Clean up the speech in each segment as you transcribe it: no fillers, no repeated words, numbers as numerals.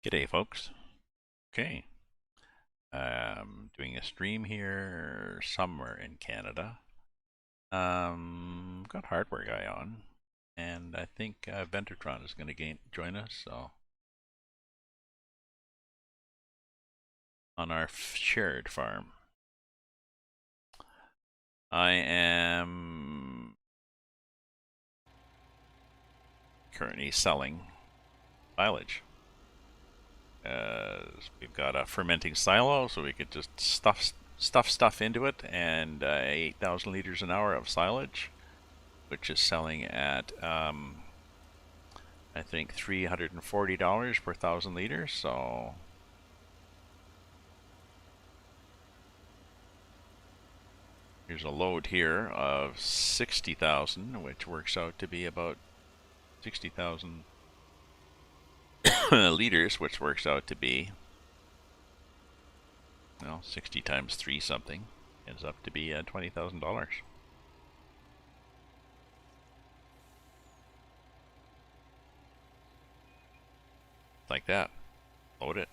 G'day, folks. Okay, doing a stream here somewhere in Canada. Got hardware guy on, and I think Ventertron is going to join us. So on our shared farm, I am currently selling silage. We've got a fermenting silo, so we could just stuff into it, and 8,000 liters an hour of silage, which is selling at I think $340 per 1,000 liters. So here's a load here of 60,000, which works out to be about 60,000 liters, which works out to be, well, 60 times 3 something, ends up to be $20,000. Like that. Load it.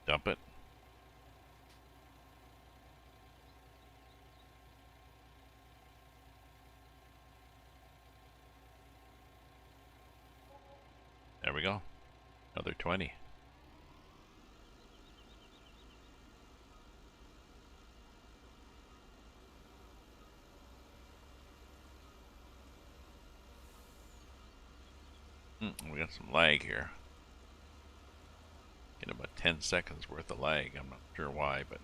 Dump it. There we go. Another 20. We got some lag here. Get about 10 seconds worth of lag. I'm not sure why, but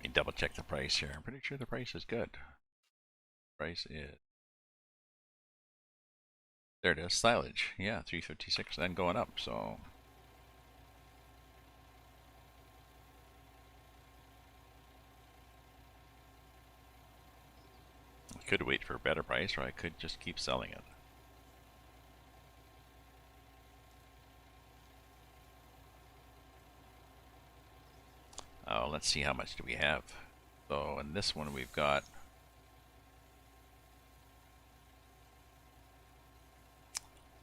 let me double check the price here. I'm pretty sure the price is good. Price is, there it is, silage. Yeah, 356 and going up, so I could wait for a better price, or I could just keep selling it. Oh, let's see, how much do we have? So in this one we've got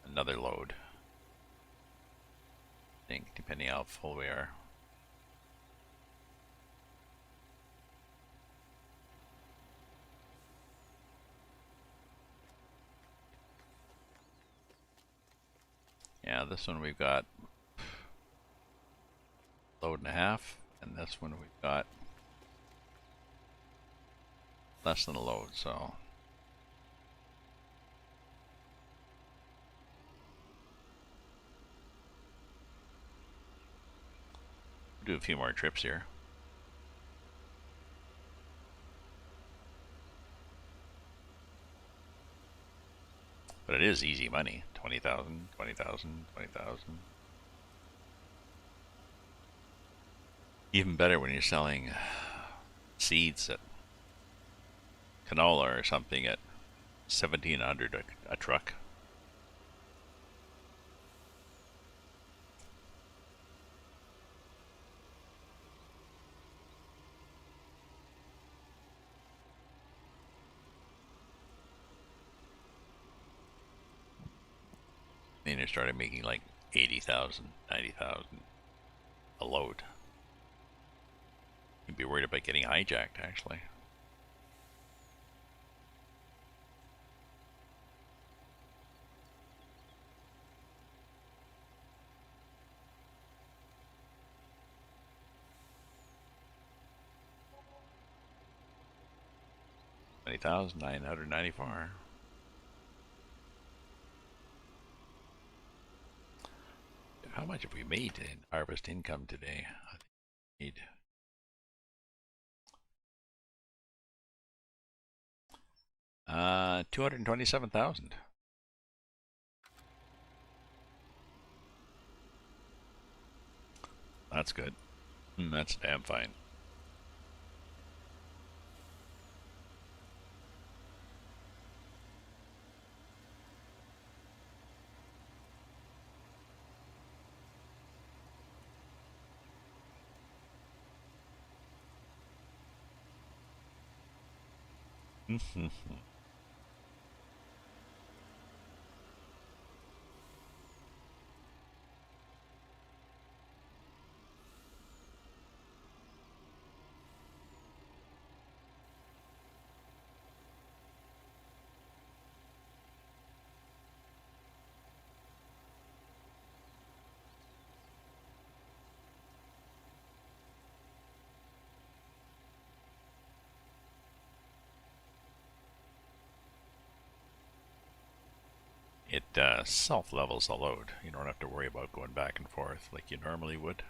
another load. I think, depending how full we are. Yeah, this one we've got load and a half, and this one we've got less than a load, so we'll do a few more trips here. But it is easy money. 20,000, 20,000, 20,000. Even better when you're selling seeds at canola or something at 1,700 a truck. Then you started making like 80,000, 90,000 a load. You'd be worried about getting hijacked, actually. $20,994. How much have we made in harvest income today? I think we need $227,000. 227,000. that's good. That's damn fine. It self-levels the load. You don't have to worry about going back and forth like you normally would.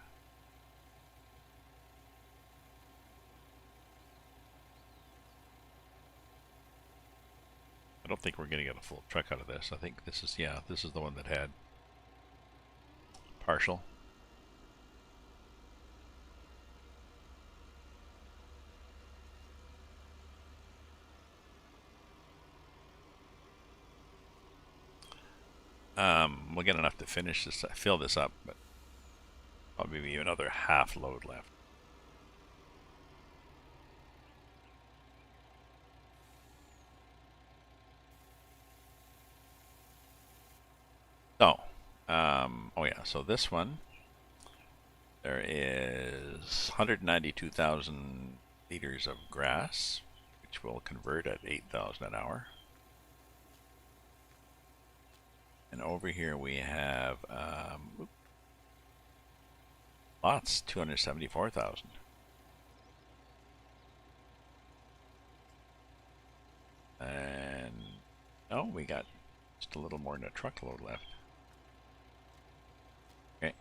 I don't think we're going to get a full truck out of this. I think this is, yeah, this is the one that had partial. We'll get enough to finish this, fill this up, but probably be another half load left. So, oh yeah, so this one, there is 192,000 liters of grass, which will convert at 8,000 an hour. And over here we have lots, 274,000. And oh, we got just a little more than a truckload left. Okay.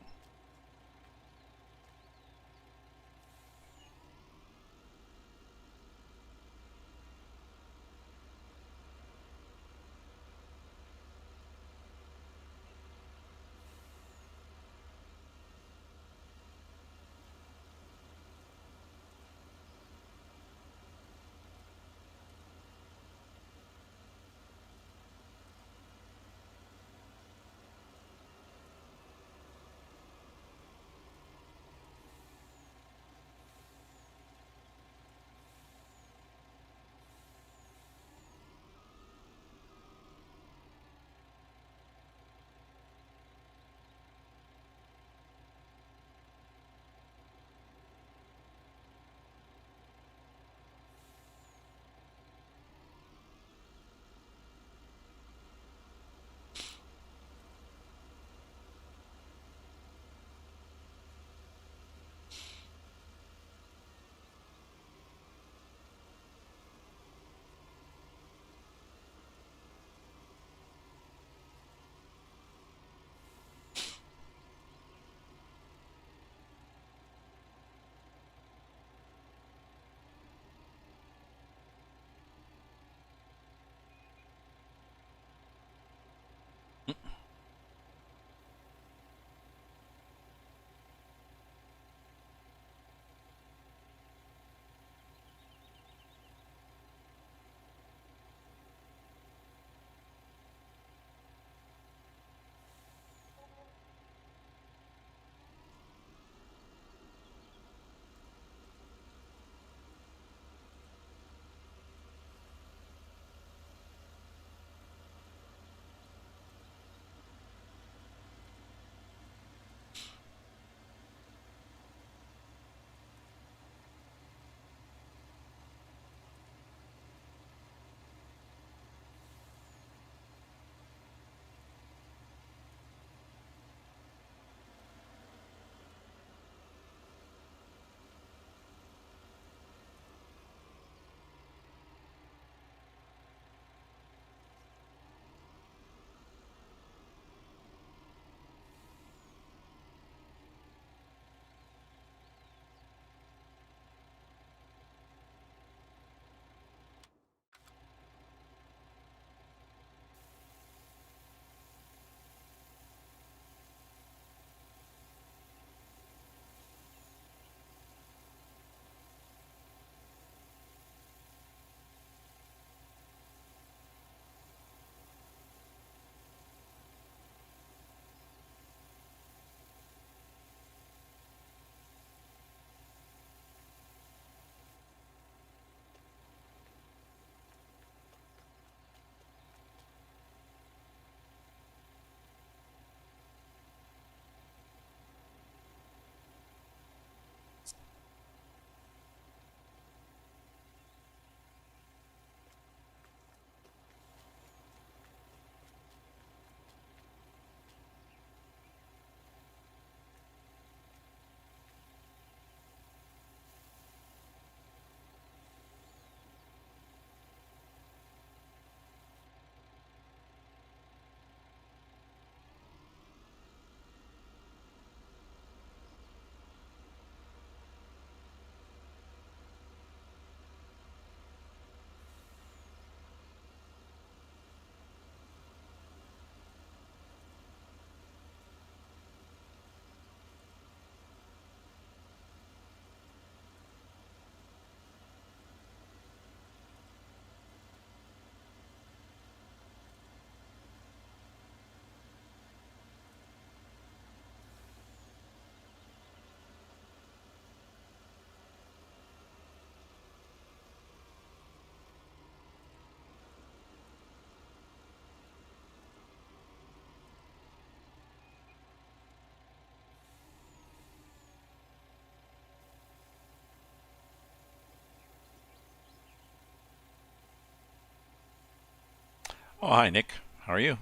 Oh, hi, Nick. How are you?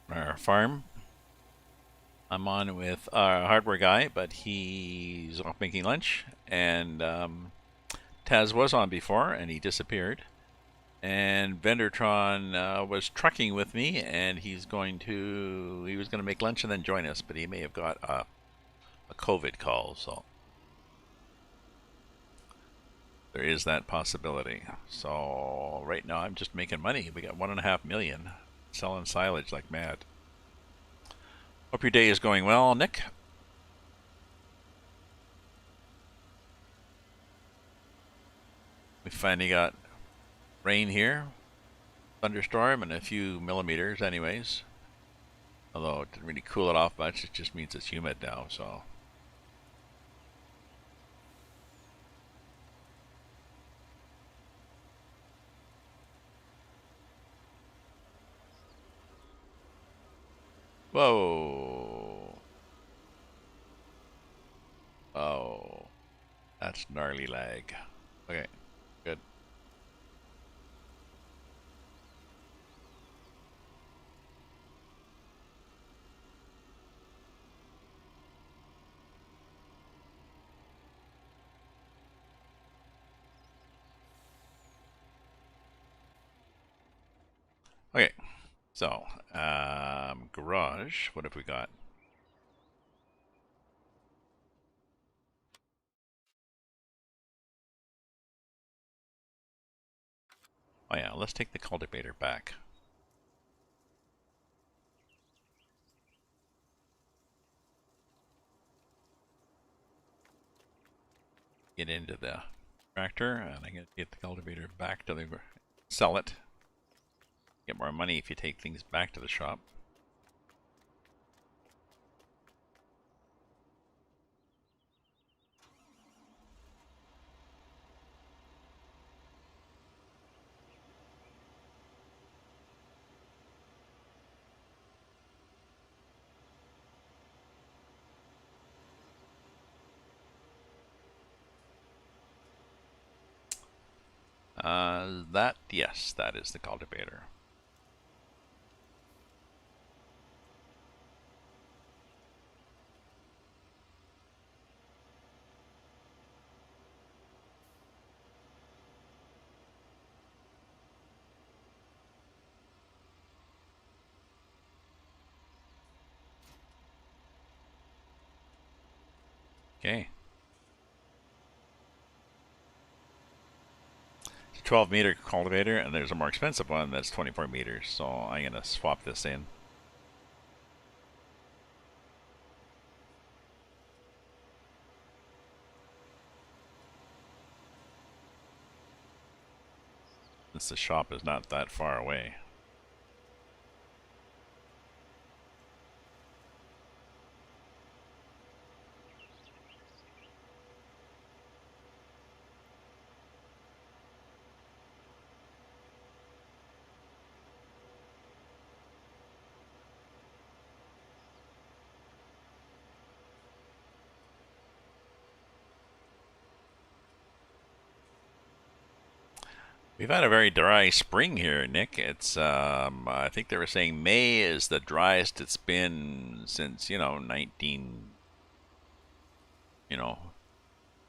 Our farm. I'm on with our hardware guy, but he's off making lunch. And Taz was on before, and he disappeared. And Vendertron was trucking with me, and he was going to make lunch and then join us, but he may have got a COVID call, so there is that possibility. So right now I'm just making money. We got 1.5 million, selling silage like mad. Hope your day is going well, Nick. We finally got rain here, thunderstorm, and a few millimeters anyways. Although it didn't really cool it off much, it just means it's humid now, so. Whoa. Oh, that's gnarly lag. Okay, good. Okay, so, garage, what have we got? Oh yeah, let's take the cultivator back. Get into the tractor, and I'm going to get the cultivator back to sell it. Get more money if you take things back to the shop. Yes, that is the cultivator. Okay. It's a 12 meter cultivator, and there's a more expensive one that's 24 meters, so I'm going to swap this in. Since the shop is not that far away. We've had a very dry spring here, Nick. It's I think they were saying May is the driest it's been since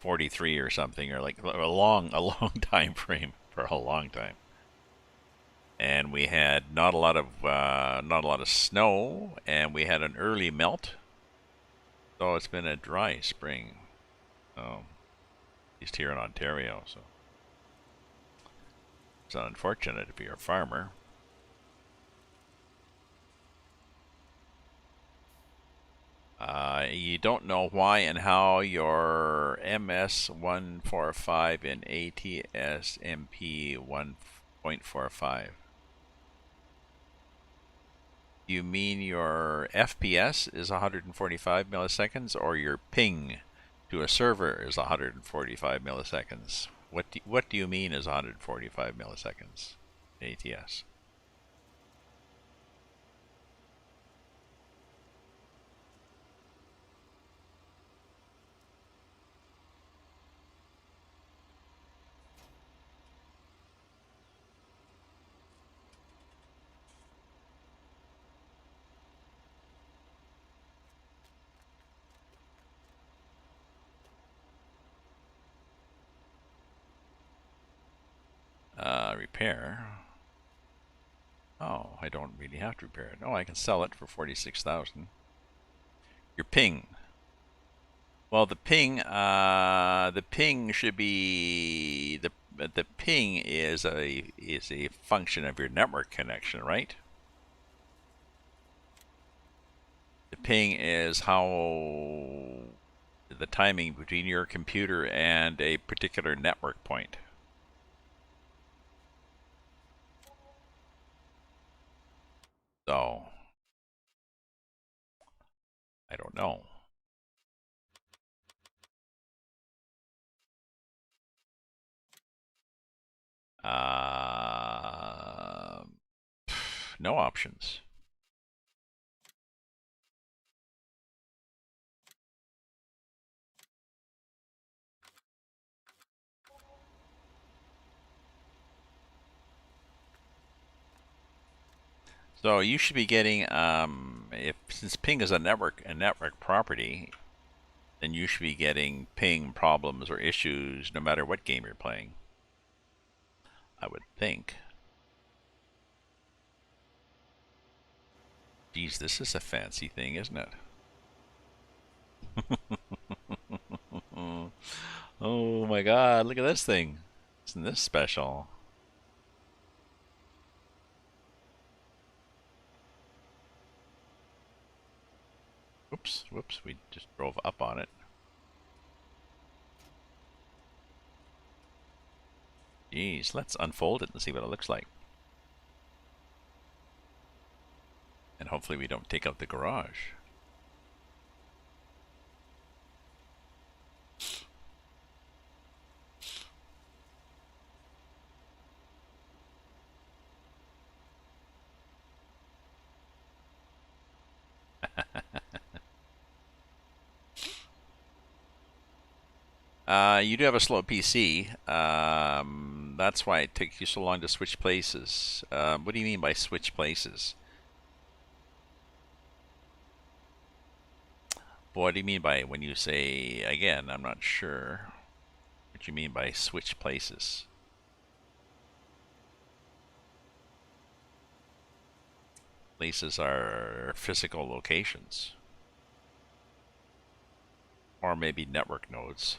43 or something, or like a long time frame for a long time. And we had not a lot of snow, and we had an early melt, so it's been a dry spring. At least here in Ontario, so it's unfortunate if you're a farmer. You don't know why and how your MS145 and ATSMP 1.45. You mean your FPS is 145 milliseconds, or your ping to a server is 145 milliseconds? What do you mean is 145 milliseconds ATS? Repair. Oh, I don't really have to repair it. Oh, I can sell it for 46,000. Your ping. Well, the ping should be the ping is a function of your network connection, right? The ping is how the timing between your computer and a particular network point. So, I don't know. Uh, no options. So you should be getting if since ping is a network property, then you should be getting ping problems or issues no matter what game you're playing. I would think. Geez, this is a fancy thing, isn't it? Oh my god, look at this thing. Isn't this special? Oops, whoops, we just drove up on it. Geez, let's unfold it and see what it looks like. And hopefully we don't take out the garage. You do have a slow PC. That's why it takes you so long to switch places. What do you mean by switch places? What do you mean by when you say, again, I'm not sure what you mean by switch places. Places are physical locations. Or maybe network nodes.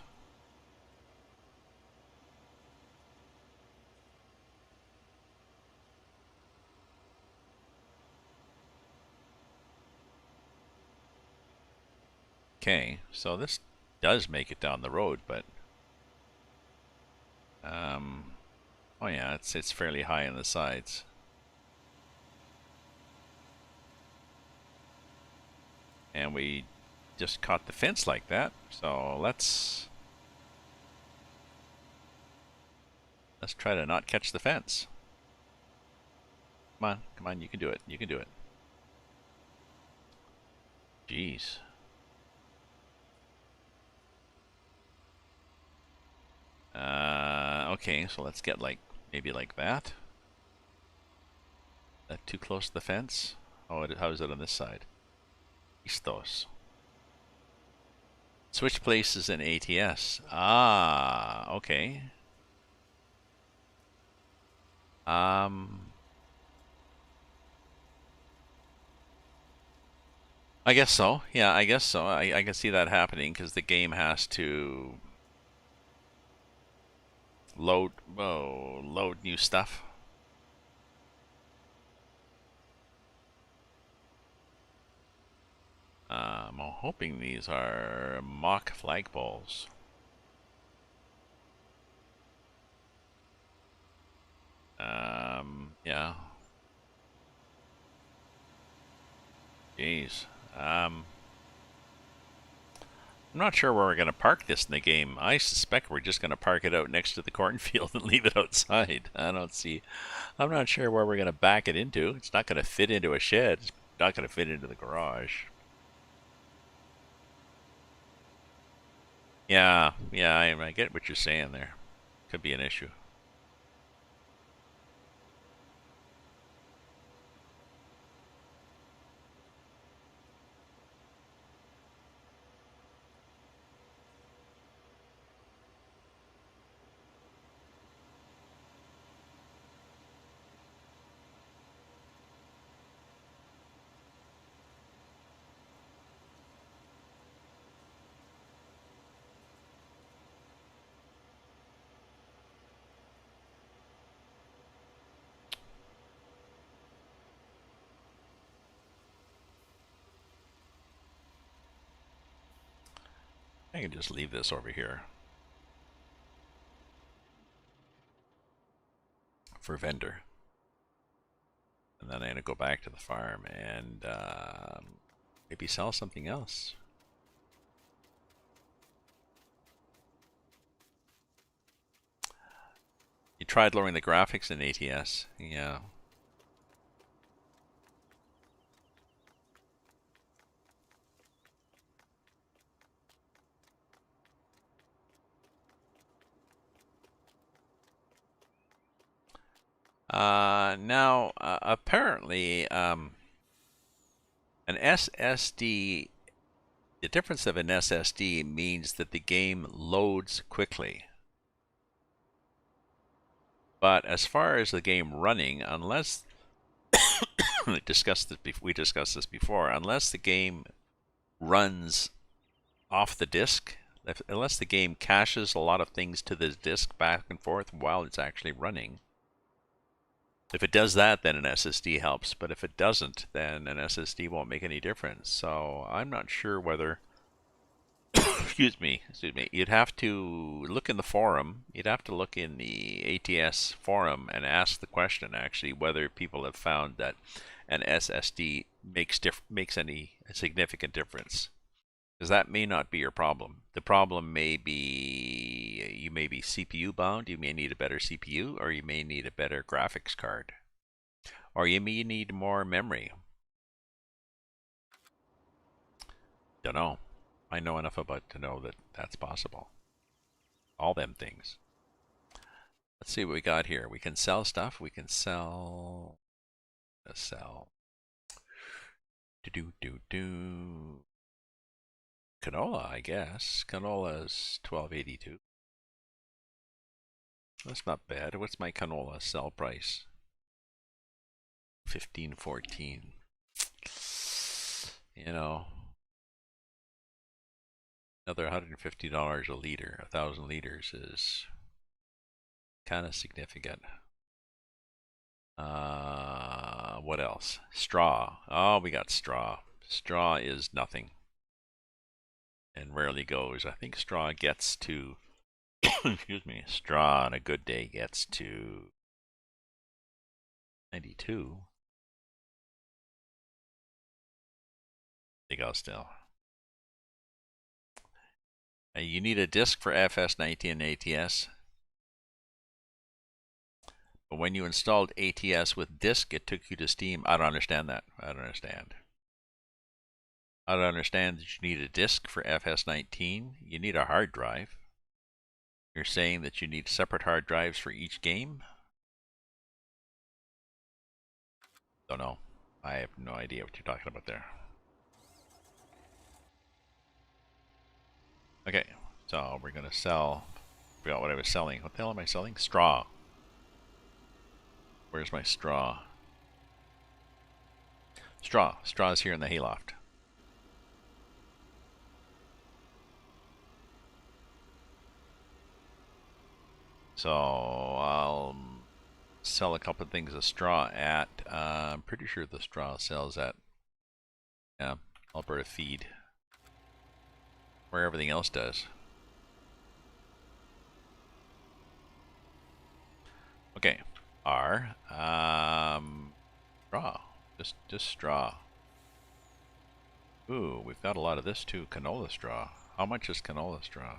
Okay, so this does make it down the road, but oh yeah, it's fairly high on the sides. And we just caught the fence like that, so let's try to not catch the fence. Come on, you can do it. You can do it. Jeez. Okay, so let's get like maybe like that. That too close to the fence? Oh, how is it on this side? Estos. Switch places in ATS. Ah, okay. Um, I guess so. Yeah, I guess so. I can see that happening because the game has to load new stuff. I'm hoping these are mock flagpoles. Yeah. Jeez. I'm not sure where we're going to park this in the game. I suspect we're just going to park it out next to the cornfield and leave it outside. I'm not sure where we're going to back it into. It's not going to fit into a shed. It's not going to fit into the garage. Yeah, I get what you're saying there. Could be an issue. can just leave this over here for vendor. And then I'm going to go back to the farm and maybe sell something else. You tried lowering the graphics in ATS? Yeah. Now, apparently, an SSD, the difference of an SSD means that the game loads quickly. But as far as the game running, unless we discussed this before, unless the game runs off the disk, unless the game caches a lot of things to the disk back and forth while it's actually running. If it does that, then an SSD helps. But if it doesn't, then an SSD won't make any difference. So I'm not sure whether, excuse me, you'd have to look in the forum. You'd have to look in the ATS forum and ask the question, actually, whether people have found that an SSD makes any significant difference. Because that may not be your problem. The problem may be you may be CPU bound, you may need a better CPU, or you may need a better graphics card. Or you may need more memory. Don't know. I know enough about to know that that's possible. All them things. Let's see what we got here. We can sell stuff. We can sell. Sell. Do. Canola, I guess. Canola's 12.82. That's not bad. What's my canola sell price? 15.14. You know, another $150 a liter, 1,000 liters is kind of significant. What else? Straw. Oh, we got straw. Straw is nothing and rarely goes. I think straw gets to, excuse me, straw on a good day gets to 92. They go still. You need a disk for FS19 ATS. But when you installed ATS with disk, it took you to Steam. I don't understand that. I don't understand. I don't understand that you need a disk for FS19. You need a hard drive. You're saying that you need separate hard drives for each game? Don't know. I have no idea what you're talking about there. Okay, so we're going to sell. I forgot what I was selling. What the hell am I selling? Straw. Where's my straw? Straw. Straw's here in the hayloft. So I'll sell a couple of things of straw at, I'm pretty sure the straw sells at, yeah, Alberta Feed, where everything else does. Okay, straw, just straw. Ooh, we've got a lot of this too, canola straw. How much is canola straw?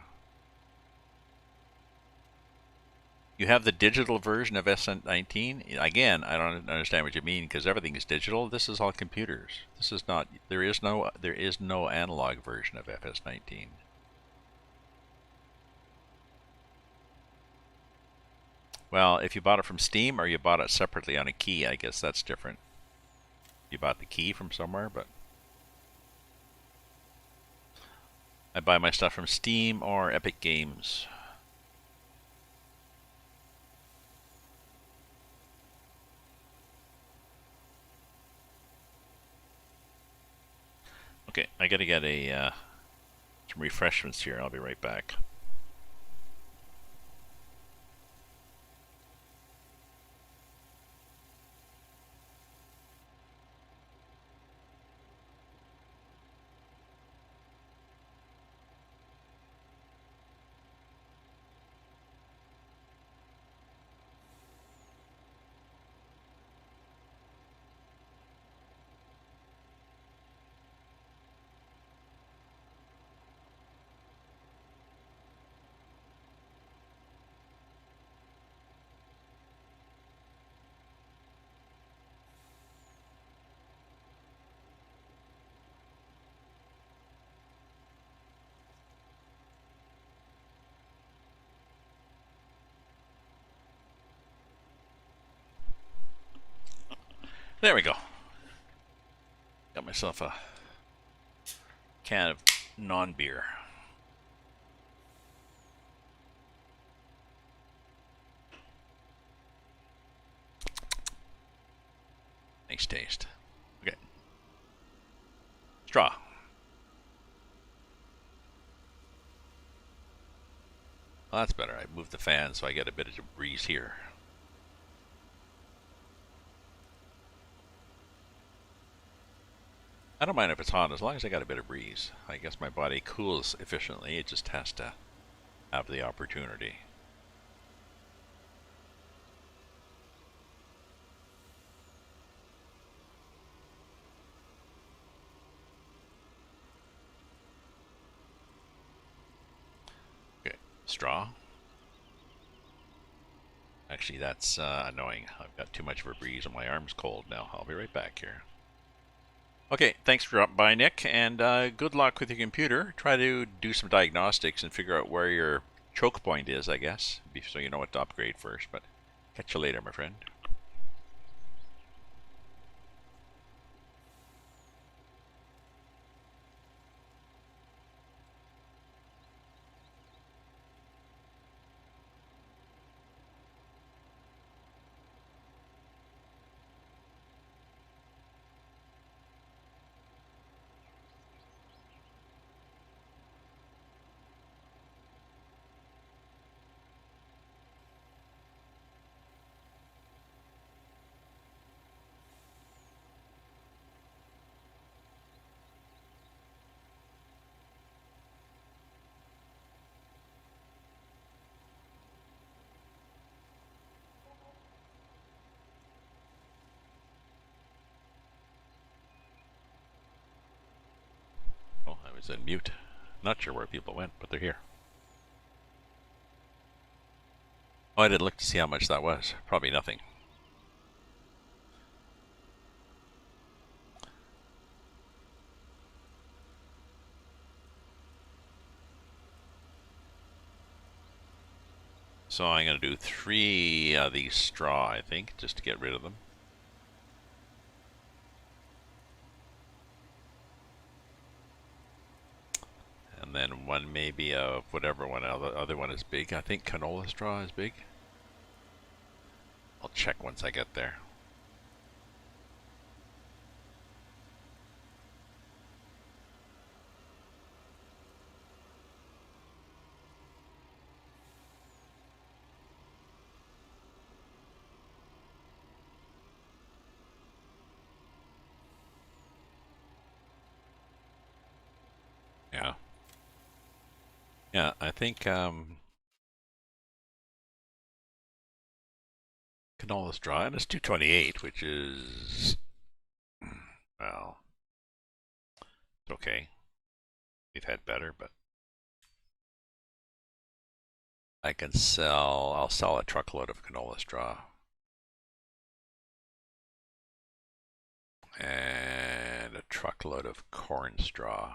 You have the digital version of FS19. Again, I don't understand what you mean because everything is digital. This is all computers. This is not. There is no analog version of FS19. Well, if you bought it from Steam or you bought it separately on a key, I guess that's different. You bought the key from somewhere, but I buy my stuff from Steam or Epic Games. Okay, I gotta get some refreshments here. I'll be right back. There we go. Got myself a can of non-beer. Nice taste. Okay. Straw. Well, that's better. I moved the fan so I get a bit of breeze here. I don't mind if it's hot as long as I got a bit of breeze. I guess my body cools efficiently. It just has to have the opportunity. Okay. Straw. Actually, that's annoying. I've got too much of a breeze and my arm's cold now. I'll be right back here. Okay, thanks for dropping by, Nick, and good luck with your computer. Try to do some diagnostics and figure out where your choke point is, I guess, so you know what to upgrade first. But catch you later, my friend. Oh, I was in mute. Not sure where people went, but they're here. Oh, I didn't look to see how much that was. Probably nothing. So I'm going to do 3 of these straw, I think, just to get rid of them. And then 1 maybe of whatever one. The other one is big. I think canola straw is big. I'll check once I get there. Yeah. Yeah, I think canola straw, and it's 228, which is, well, it's okay. We've had better, but I'll sell a truckload of canola straw. And a truckload of corn straw.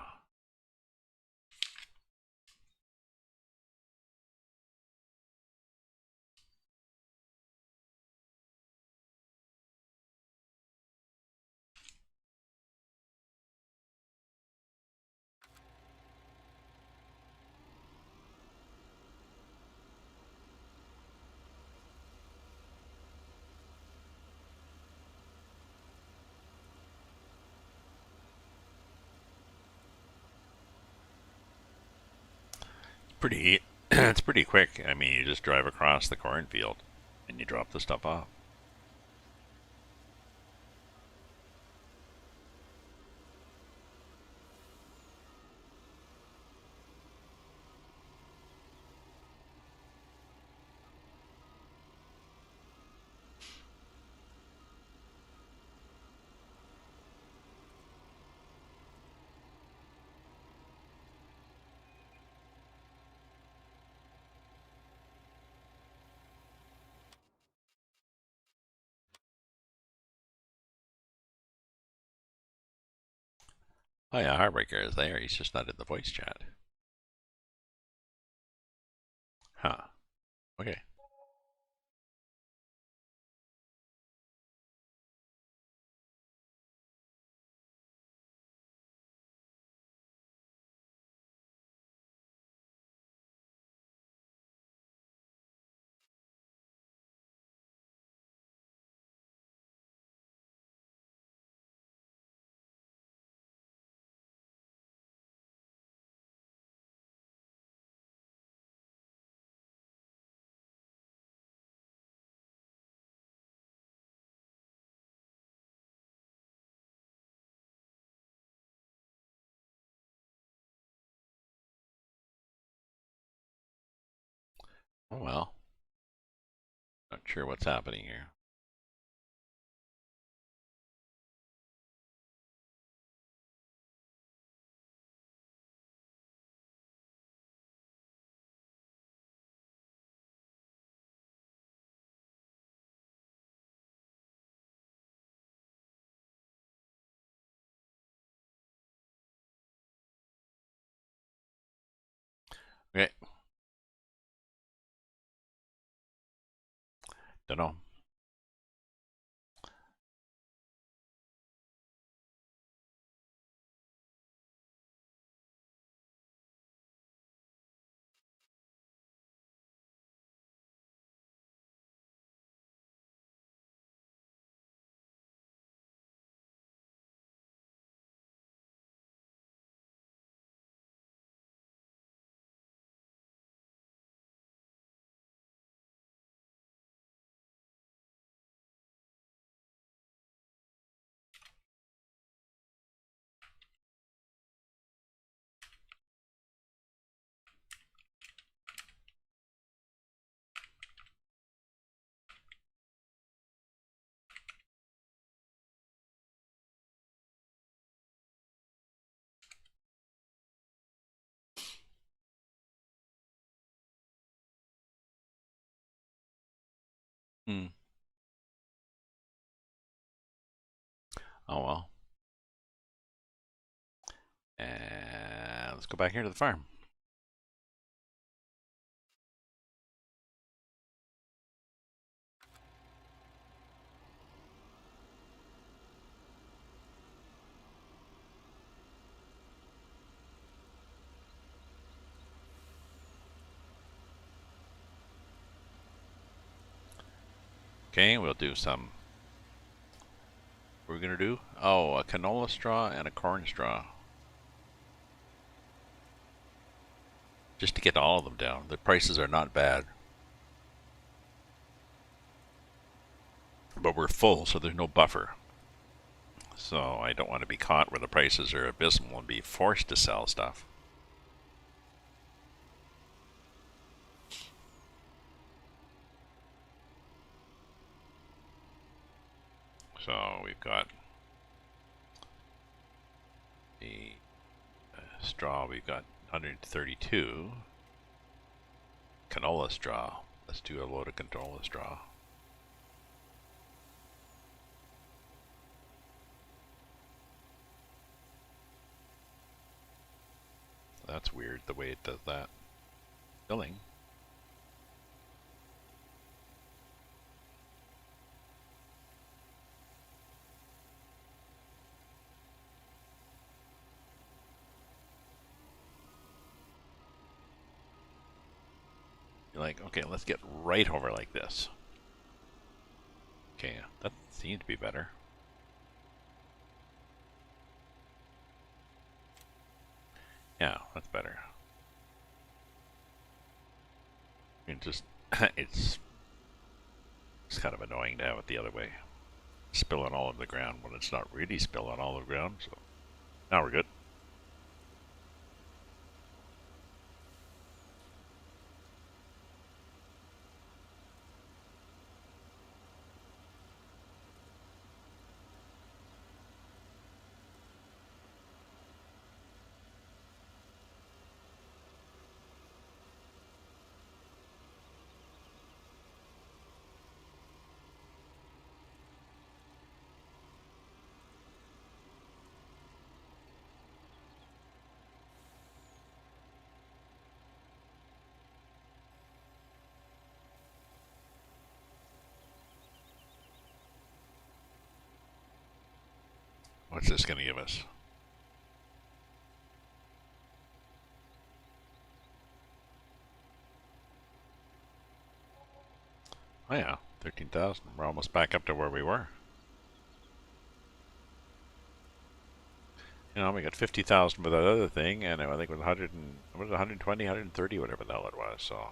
Pretty, it's pretty quick. I mean, you just drive across the cornfield and you drop the stuff off. Oh yeah, Heartbreaker is there. He's just not in the voice chat. Huh. Okay. Oh well. Not sure what's happening here. Okay. Don't know. Hmm. Oh well. And let's go back here to the farm. Okay, we'll do some. What are we gonna do? Oh, a canola straw and a corn straw. Just to get all of them down. The prices are not bad. But we're full, so there's no buffer. So I don't want to be caught where the prices are abysmal and be forced to sell stuff. So we've got the straw, we've got 132. Canola straw. Let's do a load of canola straw. That's weird the way it does that. Filling. You're like, okay, let's get right over like this. Okay, that seems to be better. Yeah, that's better. It just, it's kind of annoying to have it the other way. Spilling all over the ground when it's not really spilling all over the ground. So now we're good. What's this going to give us? Oh yeah, 13,000. We're almost back up to where we were. You know, we got 50,000 with that other thing, and I think it was 100 and, what was it, 120, 130, whatever the hell it was, so.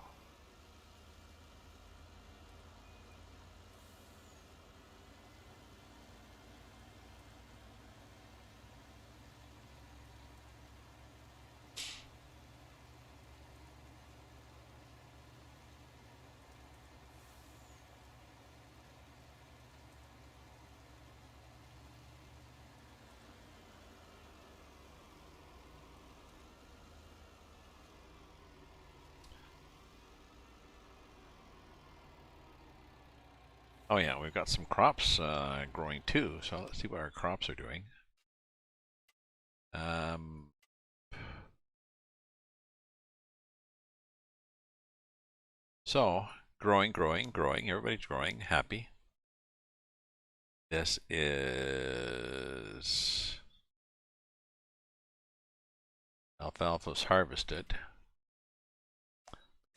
Oh yeah, we've got some crops growing too. So let's see what our crops are doing. Um, so growing, growing, growing. Everybody's growing, happy. This is alfalfa's harvested.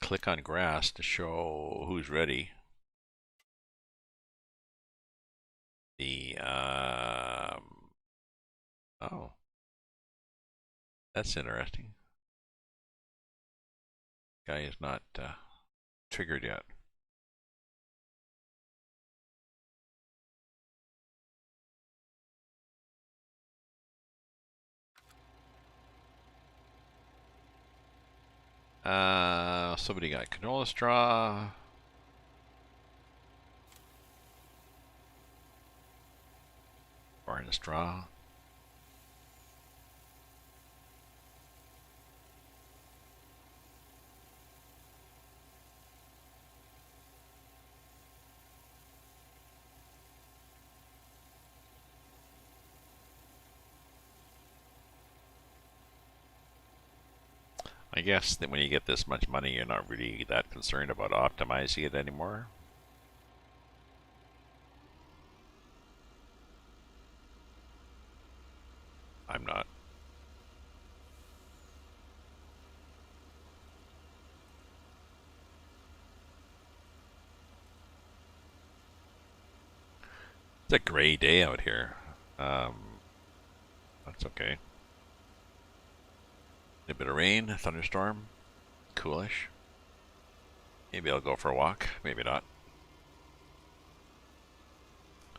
Click on grass to show who's ready. The oh, that's interesting. Guy is not triggered yet. Somebody got canola straw. Corn straw. I guess that when you get this much money, you're not really that concerned about optimizing it anymore. I'm not. It's a gray day out here. That's okay. A bit of rain, thunderstorm, coolish. Maybe I'll go for a walk. Maybe not. I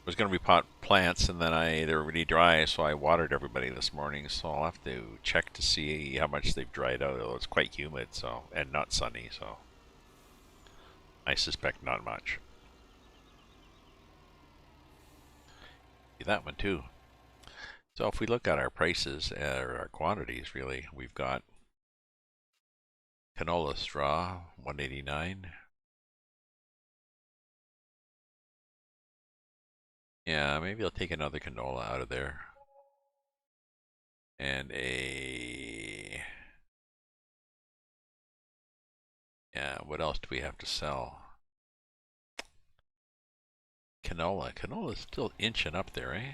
was going to repot plants, and then they were really dry, so I watered everybody this morning. So I'll have to check to see how much they've dried out. Although it's quite humid, so and not sunny, so I suspect not much. That one too. So if we look at our prices or our quantities, really, we've got canola straw, 189. Yeah, maybe I'll take another canola out of there. And yeah, what else do we have to sell? Canola. Canola's still inching up there, eh?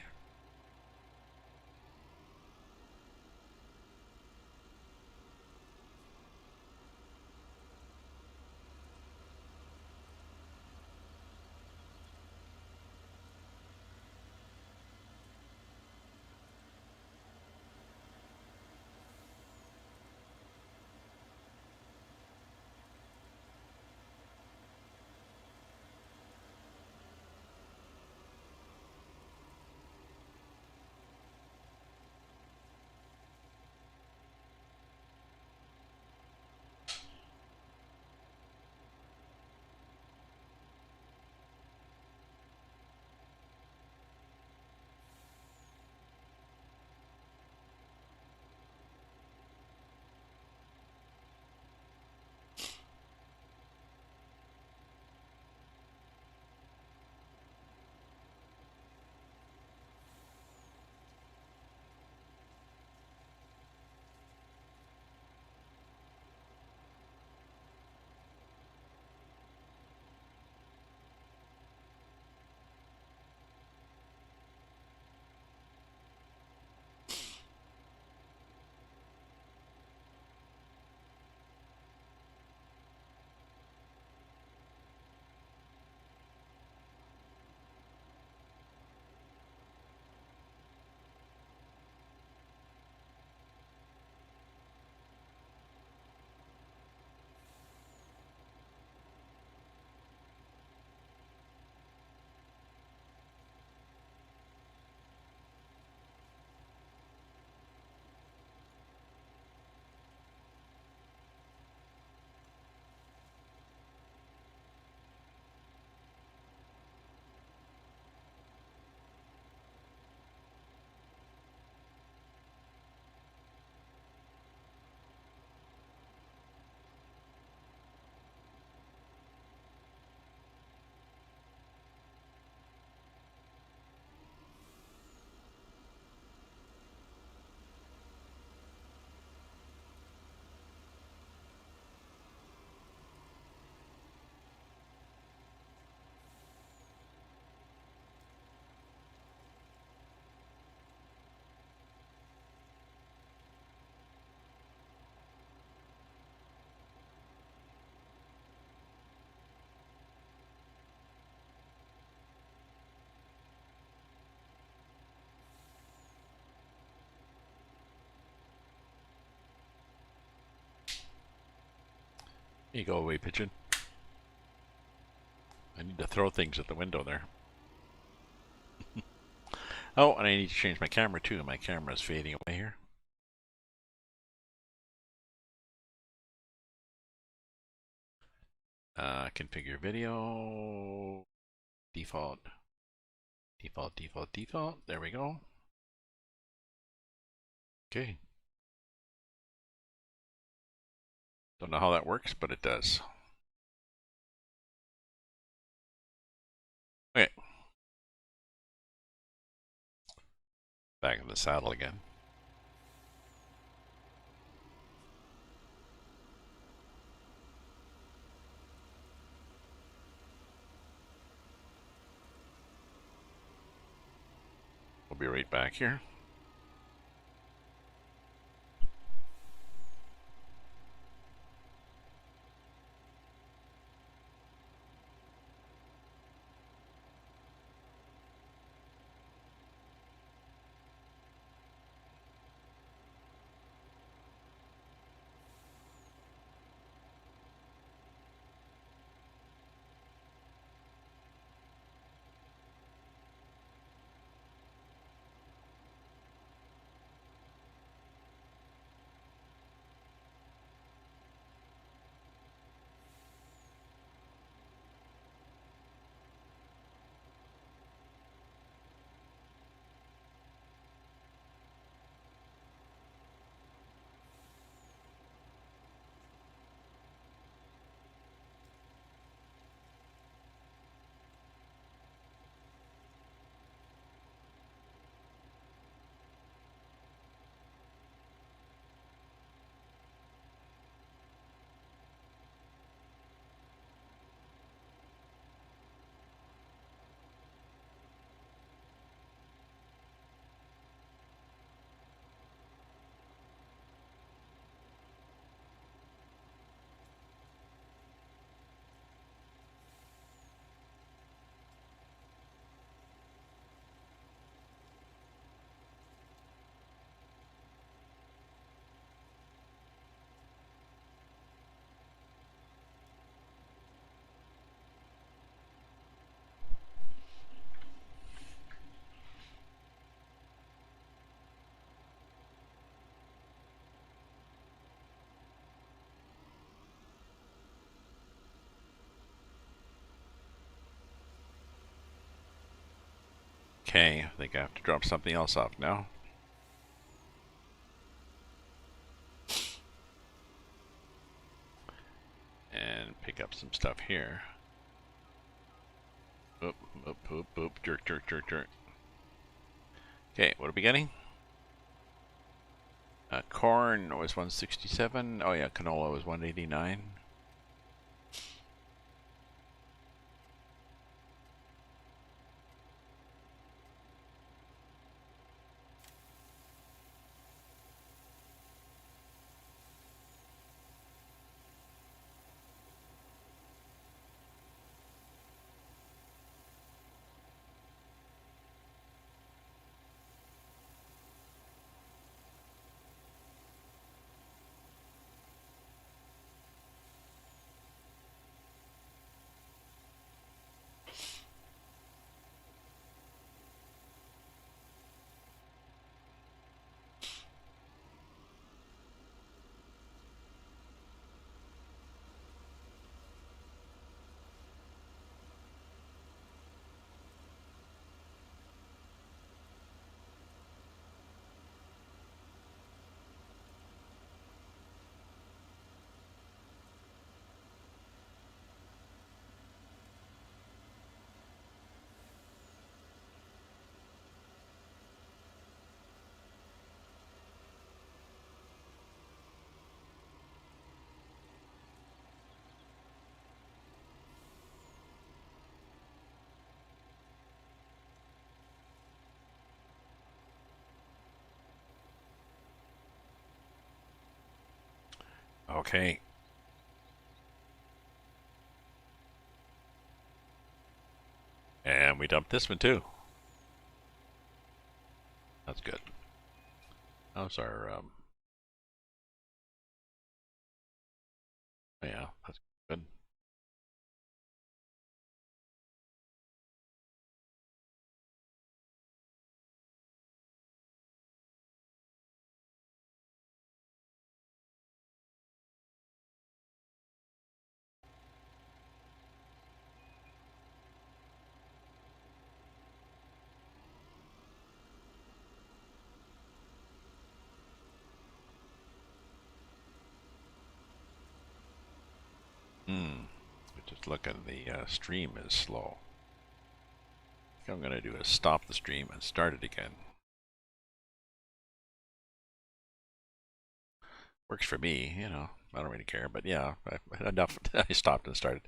You go away, pigeon. I need to throw things at the window there. Oh, and I need to change my camera too. My camera is fading away here. Configure video. Default. Default, default, default. There we go. Okay. Don't know how that works, but it does. Okay. Back in the saddle again. We'll be right back here. Okay, I think I have to drop something else off now. And pick up some stuff here. Oop, oop, oop, oop, jerk, jerk, jerk, jerk. Okay, what are we getting? Corn was 167. Oh yeah, canola was 189. Okay. And we dumped this one too. That's good. How's our Yeah, that's good. Just look at the stream is slow. What I'm going to do is stop the stream and start it again. Works for me, you know. I don't really care, but yeah, enough. I stopped and started.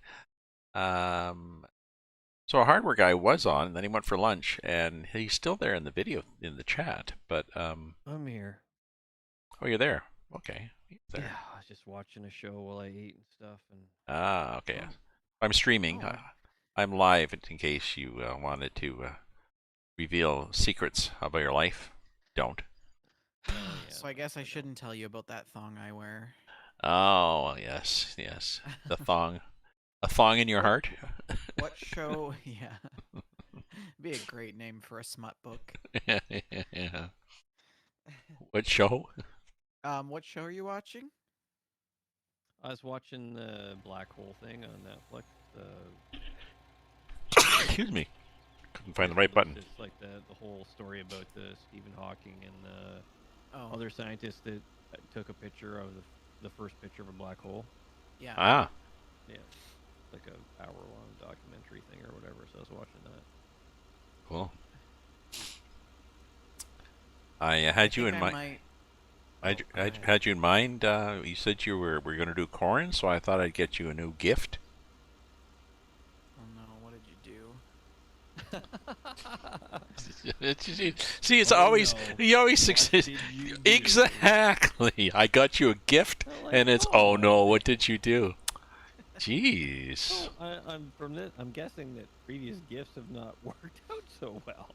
So a hardware guy was on, and then he went for lunch, and he's still there in the video in the chat. But I'm here. oh, you're there. Okay, he's there. Yeah, I was just watching a show while I ate and stuff, and Okay. Oh. I'm streaming. Oh. I'm live in case you wanted to reveal secrets about your life. Don't. yeah, So I guess I shouldn't tell you about that thong I wear. Oh, yes, yes. The thong. A thong in your heart? What show? Yeah. Be a great name for a smut book. Yeah. What show? What show are you watching? I was watching the black hole thing on Netflix. Excuse me. Couldn't find the right button. It's like the whole story about Stephen Hawking and the Oh, other scientist that took a picture of the first picture of a black hole. yeah. Ah, Yeah, it's like a hour-long documentary thing or whatever. So I was watching that. cool. I had you in mind. Might... I had you in mind. You said you were going to do corn, so I thought I'd get you a new gift. Oh no, what did you do? See, it's Oh, always no. you always What succeed. did you do? Exactly. I got you a gift, I'm like, and it's oh no, what did you do? Jeez. Well, I'm from this. I'm guessing that previous gifts have not worked out so well.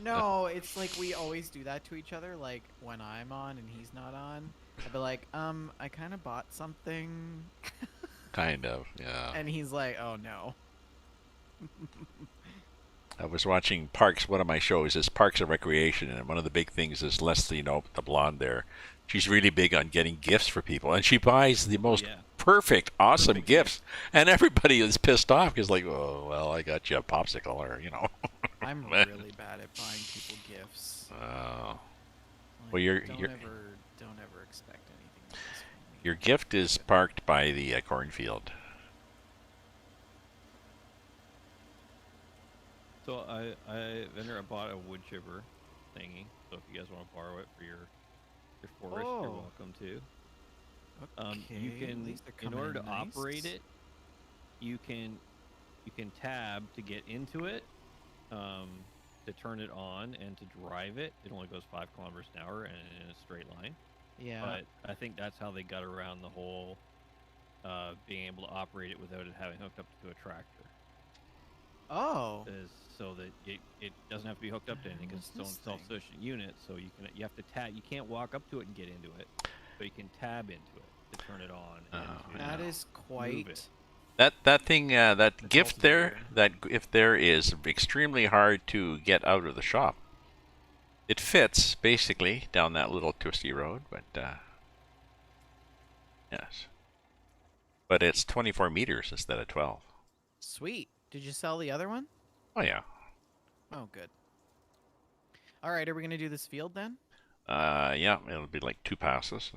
No, it's like we always do that to each other. Like when I'm on and he's not on, I'd be like, I kind of bought something, Kind of, yeah. and he's like, oh no. I was watching Parks. One of my shows is Parks and Recreation, and one of the big things is Leslie, you know, the blonde there. She's really big on getting gifts for people, and she buys the most Yeah. perfect, awesome Perfect gifts, and everybody is pissed off because, like, oh, well, I got you a popsicle, or you know. I'm really bad at buying people gifts. Well, Like, you're don't ever expect anything nice from me. your gift is parked by the cornfield. So I bought a wood chipper thingy. So if you guys want to borrow it for your forest, you're Oh. welcome to. Okay, You at can, least they're in coming order in to nice. operate it, you can tab to get into it, to turn it on, and to drive it. It only goes 5 kilometers an hour and in a straight line. Yeah. But I think that's how they got around the whole being able to operate it without it having hooked up to a tractor. Oh. Is so that it doesn't have to be hooked up to anything because it's its own self-sufficient unit. So you have to tab. You can't walk up to it and get into it, but you can tab into it to turn it on. And That to is move quite. it. That thing, that The gift there, cultivator. that gift there is extremely hard to get out of the shop. It fits basically down that little twisty road, but yes, but it's 24 meters instead of 12. Sweet. Did you sell the other one? Oh yeah. Oh, good. All right, are we gonna do this field then? Yeah, it'll be like 2 passes.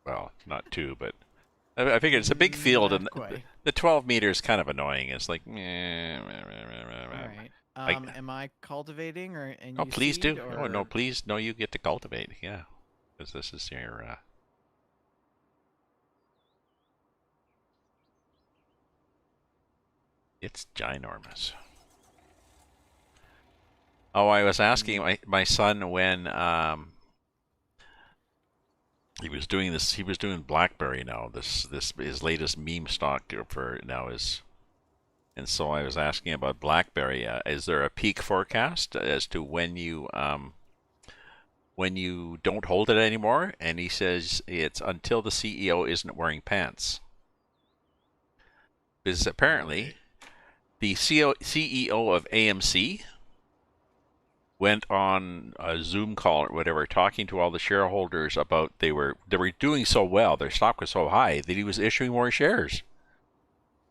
Well, not 2, but I figure it's a big field, and the 12 meters kind of annoying. It's like, meh, All right. Am I cultivating or and oh, you please seed, do. or... Oh no, please, no, you get to cultivate. Yeah, because this is your. It's ginormous. Oh, I was asking my son when he was doing this. He was doing BlackBerry now. This his latest meme stock for now is. And so I was asking about BlackBerry. Is there a peak forecast as to when you don't hold it anymore? And he says it's until the CEO isn't wearing pants. is apparently Right. the CEO of AMC went on a Zoom call or whatever, talking to all the shareholders about they were doing so well, their stock was so high that he was issuing more shares.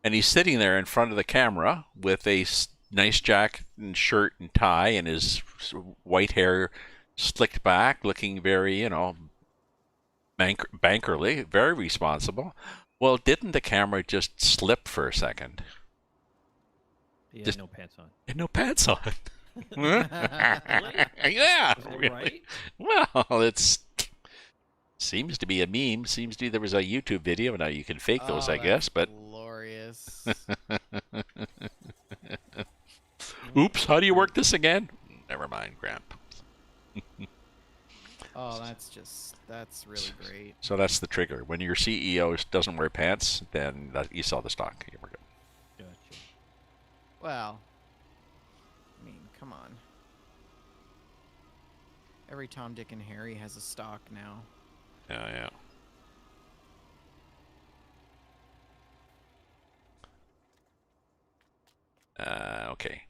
And he's sitting there in front of the camera with a nice jacket and shirt and tie, and his white hair slicked back, looking very, bankerly, very responsible. Well, didn't the camera just slip for a second? He had Just no pants on. and no pants on. Really? Yeah, Was that really. right? Well, it's seems to be a meme. Seems to be there was a YouTube video. Now you can fake those, Oh, I guess. that's But glorious. oops, how do you work this again? Never mind, Gramp. Oh, that's really great. So that's the trigger. When your CEO doesn't wear pants, then you sell the stock. We're good. Gotcha. Well, I mean, come on. Every Tom, Dick, and Harry has a stock now. Yeah. Okay.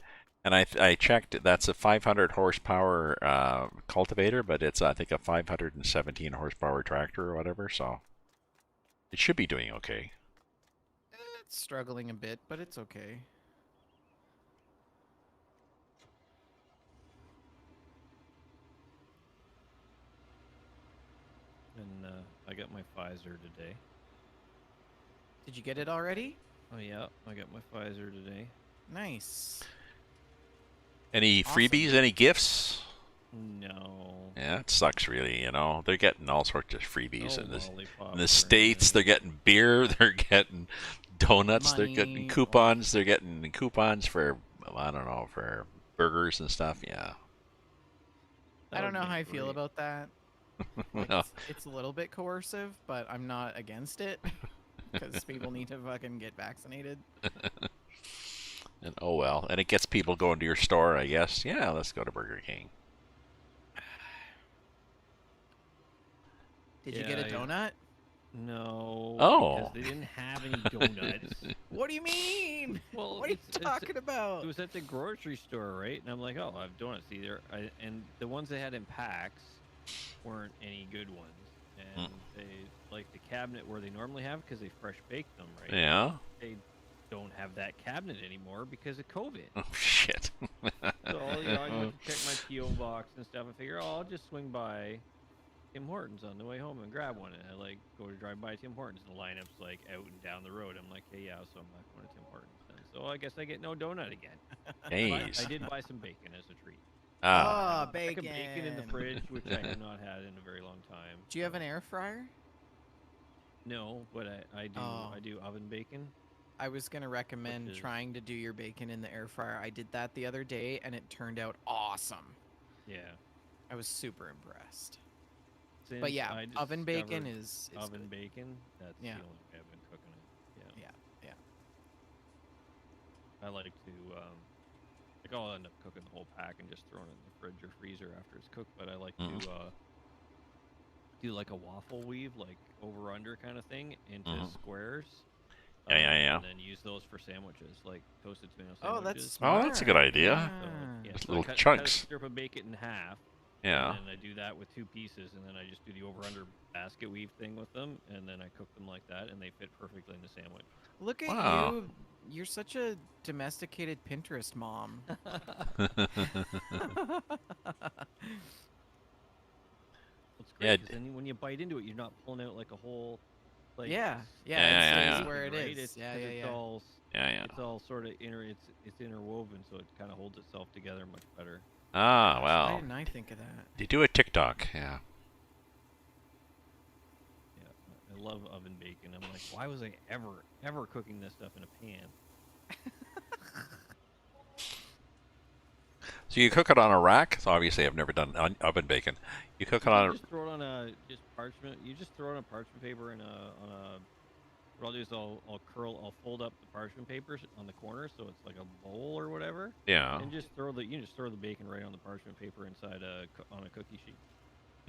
And I checked. That's a 500 horsepower cultivator, but it's I think a 517 horsepower tractor or whatever. So it should be doing okay. It's struggling a bit, but it's okay. And I got my Pfizer today. Did you get it already? Oh yeah, I got my Pfizer today. Nice. Any Awesome. freebies? Any gifts? No. Yeah, it sucks really. They're getting all sorts of freebies No in lollipops the or states. They're anything. getting beer. They're getting donuts. They're getting Money, coupons. They're getting coupons for I don't know, for burgers and stuff. Yeah. I That don't would know be how I feel great. about that. Well, It's a little bit coercive, but I'm not against it because people need to fucking get vaccinated. and oh well, and it gets people going to your store, I guess. Yeah, let's go to Burger King. Did you Yeah, get a donut? No, because Oh. they didn't have any donuts. What do you mean? Well, What are you talking about? It was at the grocery store, right? And I'm like, oh, I have donuts either. And the ones they had in packs weren't any good ones. And they, like the cabinet where they normally have, because they fresh bake them, right? Yeah. They don't have that cabinet anymore because of COVID. Oh shit. So, I went to check my P.O. box and stuff and figure, oh, I'll just swing by Tim Hortons on the way home and grab one. And I go to drive by Tim Hortons and the lineup's out and down the road. I'm like, hey, yeah, so I'm not going to Tim Hortons then. So I guess I get no donut again. But I did buy some bacon as a treat. Ah. Oh, bacon. Like a bacon in the fridge, which I have not had in a very long time. Do you have an air fryer? No, but I do. Oh. I do oven bacon. I was gonna recommend trying to do your bacon in the air fryer. I did that the other day, and it turned out awesome. Yeah. I was super impressed. Since But yeah, I oven bacon discovered is oven good. bacon. That's Yeah. the only way I've been cooking it. Yeah. I like to I'll end up cooking the whole pack and just throwing it in the fridge or freezer after it's cooked. But I like to do like a waffle weave, like over under kind of thing into squares. Yeah. And then use those for sandwiches, like toasted tomato Oh, sandwiches. that's smart. Oh, that's a good idea. So, yeah, Just so little cut chunks. a strip of bacon in half. Yeah. And I do that with 2 pieces, and then I just do the over-under basket weave thing with them, and then I cook them like that, and they fit perfectly in the sandwich. Look at Wow. you. You're such a domesticated Pinterest mom. It's great, 'cause then when you bite into it, you're not pulling out like a whole, like Yeah, Yeah, it stays yeah. where it right? is. It's, Yeah, 'cause yeah, it's yeah. all Yeah. it's all sort of it's interwoven, so it kind of holds itself together much better. Ah, Why well. didn't I think of that? You do a TikTok, yeah. Yeah, I love oven bacon. I'm like, why was I ever cooking this stuff in a pan? So you cook it on a rack? So obviously, I've never done oven bacon. You cook it on a. Just throw it on a parchment. You just throw it on parchment paper and what I'll do is I'll fold up the parchment papers on the corner so it's like a bowl or whatever. Yeah. And just throw the bacon right on the parchment paper inside on a cookie sheet.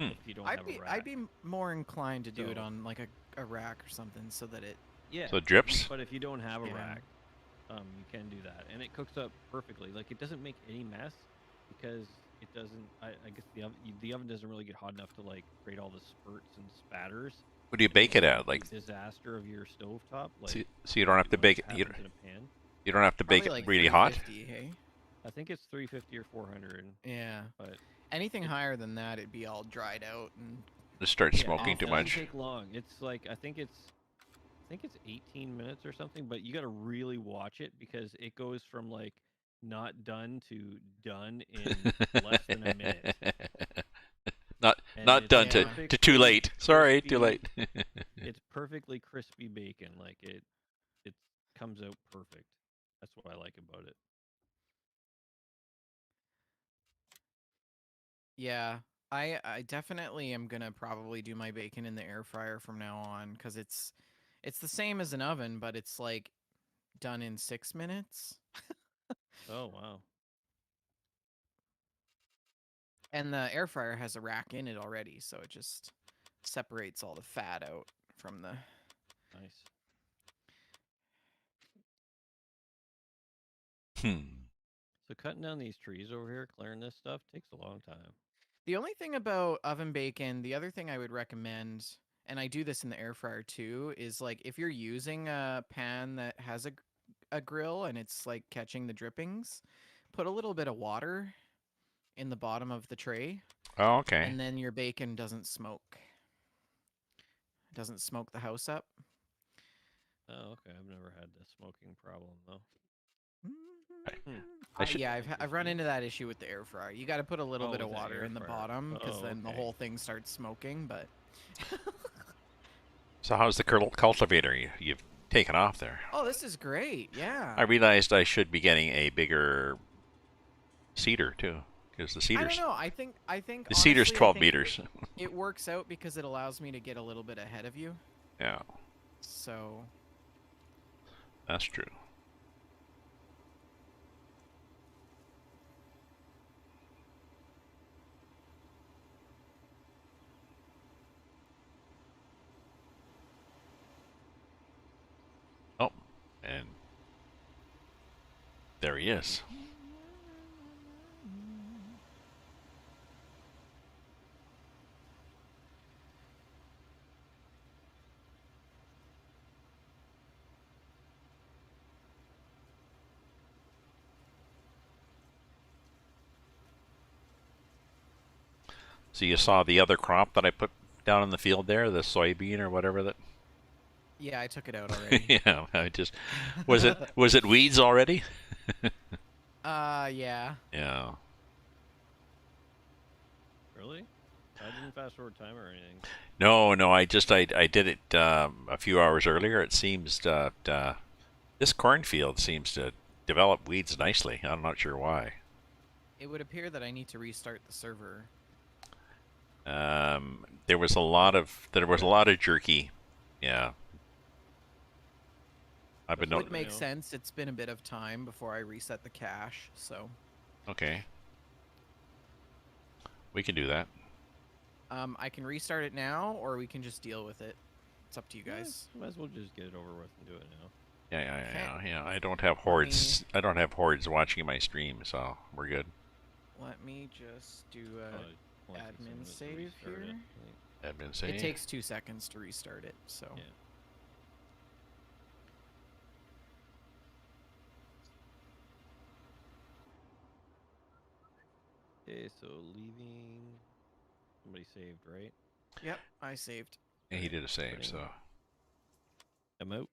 If you don't have a rack. I'd be more inclined to do it So- on like a rack or something so that it Yeah, So it drips? but if you don't have a Yeah. rack, you can do that, and it cooks up perfectly. Like it doesn't make any mess because it doesn't. I guess the oven doesn't really get hot enough to like create all the spurts and spatters What do you and bake make it a at? complete disaster of your stovetop. So, Like so you don't have to like bake it. happens in a pan. You don't have to bake Probably it like really hot. 350, hey? I think it's 350 or 400, Yeah. but Anything it higher than that, it'd be all dried out and Just start yeah, and smoking it too doesn't much. take long. It's like I think it's 18 minutes or something, but you got to really watch it because it goes from like not done to done in less than a minute. not And not it's done Yeah. to too perfectly late. Sorry, too crispy. late. It's perfectly crispy bacon. Like it comes out perfect. That's what I like about it. yeah. I definitely am gonna probably do my bacon in the air fryer from now on because it's the same as an oven, but it's like done in 6 minutes. Oh wow, And the air fryer has a rack in it already, so it just separates all the fat out from the. nice. Hmm. So cutting down these trees over here, clearing this stuff takes a long time. The only thing about oven bacon, the other thing I would recommend, and I do this in the air fryer too, is like if you're using a pan that has a grill and it's like catching the drippings, put a little bit of water in the bottom of the tray, Oh, okay. and then your bacon doesn't smoke. Doesn't smoke the house up. Oh okay, I've never had the smoking problem though. I, Hmm. I should. Yeah, I've run Interesting. into that issue with the air fryer. You got to put a little Oh, bit of with the water air in the fryer. bottom because Oh then the okay. whole thing starts smoking. But So how's the cultivator you've taken off there? oh, this is great. I Yeah. realized I should be getting a bigger cedar too, because I don't know. I think the cedar's honestly, I 12 think meters. it works out because it allows me to get a little bit ahead of you. Yeah, So that's true. Oh, and there he is. So you saw the other crop that I put down in the field there, the soybean or whatever that. yeah, I took it out already. Yeah, I just was it weeds already? Yeah. Yeah. Really? I didn't fast forward time or anything. No, no. I did it a few hours earlier. It seems that this cornfield seems to develop weeds nicely. I'm not sure why. It would appear that I need to restart the server. There was a lot of jerky. Yeah, I've been Just no. let Would me make know. sense. It's been a bit of time before I reset the cache, so Okay, we can do that. I can restart it now, or we can just deal with it. It's up to you Yeah, guys. might as well just get it over with and do it now. Yeah, yeah, yeah, Okay. yeah. Yeah. I don't have Let me hordes. I don't have hordes watching my stream, so we're good. let me just do Probably a only takes a admin minute to save restart here. it. I think. Admin It say. takes 2 seconds to restart it, so. Yeah. Okay, so leaving. Somebody saved, right? Yep, I saved. Yeah, he Alright, did a save, putting so them out.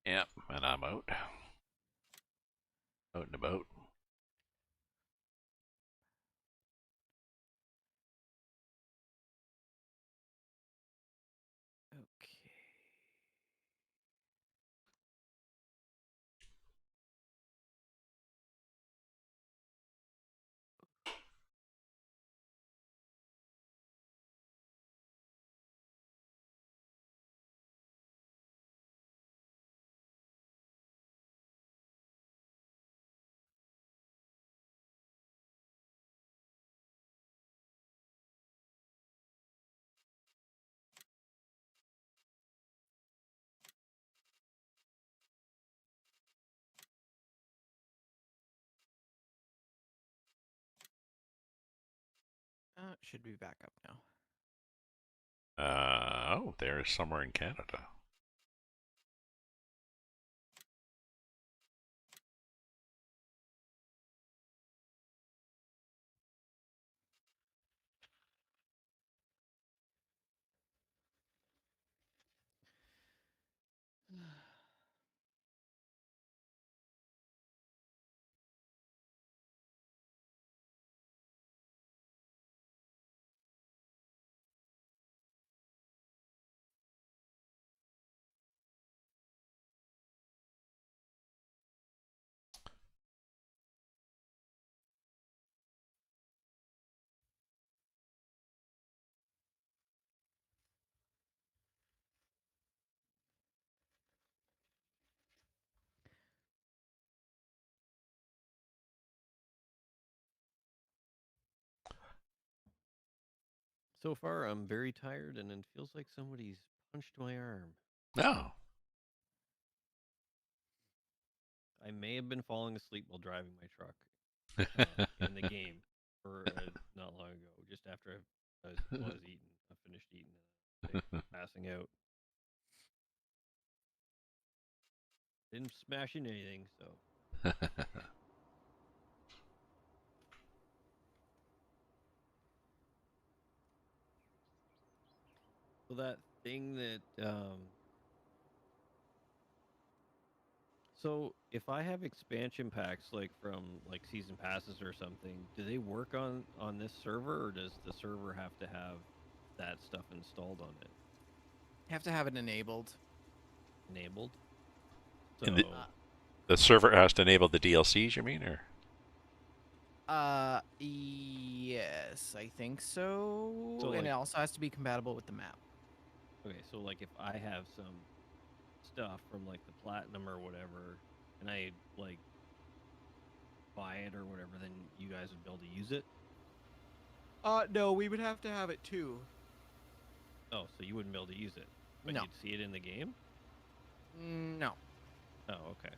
yeah. And I'm out and about. Okay. Should be back up now. Oh, there's somewhere in Canada. So far, I'm very tired, and it feels like somebody's punched my arm. No. I may have been falling asleep while driving my truck in the game for not long ago, just after I was eating. I finished eating and passing out. Didn't smash into anything, so. So that thing that so if I have expansion packs like from like season passes or something, do they work on this server, or does the server have to have that stuff installed on it? You have to have it enabled. Enabled. So And the server has to enable the DLCs, you mean, or? Yes, I think so. So, And like, it also has to be compatible with the map. okay, so like if I have some stuff from like the platinum or whatever, and I like buy it or whatever, then you guys would be able to use it. No, we would have to have it too. Oh, so you wouldn't be able to use it, but No. you'd see it in the game. No. Oh, okay.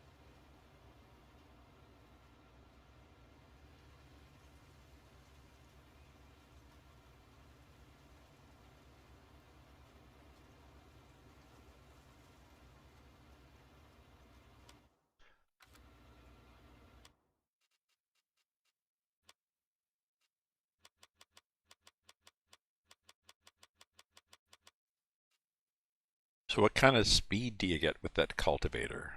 So what kind of speed do you get with that cultivator?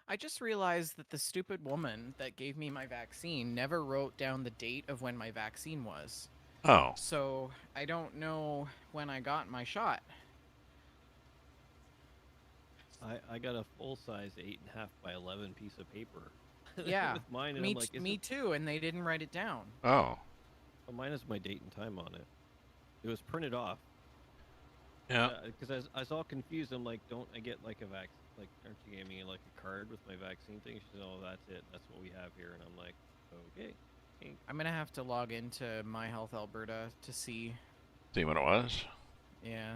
I just realized that the stupid woman that gave me my vaccine never wrote down the date of when my vaccine was. Oh. So I don't know when I got my shot. I got a full size 8.5 by 11 piece of paper. Yeah, with mine, and me, I'm like, me too, and they didn't write it down. Oh. oh, mine has my date and time on it. It was printed off. Yeah. Because I was all confused. I'm like, don't I get like a like, aren't you giving me like a card with my vaccine thing? She said, oh, that's it. That's what we have here. And I'm like, okay. I'm gonna have to log into My Health Alberta to see. See what it was? Yeah.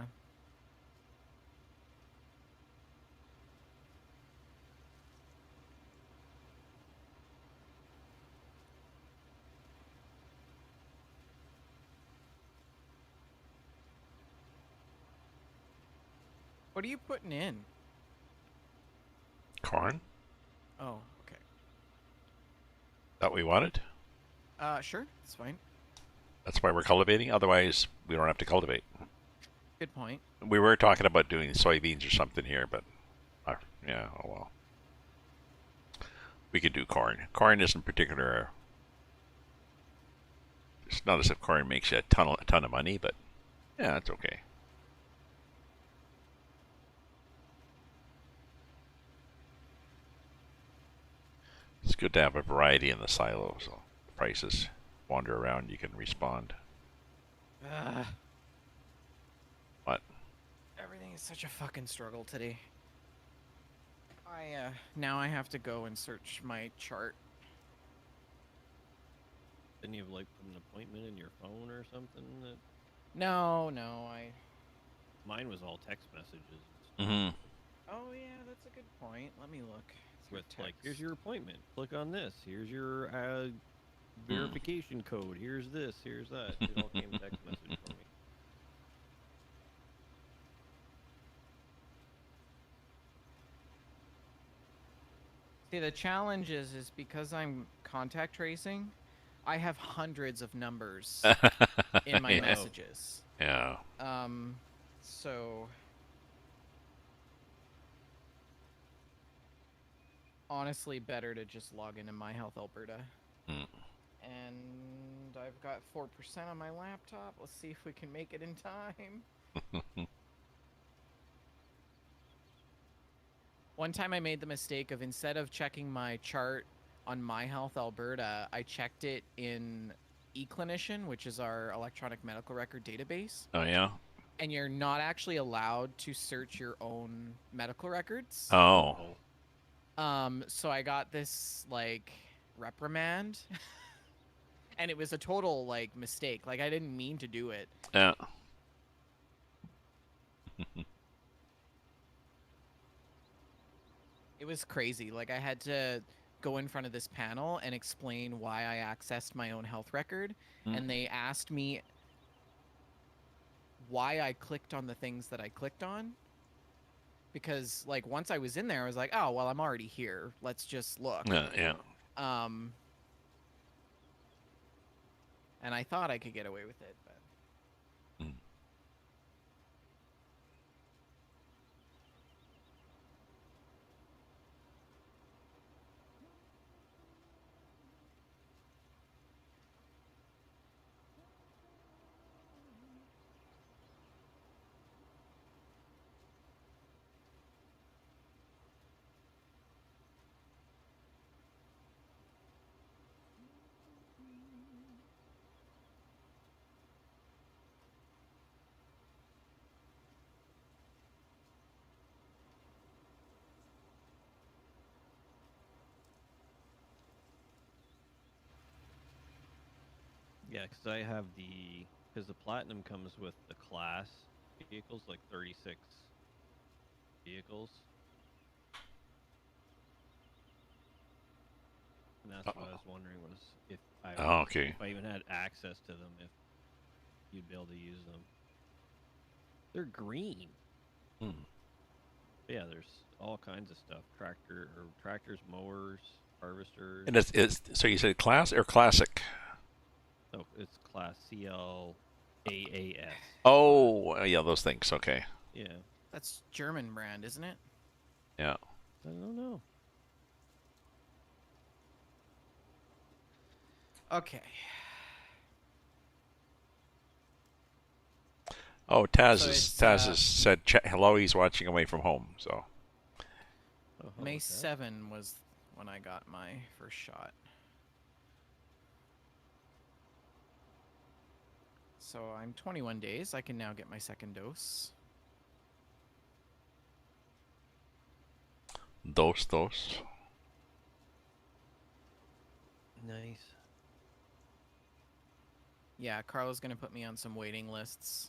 What are you putting in? Corn? Oh, okay. That we wanted? Sure, that's fine. That's why we're cultivating. Otherwise, we don't have to cultivate. Good point. We were talking about doing soybeans or something here, but yeah, oh well. We could do corn. Corn isn't particular. It's not as if corn makes you a ton of money, but yeah, it's okay. It's good to have a variety in the silo, so prices wander around. You can respond. What? Everything is such a fucking struggle today. Now I have to go and search my chart. Didn't you have like put an appointment in your phone or something? That No, mine was all text messages. Mm-hmm. Oh yeah, that's a good point. Let me look. With like, here's your appointment. Click on this. Here's your verification code. Here's this. Here's that. It all came text message for me. See, the challenge is because I'm contact tracing, I have hundreds of numbers in my Yeah. messages. Yeah. So honestly, better to just log into My Health Alberta. Mm. And I've got 4% on my laptop. Let's see if we can make it in time. One time I made the mistake of, instead of checking my chart on My Health Alberta, I checked it in eClinician, which is our electronic medical record database. Oh yeah. And you're not actually allowed to search your own medical records. Oh. So I got this like reprimand. And it was a total like mistake. Like, I didn't mean to do it. Yeah. It was crazy. Like, I had to go in front of this panel and explain why I accessed my own health record. And they asked me why I clicked on the things that I clicked on. Because, like, once I was in there, I was like, oh, well, I'm already here. Let's just look. Yeah. And I thought I could get away with it, but... Yeah, because I have because the Platinum comes with the class vehicles, like 36 vehicles. And that's what I was wondering, was if Okay. if I even had access to them, if you'd be able to use them. They're green. Yeah, there's all kinds of stuff. Tractors, mowers, harvesters. And it's so you said class or classic? No, it's class CLAAS. Oh, yeah, those things. Okay. Yeah. That's German brand, isn't it? Yeah. I don't know. Okay. Oh, Taz So has said hello. He's watching away from home. So May 7 was when I got my first shot. So I'm 21 days. I can now get my second dose. Dose. Nice. Yeah, Carlo's gonna put me on some waiting lists.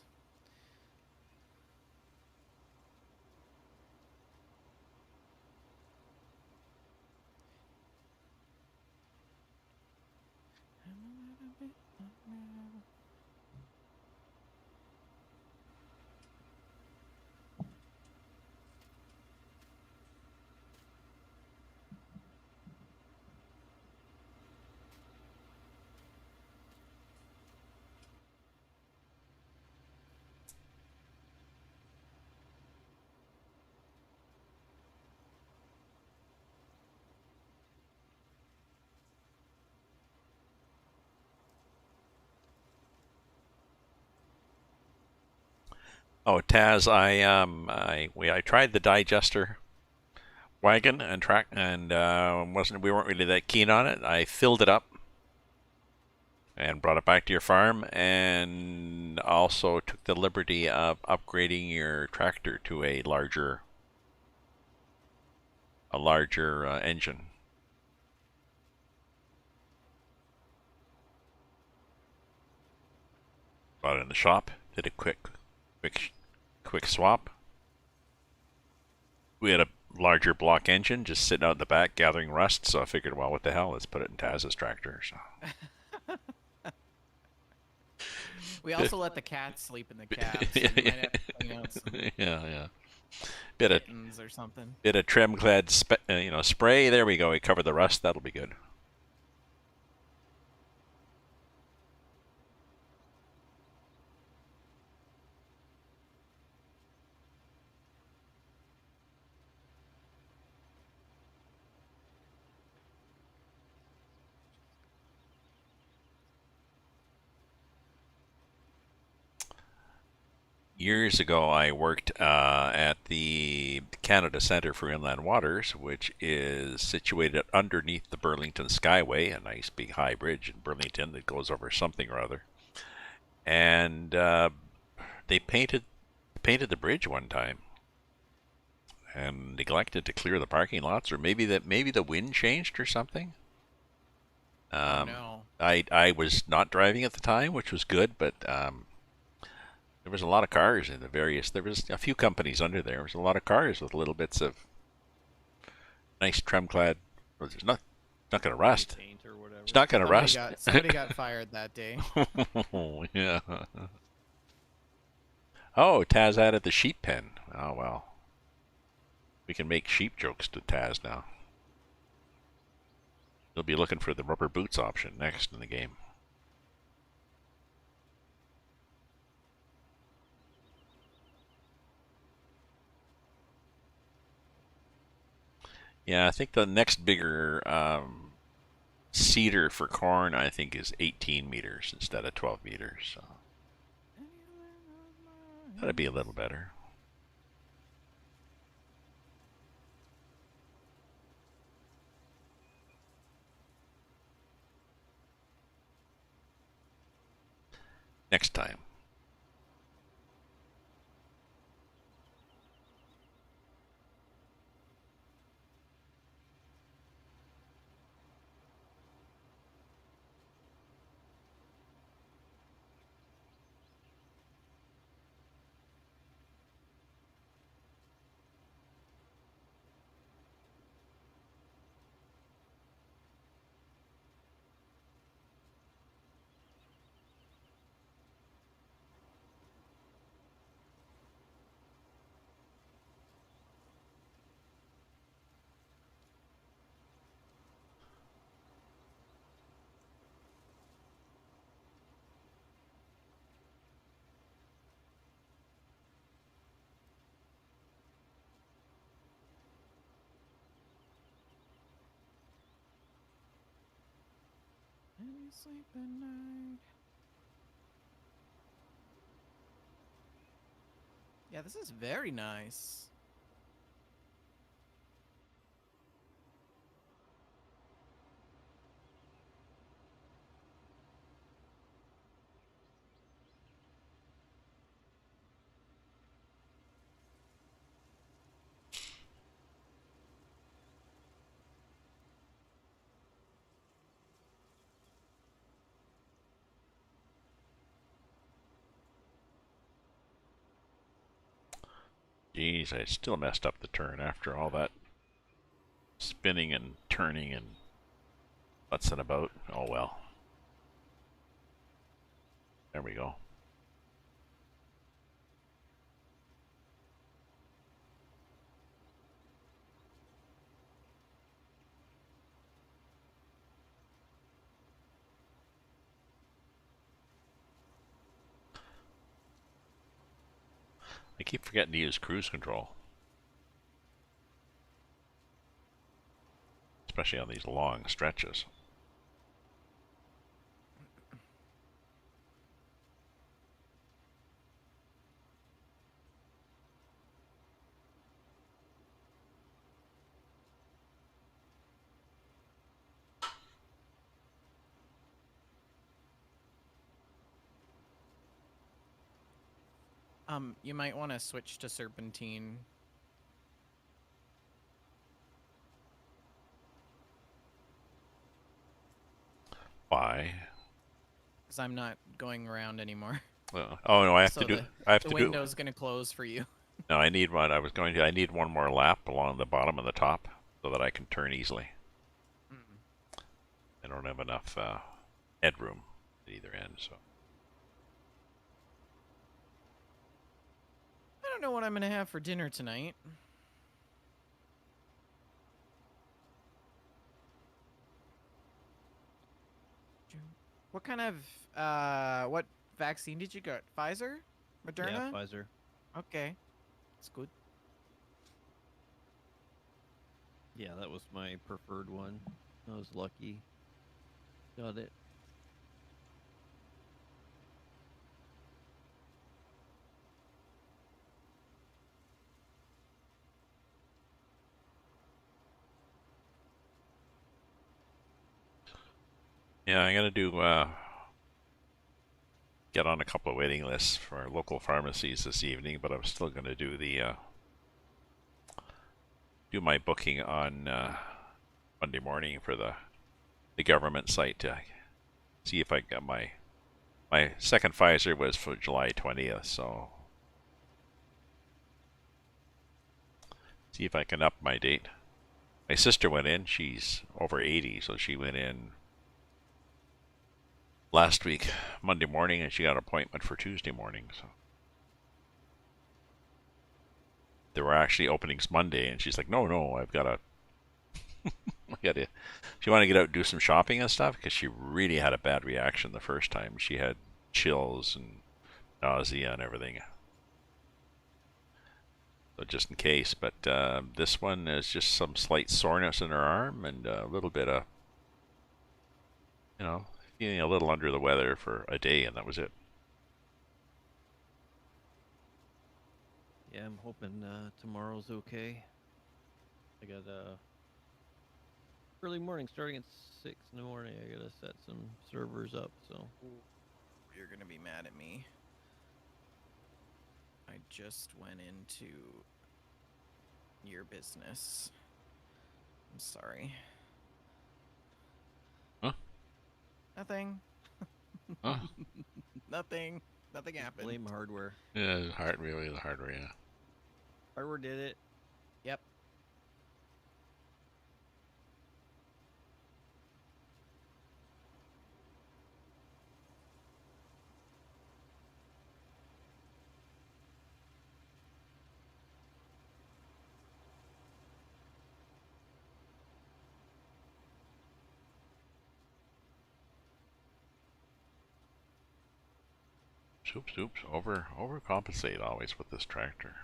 Oh, Taz, I tried the digester wagon and track, and we weren't really that keen on it. I filled it up and brought it back to your farm, and also took the liberty of upgrading your tractor to a larger engine. Brought it in the shop, did a quick swap. We had a larger block engine just sitting out in the back gathering rust, so I figured, well, what the hell, let's put it in Taz's tractor. So. We also let the cats sleep in the cab, so yeah, we might have to clean out some yeah. Bit of kittens or something. trim clad spray. There we go. We cover the rust. That'll be good. Years ago, I worked at the Canada Centre for Inland Waters, which is situated underneath the Burlington Skyway, a nice big high bridge in Burlington that goes over something or other. And they painted the bridge one time and neglected to clear the parking lots, or maybe the wind changed or something. Oh no. I was not driving at the time, which was good, but there was a lot of cars in the various. There was a few companies under there. There was a lot of cars with little bits of nice trim-clad. Well, it's not going to rust. Paint or whatever. It's not going to rust. Somebody got fired that day. Yeah. Oh, Taz added the sheep pen. Oh well. We can make sheep jokes to Taz now. He'll be looking for the rubber boots option next in the game. Yeah, I think the next bigger cedar for corn, I think, is 18 meters instead of 12 meters. So that'd be a little better. Next time. Sleep at night. Yeah, this is very nice. Geez, I still messed up the turn after all that spinning and turning and futzing about. Oh well. There we go. I keep forgetting to use cruise control. Especially on these long stretches. You might want to switch to serpentine. Why? Because I'm not going around anymore. Oh no, I have So to do. the, I have the to do. window's gonna close for you. No, I need one. I need one more lap along the bottom and the top so that I can turn easily. I don't have enough headroom at either end, so. know what I'm gonna have for dinner tonight. What kind of what vaccine did you get? Pfizer? Yeah, Moderna? Pfizer. Okay. It's good. Yeah, that was my preferred one. I was lucky. Got it. Yeah, I'm gonna do get on a couple of waiting lists for local pharmacies this evening, but I'm still gonna do the do my booking on Monday morning for the government site to see if I got my second Pfizer was for July 20th, so see if I can up my date. My sister went in. She's over 80, so she went in last week, Monday morning, and she got an appointment for Tuesday morning. So there were actually openings Monday, and she's like, "No, I've got to, I got to." She wanted to get out and do some shopping and stuff because she really had a bad reaction the first time. She had chills and nausea and everything. So just in case, but this one is just some slight soreness in her arm and a little bit of, you know, feeling a little under the weather for a day, and that was it. Yeah, I'm hoping tomorrow's okay. I got early morning starting at 6 in the morning. I gotta set some servers up. So You're gonna be mad at me. I just went into your business. I'm sorry. Huh? Nothing. Huh? Nothing. Nothing happened. blame hardware. Yeah, really the hardware, yeah. Hardware did it. Yep. Oops. Overcompensate always with this tractor.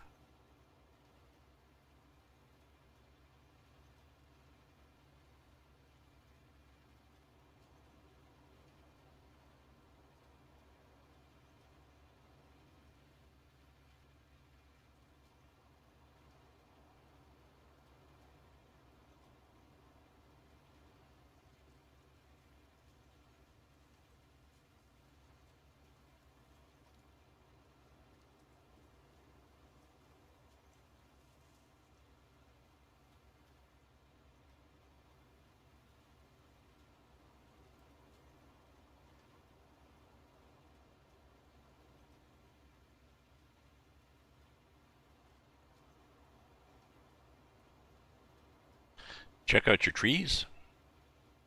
Check out your trees.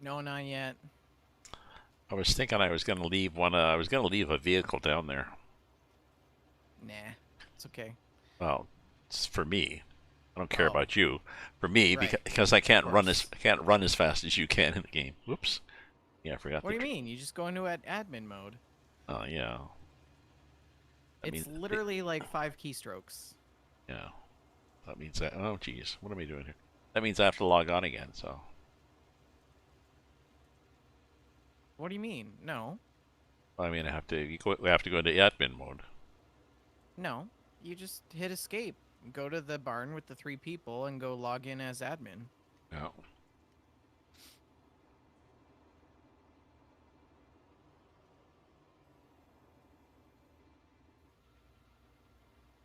No, not yet. I was thinking I was going to leave one. I was going to leave a vehicle down there. Nah. It's okay. Well, it's for me. I don't care Oh. about you. For me, Right. because I can't Of run as course. I can't run as fast as you can in the game. Whoops. Yeah, I forgot. What do you mean? You just go into admin mode. Oh yeah. That It's means literally like 5 keystrokes. yeah. That means that. Oh geez, what am I doing here? That means I have to log on again. So What do you mean? No. I mean, we have to go into admin mode. No. You just hit escape. Go to the barn with the 3 people and go log in as admin. Yeah.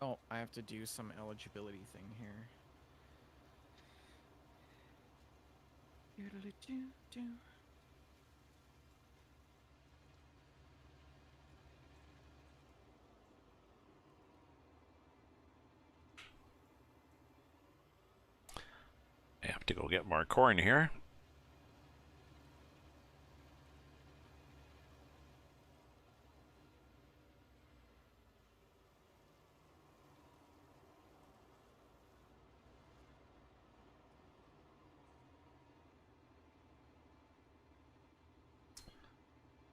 Oh, I have to do some eligibility thing here. Doodly-doo-doo. I have to go get more corn here.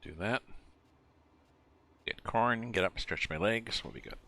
Do that. Get corn, get up and stretch my legs, we'll be good.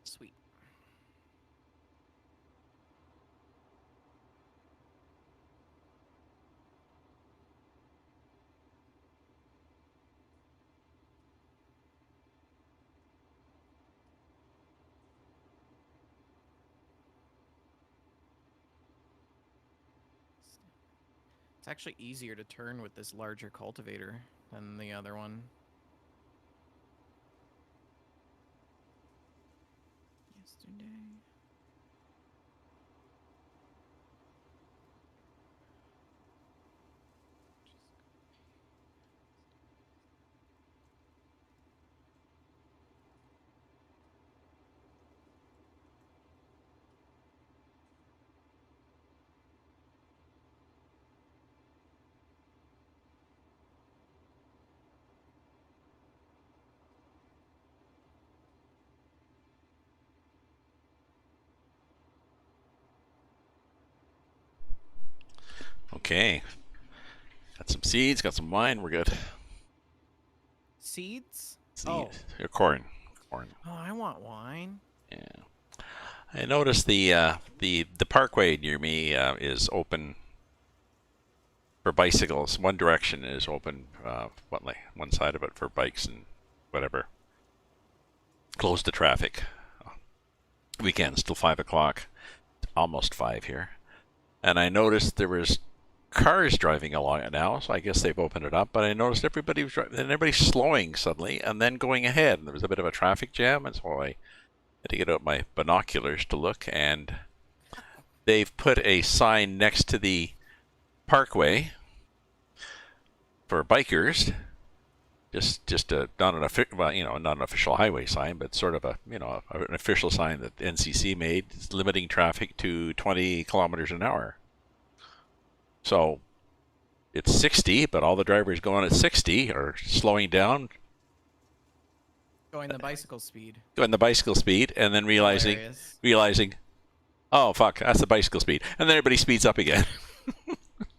Sweet. It's actually easier to turn with this larger cultivator than the other one. Yesterday. Okay. Got some seeds, got some wine, we're good. Seeds? Seeds. Corn. Corn. Oh, I want wine. Yeah. I noticed the parkway near me is open for bicycles. One direction is open, one side of it for bikes and whatever. Closed to traffic. Weekends till 5 o'clock. Almost 5 here. And I noticed there was cars driving along it now, so I guess they've opened it up. But I noticed everybody was driving, and everybody slowing suddenly, and then going ahead. And there was a bit of a traffic jam, and so I had to get out my binoculars to look. And they've put a sign next to the parkway for bikers. Just not an official highway sign, but sort of an official sign that the NCC made, limiting traffic to 20 kilometers an hour. So it's 60, but all the drivers going at 60 are slowing down, Going the bicycle speed. and then Hilarious. realizing, oh fuck, that's the bicycle speed, and then everybody speeds up again.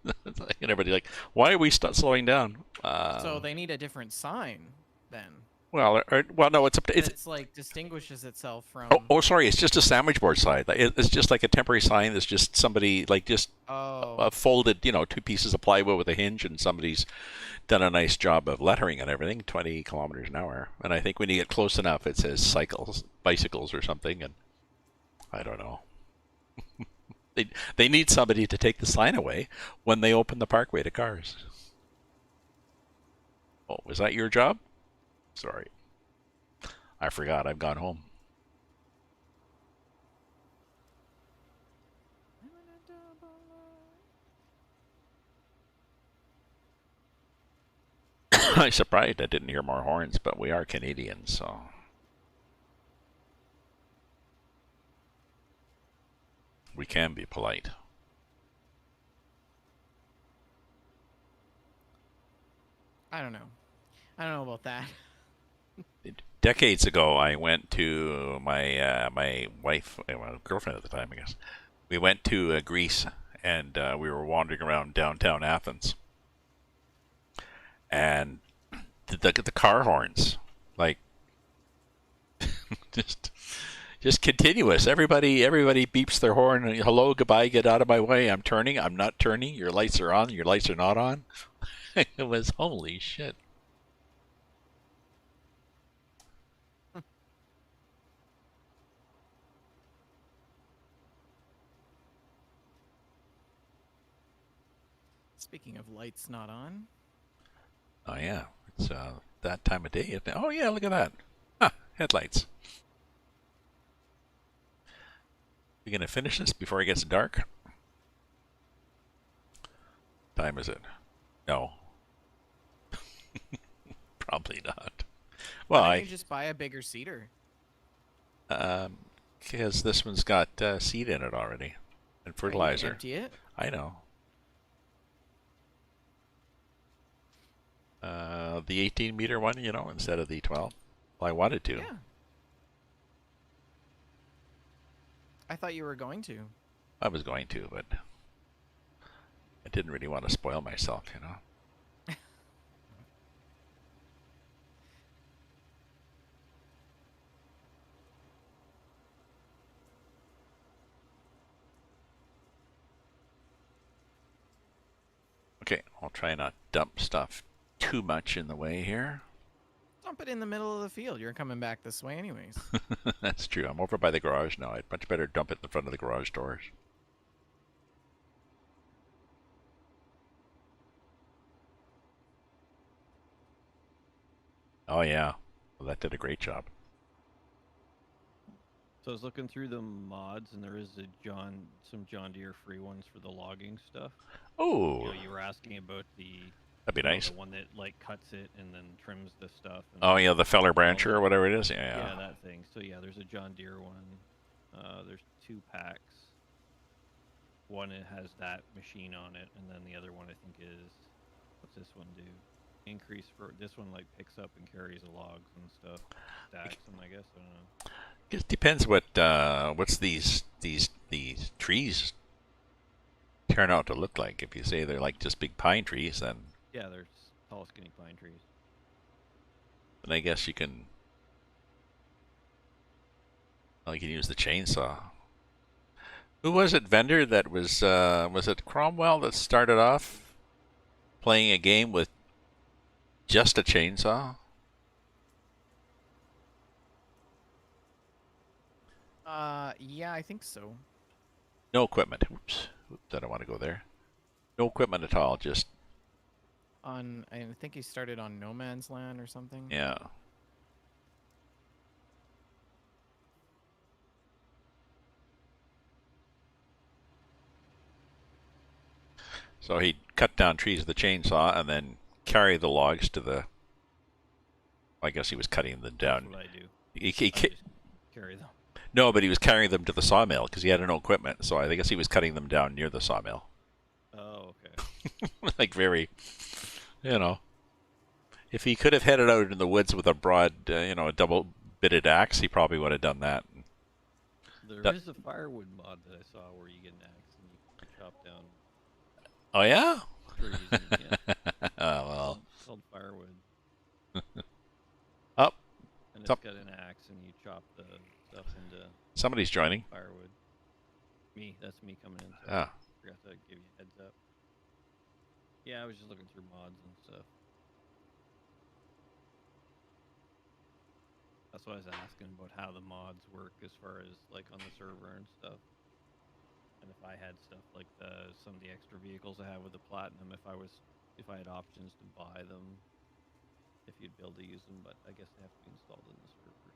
And everybody like, why are we slowing down? So they need a different sign then. No, It's like distinguishes itself from. Sorry, it's just a sandwich board sign. It's just like a temporary sign. That's just somebody folded, 2 pieces of plywood with a hinge, and somebody's done a nice job of lettering and everything. 20 kilometers an hour, and I think when you get close enough, it says bicycles or something, and I don't know. They need somebody to take the sign away when they open the parkway to cars. Oh, was that your job? Sorry. I forgot. I've gone home. I'm surprised I didn't hear more horns, but we are Canadians, so. We can be polite. I don't know. I don't know about that. Decades ago, I went to my wife, well, girlfriend at the time, I guess. We went to Greece, and we were wandering around downtown Athens, and the car horns, like just just continuous. Everybody beeps their horn. Hello, goodbye, get out of my way. I'm turning. I'm not turning. Your lights are on. Your lights are not on. It was holy shit. Speaking of lights not on, Oh yeah, it's that time of day. Isn't it? Oh yeah, look at that. Huh, headlights. We gonna finish this before it gets dark? Time is it? No, probably not. why Well, don't I you just buy a bigger cedar? because this one's got seed in it already and Yeah, you can fertilizer. empty it. I know. The 18-meter one, instead of the 12. Well, I wanted to. Yeah. I thought you were going to. I was going to, but I didn't really want to spoil myself. Okay, I'll try not dump stuff too much in the way here. Dump it in the middle of the field. You're coming back this way anyways. That's true. I'm over by the garage now. I'd much better dump it in front of the garage doors. Oh yeah, well, that did a great job. So I was looking through the mods, and there is some John Deere free ones for the logging stuff. Oh, You were asking about that'd be nice. the one that like cuts it and then trims the stuff. And Oh yeah, the feller brancher that. or whatever it is. Yeah, that thing. So yeah, there's a John Deere one. There's 2 packs. One it has that machine on it, and then the other one I think is, what's this one do? Increase for this one like picks up and carries the logs and stuff, stacks them. I guess I don't know. It depends what's these trees turn out to look like. If you say they're like just big pine trees, then Yeah, there's tall, skinny pine trees. I guess you can use the chainsaw. Who was it, vendor, that was it Cromwell that started off playing a game with just a chainsaw? Yeah, I think so. No equipment. Oops, I don't want to go there. No equipment at all. Just I think he started on No Man's Land or something. yeah. So he'd cut down trees with the chainsaw and then carry the logs to the. I guess he was cutting them down. That's what I do. He I just carry them. No, but he was carrying them to the sawmill because he had no equipment. So I guess he was cutting them down near the sawmill. Oh, okay. Like very, if he could have headed out in the woods with a broad, a double-bitted axe, he probably would have done that. There is a firewood mod that I saw where you get an axe and you chop down Oh yeah? trees. Yeah, Oh well. it's called firewood. Up. And it's Some- got an axe and you chop the stuff into Somebody's joining. firewood. That's me coming in. So Ah. I forgot to give you a heads up. Yeah, I was just looking through mods and stuff. That's why I was asking about how the mods work as far as like on the server and stuff. And if I had stuff like some of the extra vehicles I have with the platinum, if I had options to buy them, if you'd be able to use them, but I guess they have to be installed in the servers.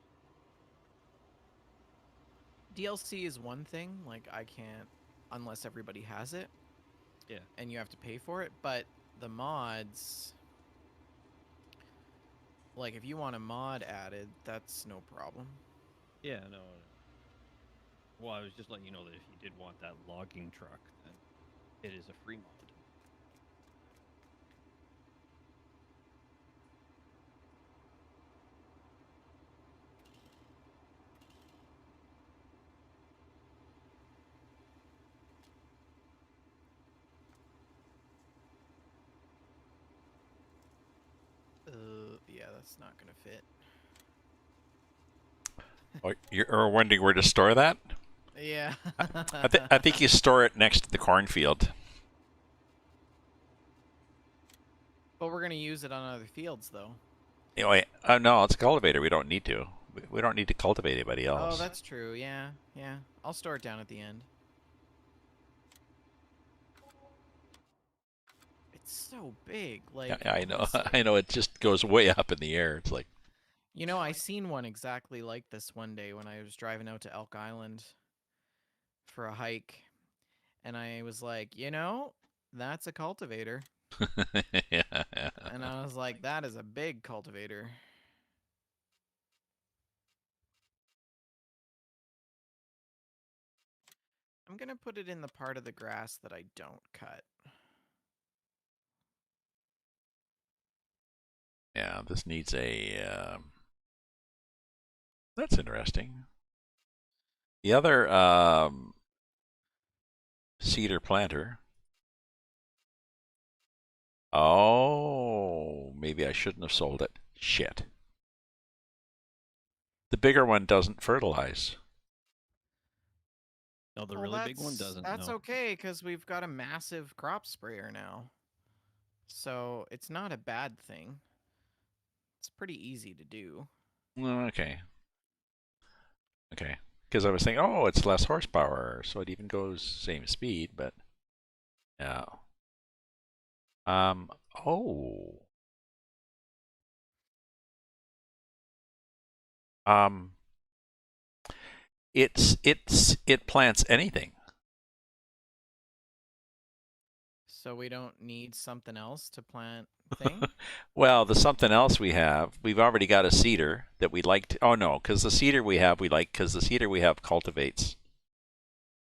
DLC is one thing. Like I can't unless everybody has it. Yeah. And you have to pay for it. But the mods, like if you want a mod added, that's no problem. Yeah, no. Well, I was just letting you know that if you did want that logging truck, then it is a free mod. Yeah, that's not gonna fit. Oh, you're wondering where to store that? Yeah. I think you store it next to the cornfield. But we're gonna use it on other fields, though. Anyway, no, it's a cultivator. We don't need to. We don't need to cultivate anybody Oh, else. that's true. Yeah, yeah. I'll store it down at the end. It's so big. Yeah, Like, I know. honestly. I know. It just goes way up in the air. It's like, You know, I seen one exactly like this one day when I was driving out to Elk Island for a hike, and I was like, that's a cultivator. yeah. And I was like, that is a big cultivator. I'm gonna put it in the part of the grass that I don't cut. Yeah, this needs a. That's interesting. The other cedar planter. Oh, maybe I shouldn't have sold it. Shit. The bigger one doesn't fertilize. No, the Well, really big one doesn't. that's No. okay because we've got a massive crop sprayer now, so it's not a bad thing. It's pretty easy to do. Okay. Okay. Because I was thinking, oh, it's less horsepower, so it even goes same speed, but yeah. Um. Oh. Um. It plants anything. So we don't need something else to plant thing. Well, the something else we've already got a cedar that we like to. Oh no, because the cedar we have, we like because the cedar we have cultivates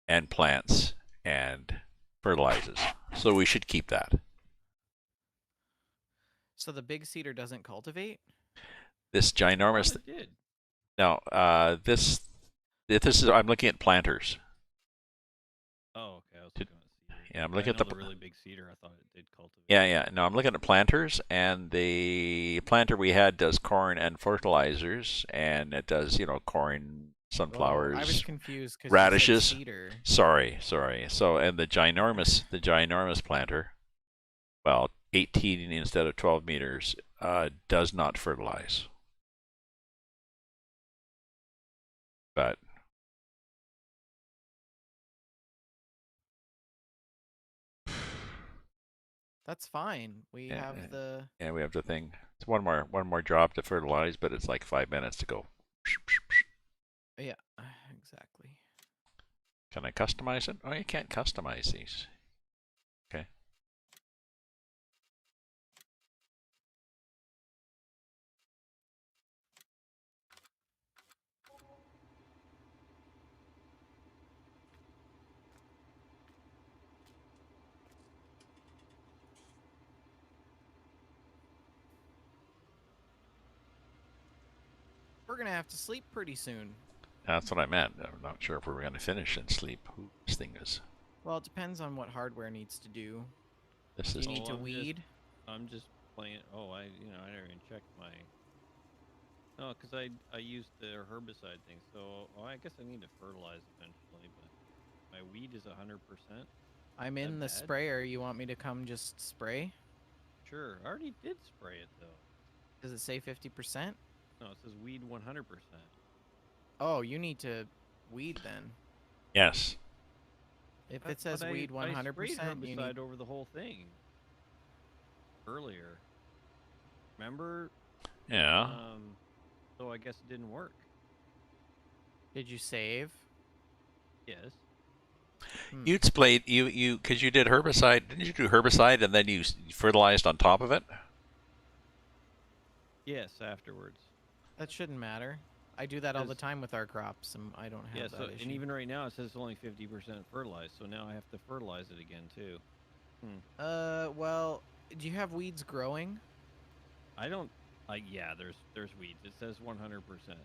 and plants and fertilizes. So we should keep that. So the big cedar doesn't cultivate. This I thought ginormous. it did. No, this is. I'm looking at planters. Oh, okay. I was Did- looking at cedar. Yeah, I'm I looking at know the. the really big cedar. I thought it did cultivate. Yeah, yeah. No, I'm looking at planters, and the planter we had does corn and fertilizers, and it does, corn, Oh, I was sunflowers, confused because you said radishes. cedar. Sorry. So, and the ginormous planter, well, 18 instead of 12 meters, does not fertilize. But That's fine. We yeah, have the. yeah, we have the thing. It's one more drop to fertilize, but it's like 5 minutes to go. Yeah, exactly. Can I customize it? Oh, you can't customize these. Okay. We're gonna have to sleep pretty soon. That's what I meant. I'm not sure if we were going to finish and sleep. Who this thing is? Well, it depends on what hardware needs to do. This Do is. you need to I'm just- weed? I'm just playing. Oh, I never even checked my. No, because I used the herbicide thing. So I guess I need to fertilize eventually, but my weed is 100%. I'm that in the bad? sprayer. You want me to come just spray? Sure, I already did spray it though. Does it say 50%? No, it says weed 100%. Oh, you need to weed then. Yes. If it says weed I 100%, sprayed you herbicide need. over the whole thing earlier. Remember? Yeah. So I guess it didn't work. Did you save? Yes. You'd splayed you because you did herbicide. Didn't you do herbicide and then you fertilized on top of it? Yes, afterwards. That shouldn't matter. I do that all the Because- time with our crops, and I don't have Yeah. that So issue. and even right now it says it's only 50% fertilized. So now I have to fertilize it again too. Well, do you have weeds growing? I don't. Yeah. There's weeds. It says 100%.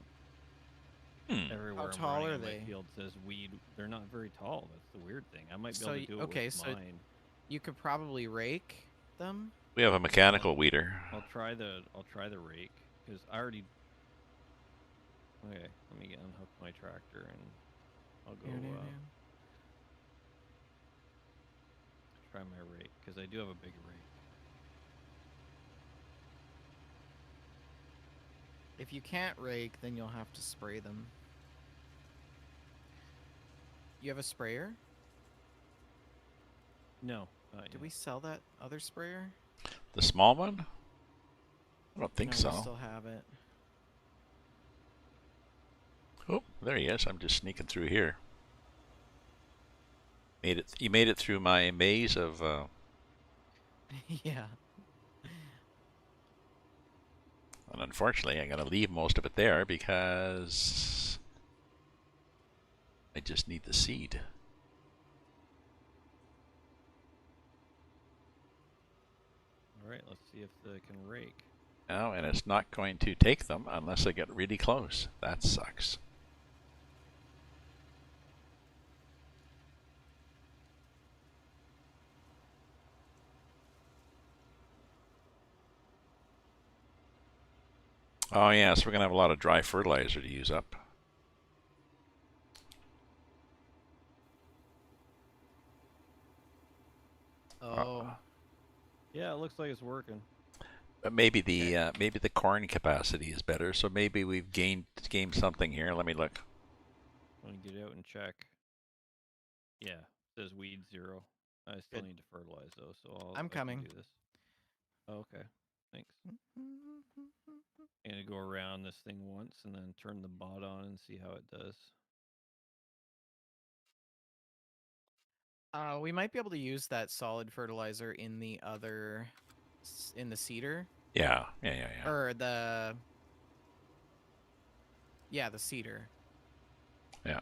Hmm. Everywhere I'm tall running are on my they? field says weed. They're not very tall. That's the weird thing. I might be So able to do it okay, with so mine. you could probably rake them. We have a mechanical weeder. I'll try the rake because I already. Okay, let me unhook my tractor and I'll go try my rake because I do have a big rake. If you can't rake, then you'll have to spray them. You have a sprayer? No. Did we sell that other sprayer? The small one? I don't think No, so. we still have it. Oh, there he is. I'm just sneaking through here. Made it. You made it through my maze of. Yeah. And unfortunately, I'm going to leave most of it there because I just need the seed. All right, let's see if they can rake. Oh, and it's not going to take them unless I get really close. That sucks. Oh yeah, so we're going to have a lot of dry fertilizer to use up. Oh. Yeah, it looks like it's working. But maybe the corn capacity is better. So maybe we've gained something here. Let me look. Let me get out and check. Yeah, it says weed 0. I still Good. need to fertilize though, so I'm I can coming. do this. Oh, okay, thanks. I'm gonna go around this thing once and then turn the bot on and see how it does. We might be able to use that solid fertilizer in the other, in the cedar, Yeah. or the cedar. Yeah.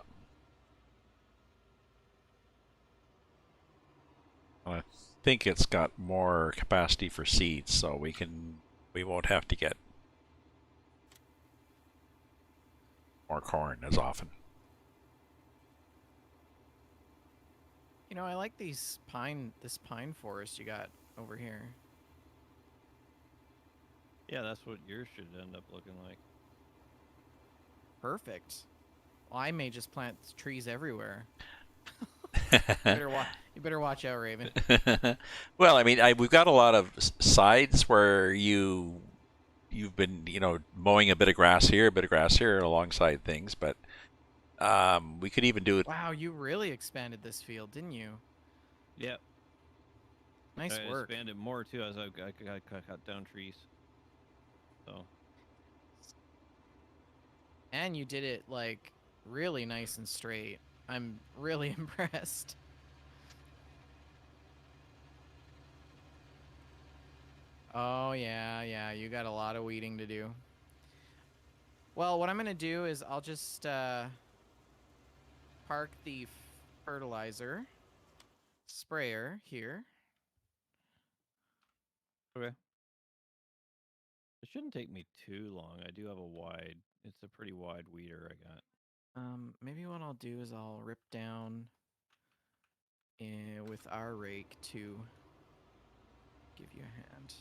I think it's got more capacity for seeds, so we won't have to get more corn as often. You know, I like this pine forest you got over here. Yeah, that's what yours should end up looking like. Perfect. Well, I may just plant trees everywhere. You better watch out, Raven. Well, I mean, we've got a lot of sides where you've been, mowing a bit of grass here, alongside things, but we could even do it. Wow, you really expanded this field, didn't you? Yep. Nice I work. expanded more too as I cut down trees. So. And you did it like really nice and straight. I'm really impressed. Oh yeah, you got a lot of weeding to do. Well, what I'm gonna do is I'll just park the fertilizer sprayer here. Okay. It shouldn't take me too long. I do have it's a pretty wide weeder I got. Maybe what I'll do is I'll rip down with our rake to give you a hand.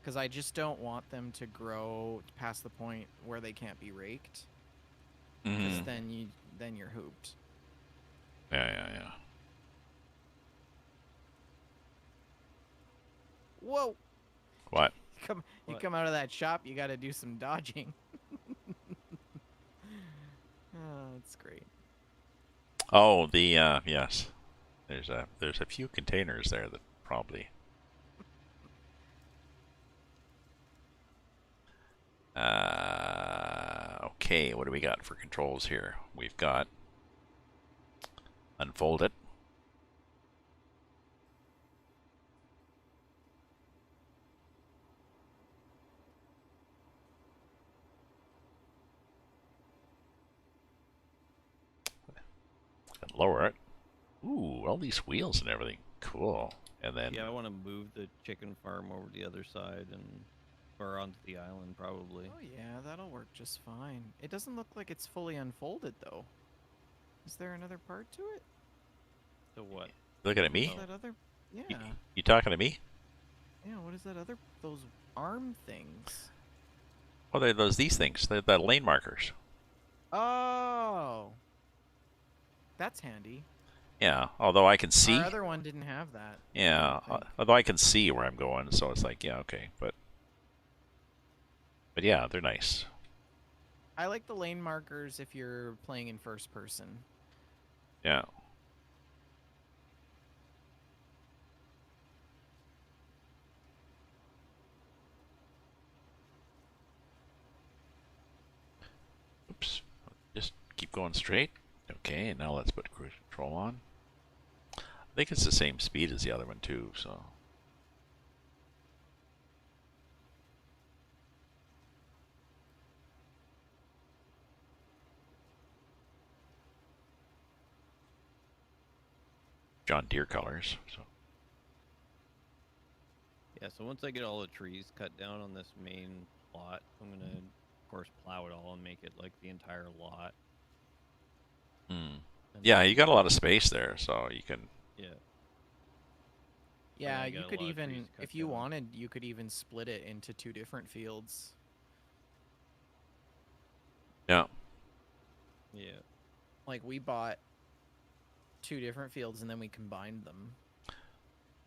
Because I just don't want them to grow past the point where they can't be raked. Because then you're hooped. Yeah. Whoa! What? You come out of that shop, you got to do some dodging. Oh, that's great. Oh, yes. There's a few containers there that probably. Okay, what do we got for controls here? We've got unfold it. lower it. Ooh, all these wheels and everything. Cool. And then Yeah, I want to move the chicken farm over the other side or onto the island probably. Oh yeah, that'll work just fine. It doesn't look like it's fully unfolded though. Is there another part to it? So what? looking at What is me. Oh. that other? You, Yeah, you talking to me? yeah. What is that other? Those arm things. Oh, they're these things. They're the lane markers. Oh, that's handy. Yeah. Although I can Our see. other one didn't have that. I Yeah. don't think. Although I can see where I'm going, so it's like, yeah, okay. But yeah, they're nice. I like the lane markers if you're playing in first person. Yeah. Oops. Just keep going straight. Okay, now let's put cruise control on. I think it's the same speed as the other one too, so. John Deere colors. So. Yeah, so once I get all the trees cut down on this main plot, I'm gonna, of course, plow it all and make it like the entire lot. Hmm. And Yeah, you got a then, lot of space there, so you can. yeah. Yeah, I you got a could lot of trees even, cut if you down. wanted, you could even split it into 2 different fields. Yeah. Yeah. Like we bought 2 different fields and then we combined them.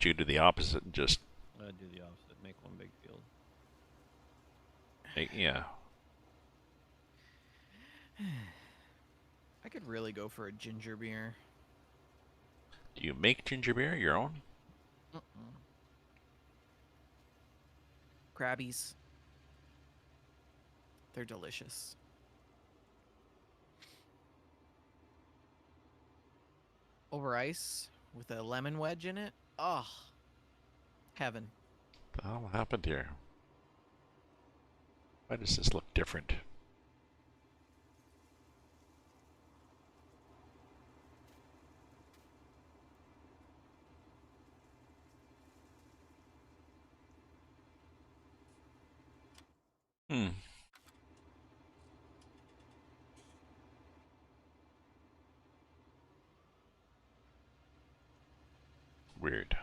You do the opposite and just. Do the opposite. Make one big field. Yeah. I could really go for a ginger beer. Do you make ginger beer your own? Crabbies. They're delicious. Over ice with a lemon wedge in it. Oh, heaven. What the hell happened here? Why does this look different? Hmm. Weird.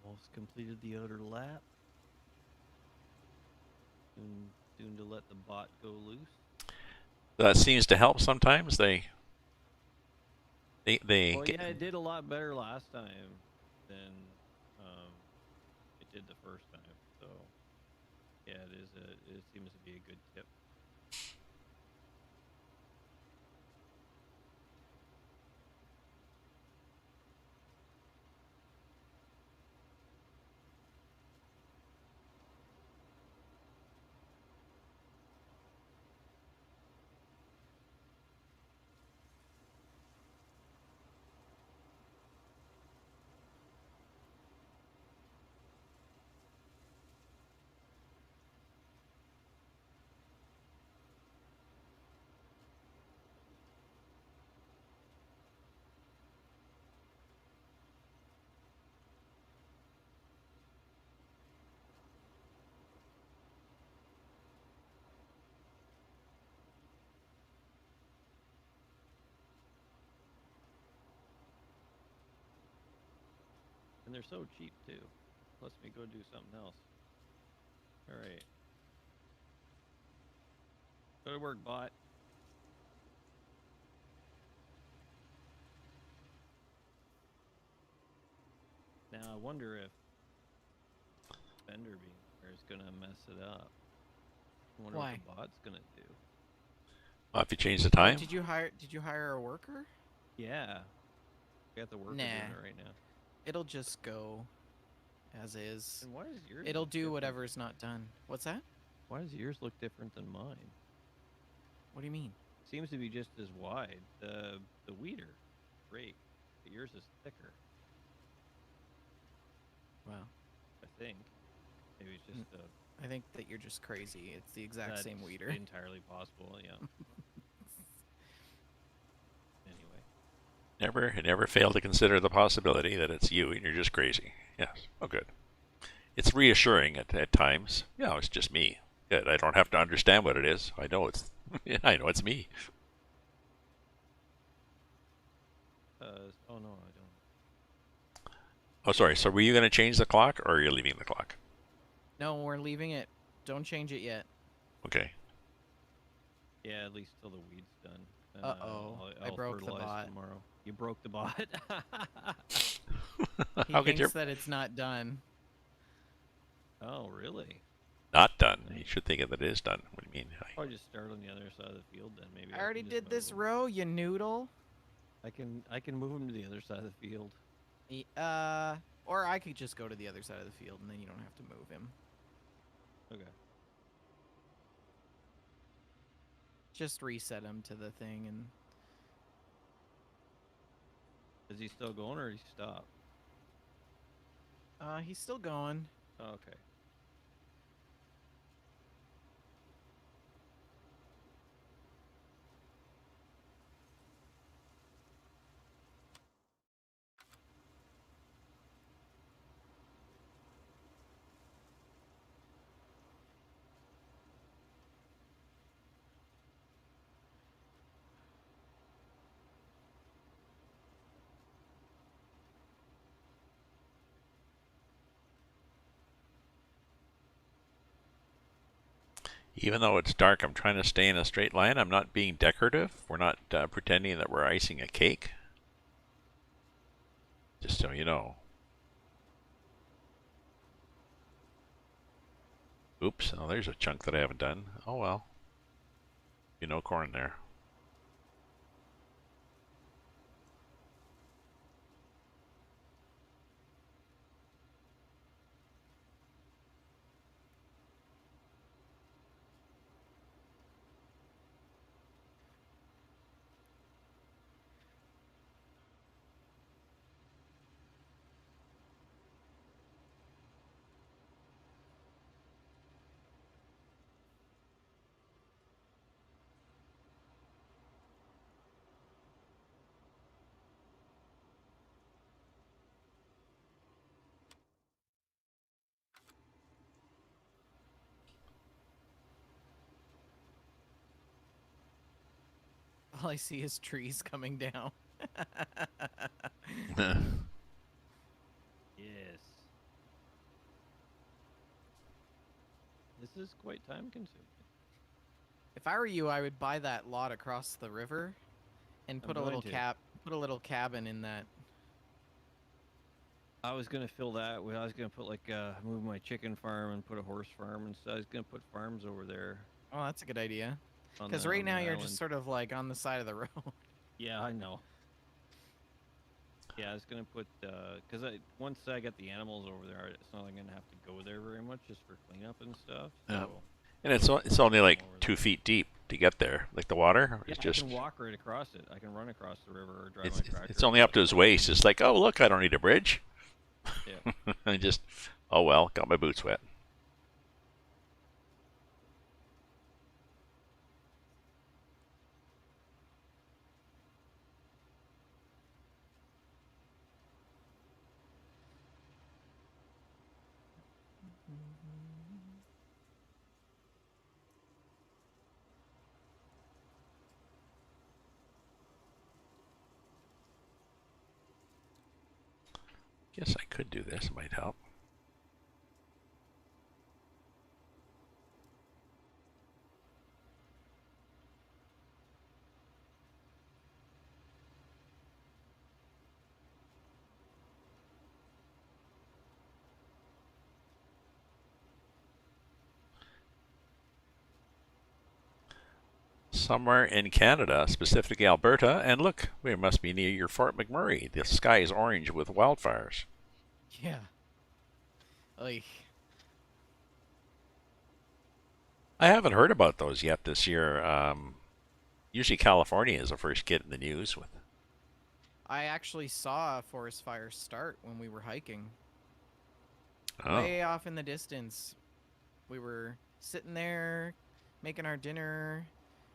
Almost completed the outer lap. Soon to let the bot go loose. That seems to help sometimes. They Well, get. yeah, it did a lot better last time than it did the first time. So, yeah, it seems to be a good tip. And they're so cheap, too. Lets me go do something else. Alright. Go to work, bot. Now, I wonder if Bender being there is going to mess it up. I wonder Why? what the bot's going to do. If you change the Oh, time. did you hire a worker? Yeah. I got the worker Nah. doing it right now. It'll just go as is. And why does yours It'll look do different? whatever's not done. What's that? Why does yours look different than mine? What do you mean? Seems to be just as wide. The weeder rake, but yours is thicker. Wow. I think. Maybe it's just I think that you're just crazy. It's the exact same that's weeder. entirely possible. Yeah. Anyway, Never fail to consider the possibility that it's you and you're just crazy. Yes. Oh, good. It's reassuring at times. Yeah, it's just me. Good. I don't have to understand what it is. I know it's. Yeah, I know it's me. oh no, I don't. Oh, sorry. So were you going to change the clock, or are you leaving the clock? No, we're leaving it. Don't change it yet. Okay. Yeah, at least till the weed's done. And, Uh-oh. I I'll broke the fertilize bot. tomorrow. You broke the bot. He How could you? thinks that it's not done. Oh, really? Not done. You should think that it is done. What do you mean? Probably just start on the other side of the field then. Maybe I already can just did move this 'em. row, you noodle. I can move him to the other side of the field. Or I could just go to the other side of the field and then you don't have to move him. Okay. Just reset him to the thing and Is he still going or did he stop? he's still going. Oh, okay. Even though it's dark, I'm trying to stay in a straight line. I'm not being decorative. We're not pretending that we're icing a cake. Just so you know. Oops. Oh, there's a chunk that I haven't done. Oh well. No corn there. All I see is trees coming down. Yes. This is quite time consuming. If I were you, I would buy that lot across the river and put a going little to. put a little cabin in that. I was gonna fill that with. I was gonna put like move my chicken farm and put a horse farm and stuff. I was gonna put farms over there. Oh, that's a good idea. On Because the right on the now you're island. just sort of like on the side of the road. Yeah, I know. Yeah, I was gonna put because once I get the animals over there, it's not like I'm gonna have to go there very much just for cleanup and stuff. So Yeah. And it's only like over 2 there. feet deep to get there. Like the water, Yeah, it's just I can walk right across it. I can run across the river or drive it's my tractor. it's only up to his waist. It's like, oh look, I don't need a bridge. Yeah. I just, oh well, got my boots wet. Guess I could do this. It might help. Somewhere in Canada, specifically Alberta, and look, we must be near your Fort McMurray. The sky is orange with wildfires. Yeah. Like, I haven't heard about those yet this year. Usually California is the first get in the news with. I actually saw a forest fire start when we were hiking. Oh, Way off in the distance. We were sitting there making our dinner,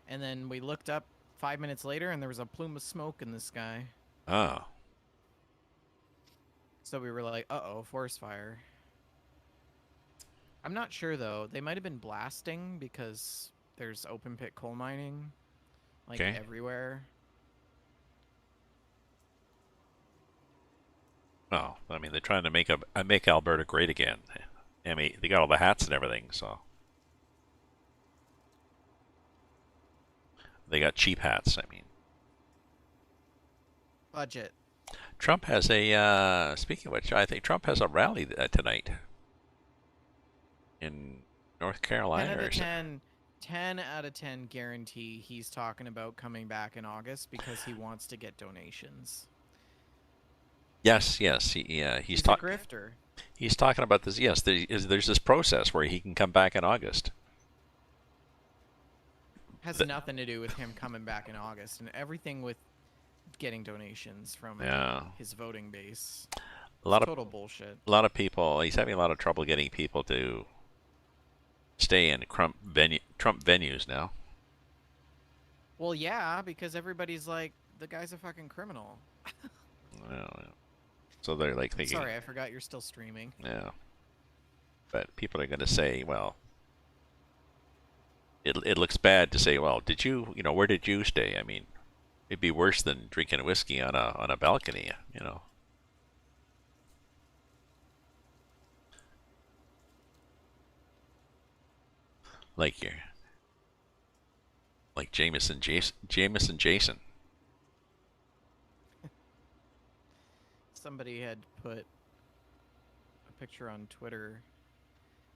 and then we looked up 5 minutes later and there was a plume of smoke in the sky. oh, So we were like, uh-oh, forest fire. I'm not sure though. They might have been blasting because there's open pit coal mining like okay. everywhere. Well, I mean, they're trying to make Alberta great again. I mean, they got all the hats and everything, so they got cheap hats. I mean, Budget. Trump has a. Speaking of which, I think Trump has a rally tonight in North 10 Carolina out or of something. 10 10 out of 10 guarantee he's talking about coming back in August because he wants to get donations. Yes, yes, He's a grifter. he's talking about this. Yes, there's this process where he can come back in August. Has The- nothing to do with him coming back in August and everything with getting donations from yeah, his voting base. a It's lot of total bullshit. a lot of people. He's having a lot of trouble getting people to stay in Trump venues now. Well, yeah, because everybody's like, the guy's a fucking criminal. Well, so they're like thinking, Sorry, I forgot you're still streaming. yeah. But people are going to say, well, it looks bad to say, well, where did you stay? I mean, it'd be worse than drinking whiskey on a balcony, you know. Like you're like Jameson Jason. Somebody had put a picture on Twitter.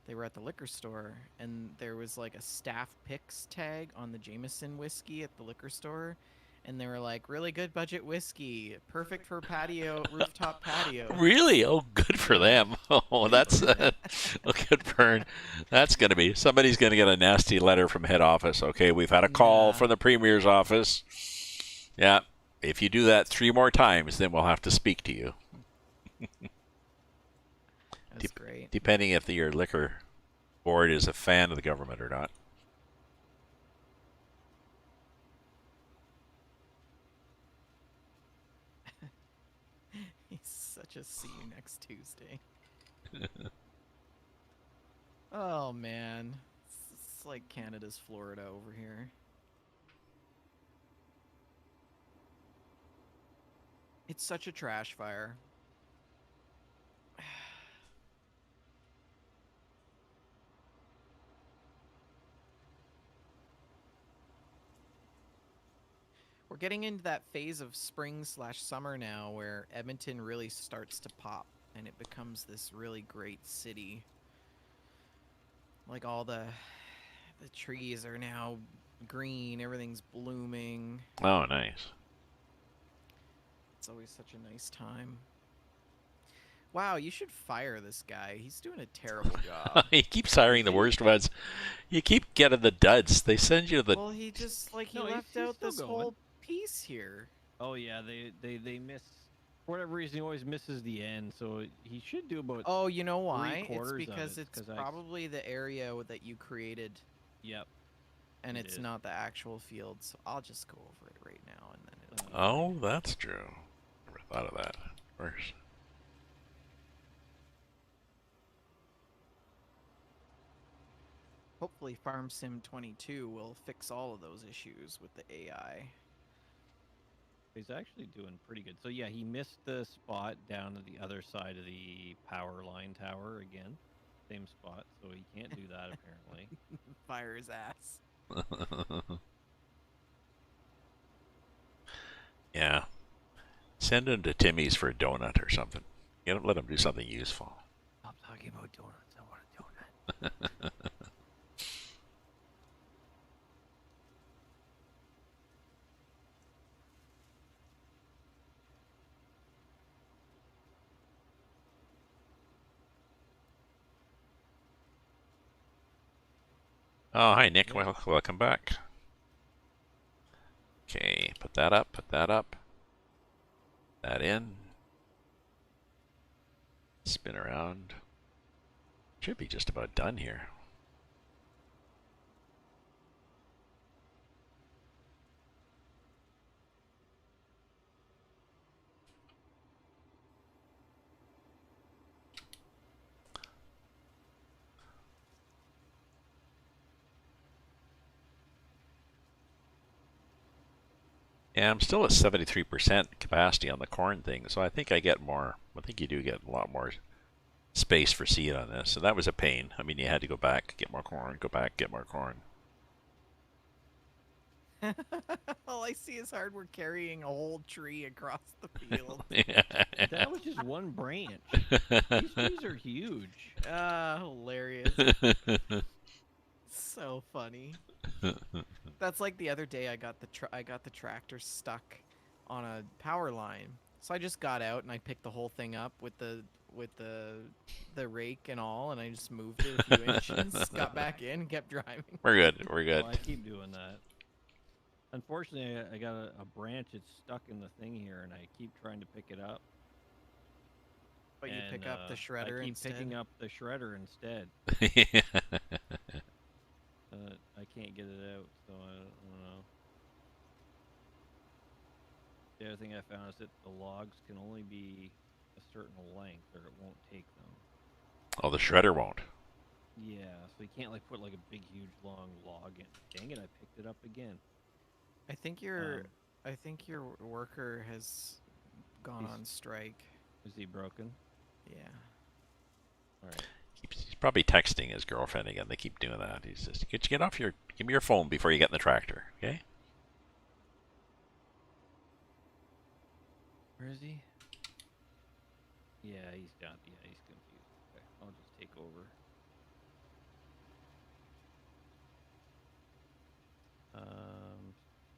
They were at the liquor store, and there was like a staff picks tag on the Jameson whiskey at the liquor store. And they were like, really good budget whiskey, perfect for rooftop patio. Really? Oh, good for Yeah. them. Oh, that's a good burn. That's going to be somebody's going to get a nasty letter from head office. Okay, we've had a call Nah. from the premier's office. Yeah, if you do that 3 more times, then we'll have to speak to you. That's great. Depending if your liquor board is a fan of the government or not. He's such a see you next Tuesday. Oh, man. It's like Canada's Florida over here. It's such a trash fire. We're getting into that phase of spring/summer now where Edmonton really starts to pop and it becomes this really great city. Like all the trees are now green, everything's blooming. Oh, nice. It's always such a nice time. Wow, you should fire this guy. He's doing a terrible job. He keeps hiring the worst ones. You keep getting the duds. They send you the. Well, he just like he No, left he's out still this going. whole piece here. Oh yeah, they miss for whatever reason. He always misses the end, so he should do about. Oh, you know why? It's Three-quarters of because it, it's 'cause I- probably the area that you created, Yep. and It it's is. not the actual field. So I'll just go over it right now, and then it'll. Be Oh, that's true. Never thought of that. Worse. Hopefully, Farm Sim 22 will fix all of those issues with the AI. He's actually doing pretty good. So yeah, he missed the spot down to the other side of the power line tower again. Same spot, so he can't do that apparently. Fire his ass. Yeah. Send him to Timmy's for a donut or something. You don't let him do something useful. Stop talking about donuts. I want a donut. Oh, hi Nick. Yeah. Welcome back. Okay, put that up, that in. Spin around. Should be just about done here. Yeah, I'm still at 73% capacity on the corn thing, so I think I get more. I think you do get a lot more space for seed on this. So that was a pain. I mean, you had to go back, get more corn, go back, get more corn. All I see is hardware carrying a whole tree across the field. That was just one branch. These trees are huge. Ah, hilarious. So funny. That's like the other day I got the tractor stuck on a power line. So I just got out and I picked the whole thing up with the rake and all, and I just moved it a few inches, got back in, and kept driving. We're good. We're good. Well, I keep doing that. Unfortunately, I got a branch that's stuck in the thing here, and I keep trying to pick it up. But you And pick up the shredder I keep instead. picking up the shredder instead. Yeah. I can't get it out, so I don't know. The other thing I found is that the logs can only be a certain length, or it won't take them. Oh, the shredder won't. Yeah, so you can't like put like a big, huge, long log in. Dang it! I picked it up again. I think your worker has gone He's- on strike. Is he broken? Yeah. All right. He's probably texting his girlfriend again. They keep doing that. He's just, could you get off give me your phone before you get in the tractor, okay? Where is he? Yeah, he's down. Yeah, he's confused. Okay, I'll just take over.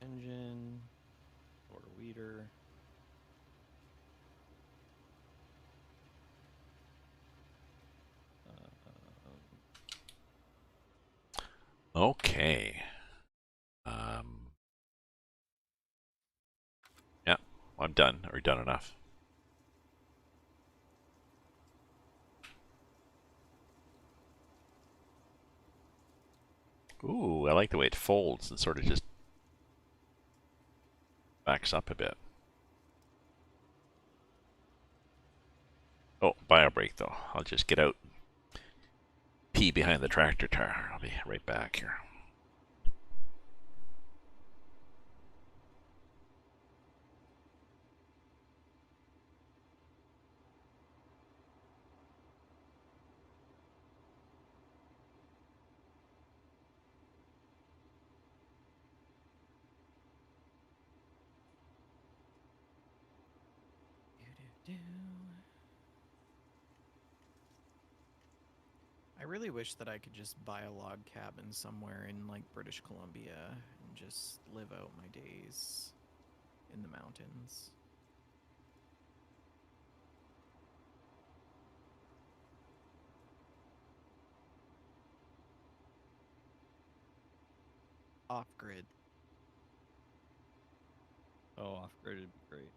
Engine, order weeder. Okay. Um, yeah, I'm done, or done enough. Ooh, I like the way it folds and sort of just backs up a bit. Oh, bio brake though. I'll just get out, pee behind the tractor tire. I'll be right back here. I really wish that I could just buy a log cabin somewhere in like British Columbia and just live out my days in the mountains. Off grid. Oh, off grid would be great.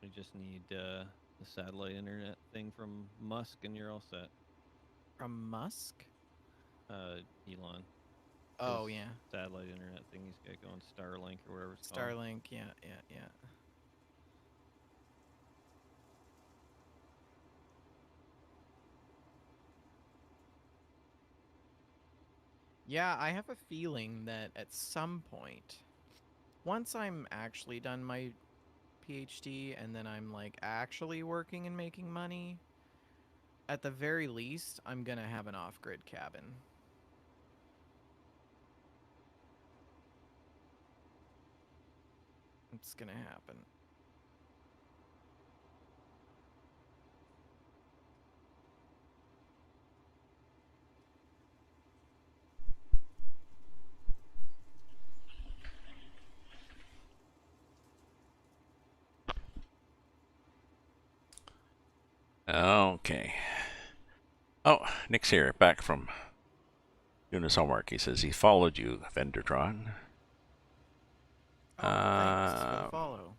We just need the satellite internet thing from Musk, and you're all set. From Musk? Elon. Oh, His yeah. satellite internet thing he's got going, Starlink or whatever it's called. Starlink, yeah, yeah, yeah. Yeah, I have a feeling that at some point, once I'm actually done my PhD and then I'm like actually working and making money, at the very least, I'm gonna have an off-grid cabin. It's gonna happen. Okay. Oh, Nick's here, back from doing his homework. He says he followed you, Vendertron. Oh, thanks for the follow.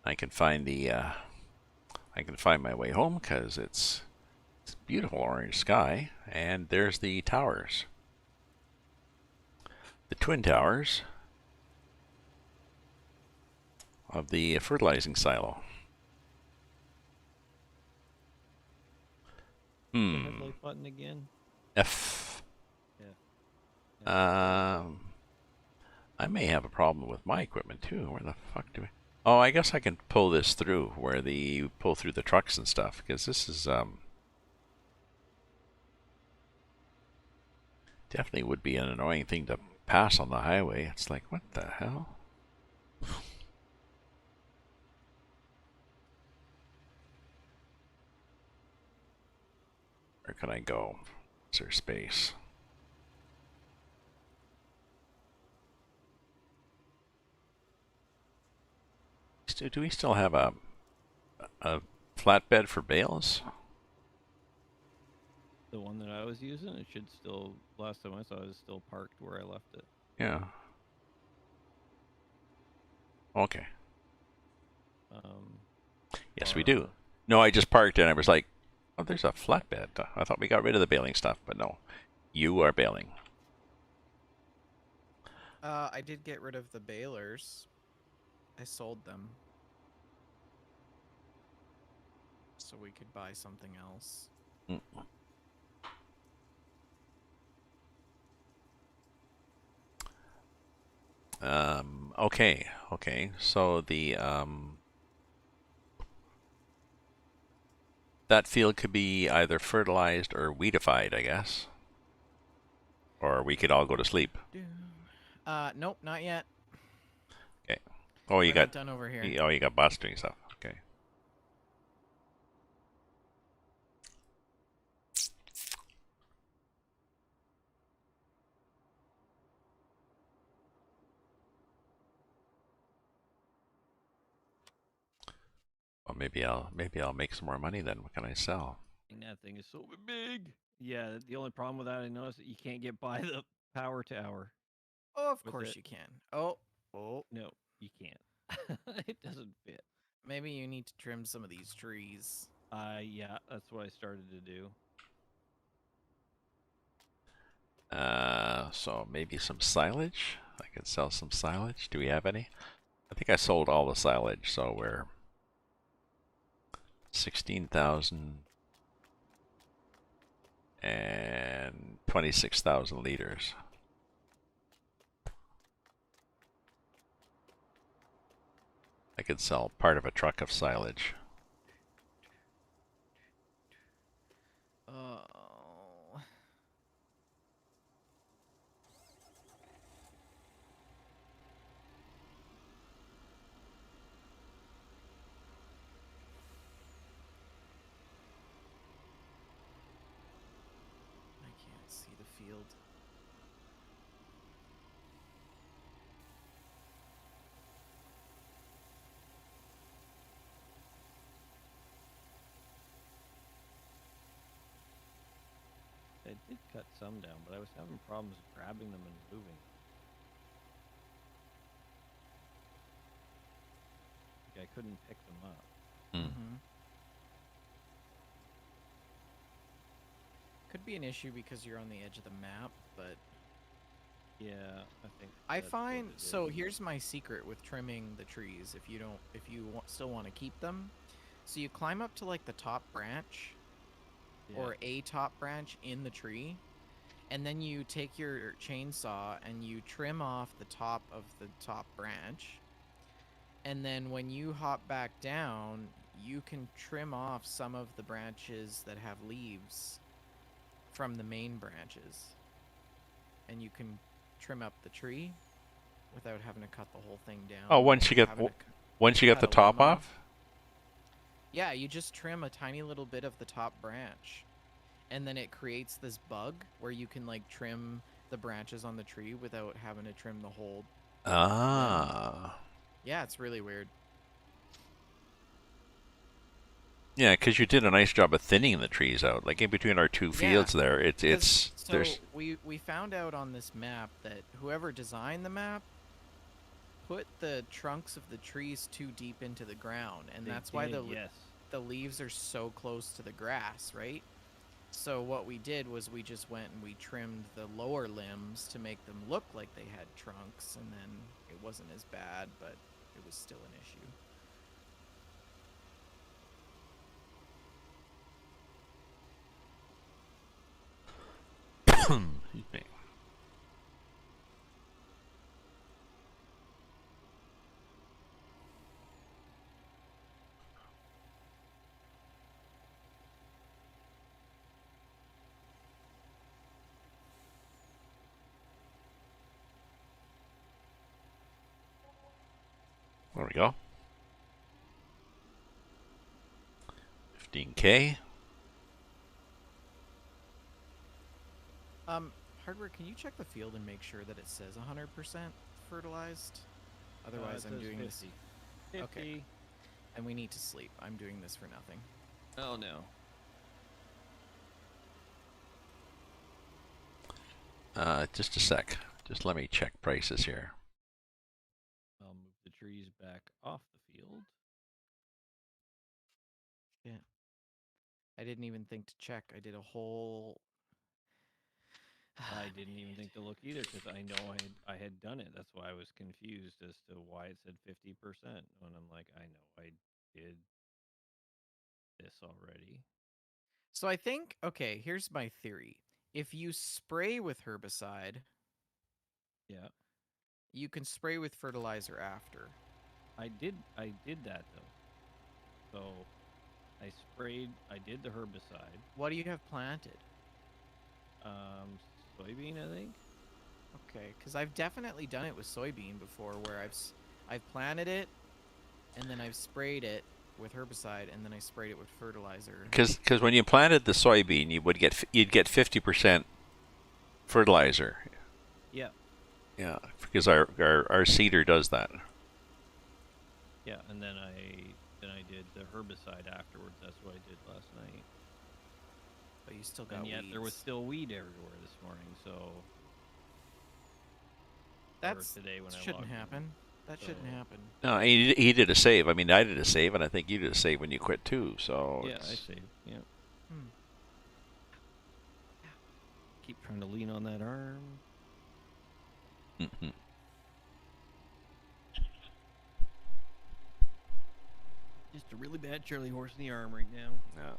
I can find the I can find my way home because it's beautiful orange sky, and there's the towers, the twin towers of the fertilizing silo. The headlight button again. F. Yeah. I may have a problem with my equipment too. Where the fuck do I? Oh, I guess I can pull this through where you pull through the trucks and stuff, because this is definitely would be an annoying thing to pass on the highway. It's like, what the hell? Where can I go? Is there space? Do we still have a flatbed for bales? The one that I was using, it should still. Last time I saw it, was still parked where I left it. Yeah. Okay. Yes, we do. No, I just parked and I was like, oh, there's a flatbed. I thought we got rid of the baling stuff, but no. You are bailing. I did get rid of the balers. I sold them. So we could buy something else. Okay. So the that field could be either fertilized or weedified, I guess. Or we could all go to sleep. Nope, not yet. Okay. Oh, you We're got not done over here. you got bots doing stuff. Okay. Well, maybe I'll make some more money then. What can I sell? That thing is so big. Yeah, the only problem with that I noticed that you can't get by the power tower. Oh, of course you can. Oh. No, you can't. It doesn't fit. Maybe you need to trim some of these trees. Yeah, that's what I started to do. So maybe some silage. I could sell some silage. Do we have any? I think I sold all the silage, so we're 16,000 and 26,000 liters. I could sell part of a truck of silage. Oh. I can't see the field. I did cut some down, but I was having problems grabbing them and moving. Like I couldn't pick them up. Could be an issue because you're on the edge of the map, but yeah, I think I find so. Here's my secret with trimming the trees. If you still want to keep them, so you climb up to like the top branch, or a top branch in the tree, and then you take your chainsaw and you trim off the top of the top branch. And then when you hop back down, you can trim off some of the branches that have leaves from the main branches. And you can trim up the tree without having to cut the whole thing down. Oh, once you get the top off? Yeah, you just trim a tiny little bit of the top branch. And then it creates this bug where you can like trim the branches on the tree without having to trim the whole limb. Yeah, it's really weird. Yeah, because you did a nice job of thinning the trees out. Like in between our two Yeah, fields there, because it's so there's we found out on this map that whoever designed the map put the trunks of the trees too deep into the ground, and They that's why did, yes. the leaves are so close to the grass, right? So what we did was we just went and we trimmed the lower limbs to make them look like they had trunks, and then it wasn't as bad, but it was still an issue. excuse me. There we go. 15K. Hardware, can you check the field and make sure that it says 100% fertilized? Otherwise, It I'm says doing 50. this. 50. Okay. And we need to sleep. I'm doing this for nothing. Oh no. Just a sec. Just let me check prices here. I'll move the trees back off the field. Yeah. I didn't even think to check. I did a whole. I didn't even think to look either because I know I had done it. That's why I was confused as to why it said 50%. When I'm like, I know I did this already. So I think, okay, here's my theory. If you spray with herbicide, Yeah, you can spray with fertilizer after. I did that though. So I sprayed. I did the herbicide. What do you have planted? Um, Soybean, I think. Okay, because I've definitely done it with soybean before, where I've planted it, and then I've sprayed it with herbicide, and then I sprayed it with fertilizer. Because when you planted the soybean, you'd get 50% fertilizer. Yeah, Yeah, because our seeder does that. yeah, and then I did the herbicide afterwards. That's what I did last night. But you still got And yet there was weeds. still weed everywhere this morning. So That's today when I shouldn't logged in. happen. That shouldn't So- happen. No, he did a save. I mean, I did a save, and I think you did a save when you quit too. So Yeah, I saved. Yeah. Hmm. Keep trying to lean on that arm. Mhm. Just a really bad Charlie horse in the arm right now. Yeah.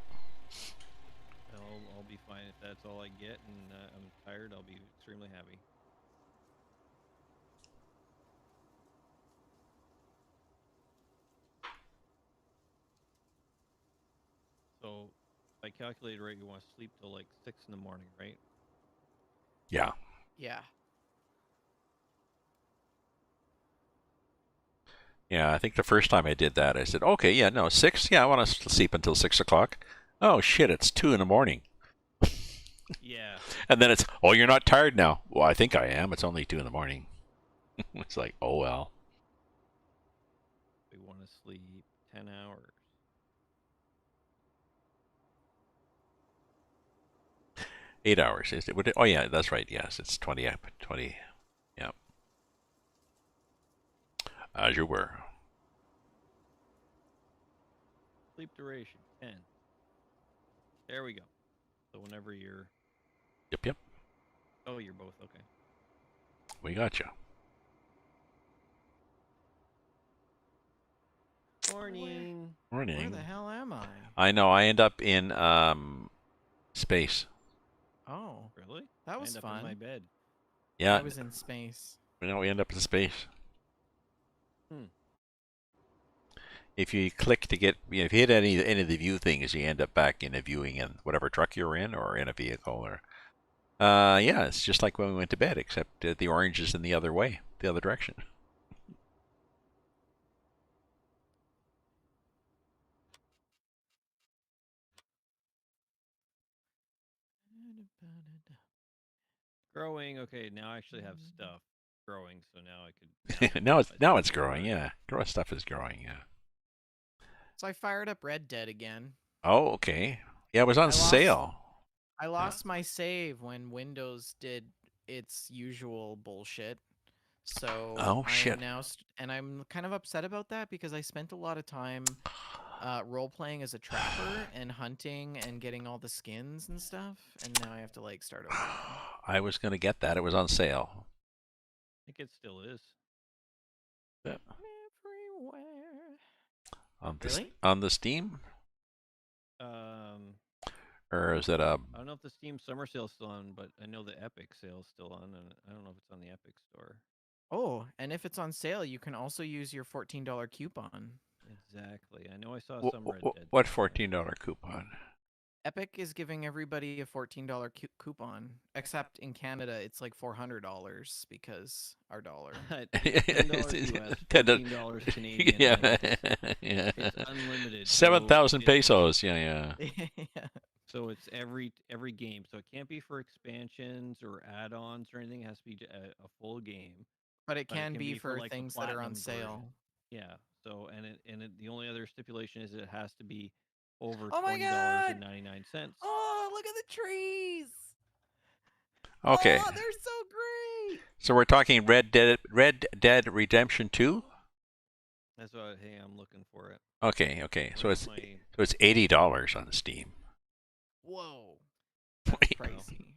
I'll be fine if that's all I get, and I'm tired. I'll be extremely happy. So, if I calculated right, you want to sleep till like 6 in the morning, right? Yeah. Yeah. Yeah, I think the first time I did that, I said, okay, yeah, no, 6? Yeah, I want to sleep until 6 o'clock. Oh, shit, it's 2 in the morning. Yeah. And then it's, oh, you're not tired now. Well, I think I am. It's only 2 in the morning. It's like, oh, well. We want to sleep 10 hours. 8 hours. Is it? Would it? Oh, yeah, that's right. Yes, it's 20. 20. Yeah. As you were. Sleep duration 10. There we go. So, whenever you're. Yep, yep. Oh, you're both. Okay. We got you. Morning. Where Morning. the hell am I? I know. I end up in space. Oh, Really? that I was end up in fun. my bed. Yeah. I was in space. We end up in space. Hmm. If you click to get, if you hit any of the view things, you end up back in a viewing in whatever truck you're in or in a vehicle or. Yeah, it's just like when we went to bed, except the orange is in the other way, the other direction. Growing. Okay, now I actually have stuff growing, so now I could. now I it's growing. Yeah, stuff is growing. Yeah. So I fired up Red Dead again. Oh, okay. Yeah, it was on I lost sale. I Yeah. lost my save when Windows did its usual bullshit. So Oh I am shit. now, and I'm kind of upset about that because I spent a lot of time role playing as a trapper and hunting and getting all the skins and stuff, and now I have to like start over again. I was gonna get that. It was on sale. I think it still is. Yeah. Everywhere. On this Really? on the Steam, Um, or is it a? I don't know if the Steam Summer Sale's still on, but I know the Epic Sale's still on, and I don't know if it's on the Epic Store. Oh, and if it's on sale, you can also use your $14 coupon. Exactly. I know I saw some Red Dead What stuff on there. $14 coupon? Epic is giving everybody a $14 coupon, except in Canada it's like $400 because our dollar. It's $10 US, $10. $14 Canadian, Yeah, and yeah. it's unlimited. Seven thousand pesos. Yeah, yeah. Yeah. So it's every game. So it can't be for expansions or add-ons or anything. It has to be a full game, But it but it can can be be for for like the things that are on platinum version. sale. Yeah. So the only other stipulation is it has to be over Oh my $20 god! and 99 cents. Oh, look at the trees! Okay, Oh, they're so great! so we're talking Red Dead Redemption 2. That's what hey, I'm looking for it. Okay, okay. So Where's it's my so it's $80 on Steam. Whoa, that's well? pricey.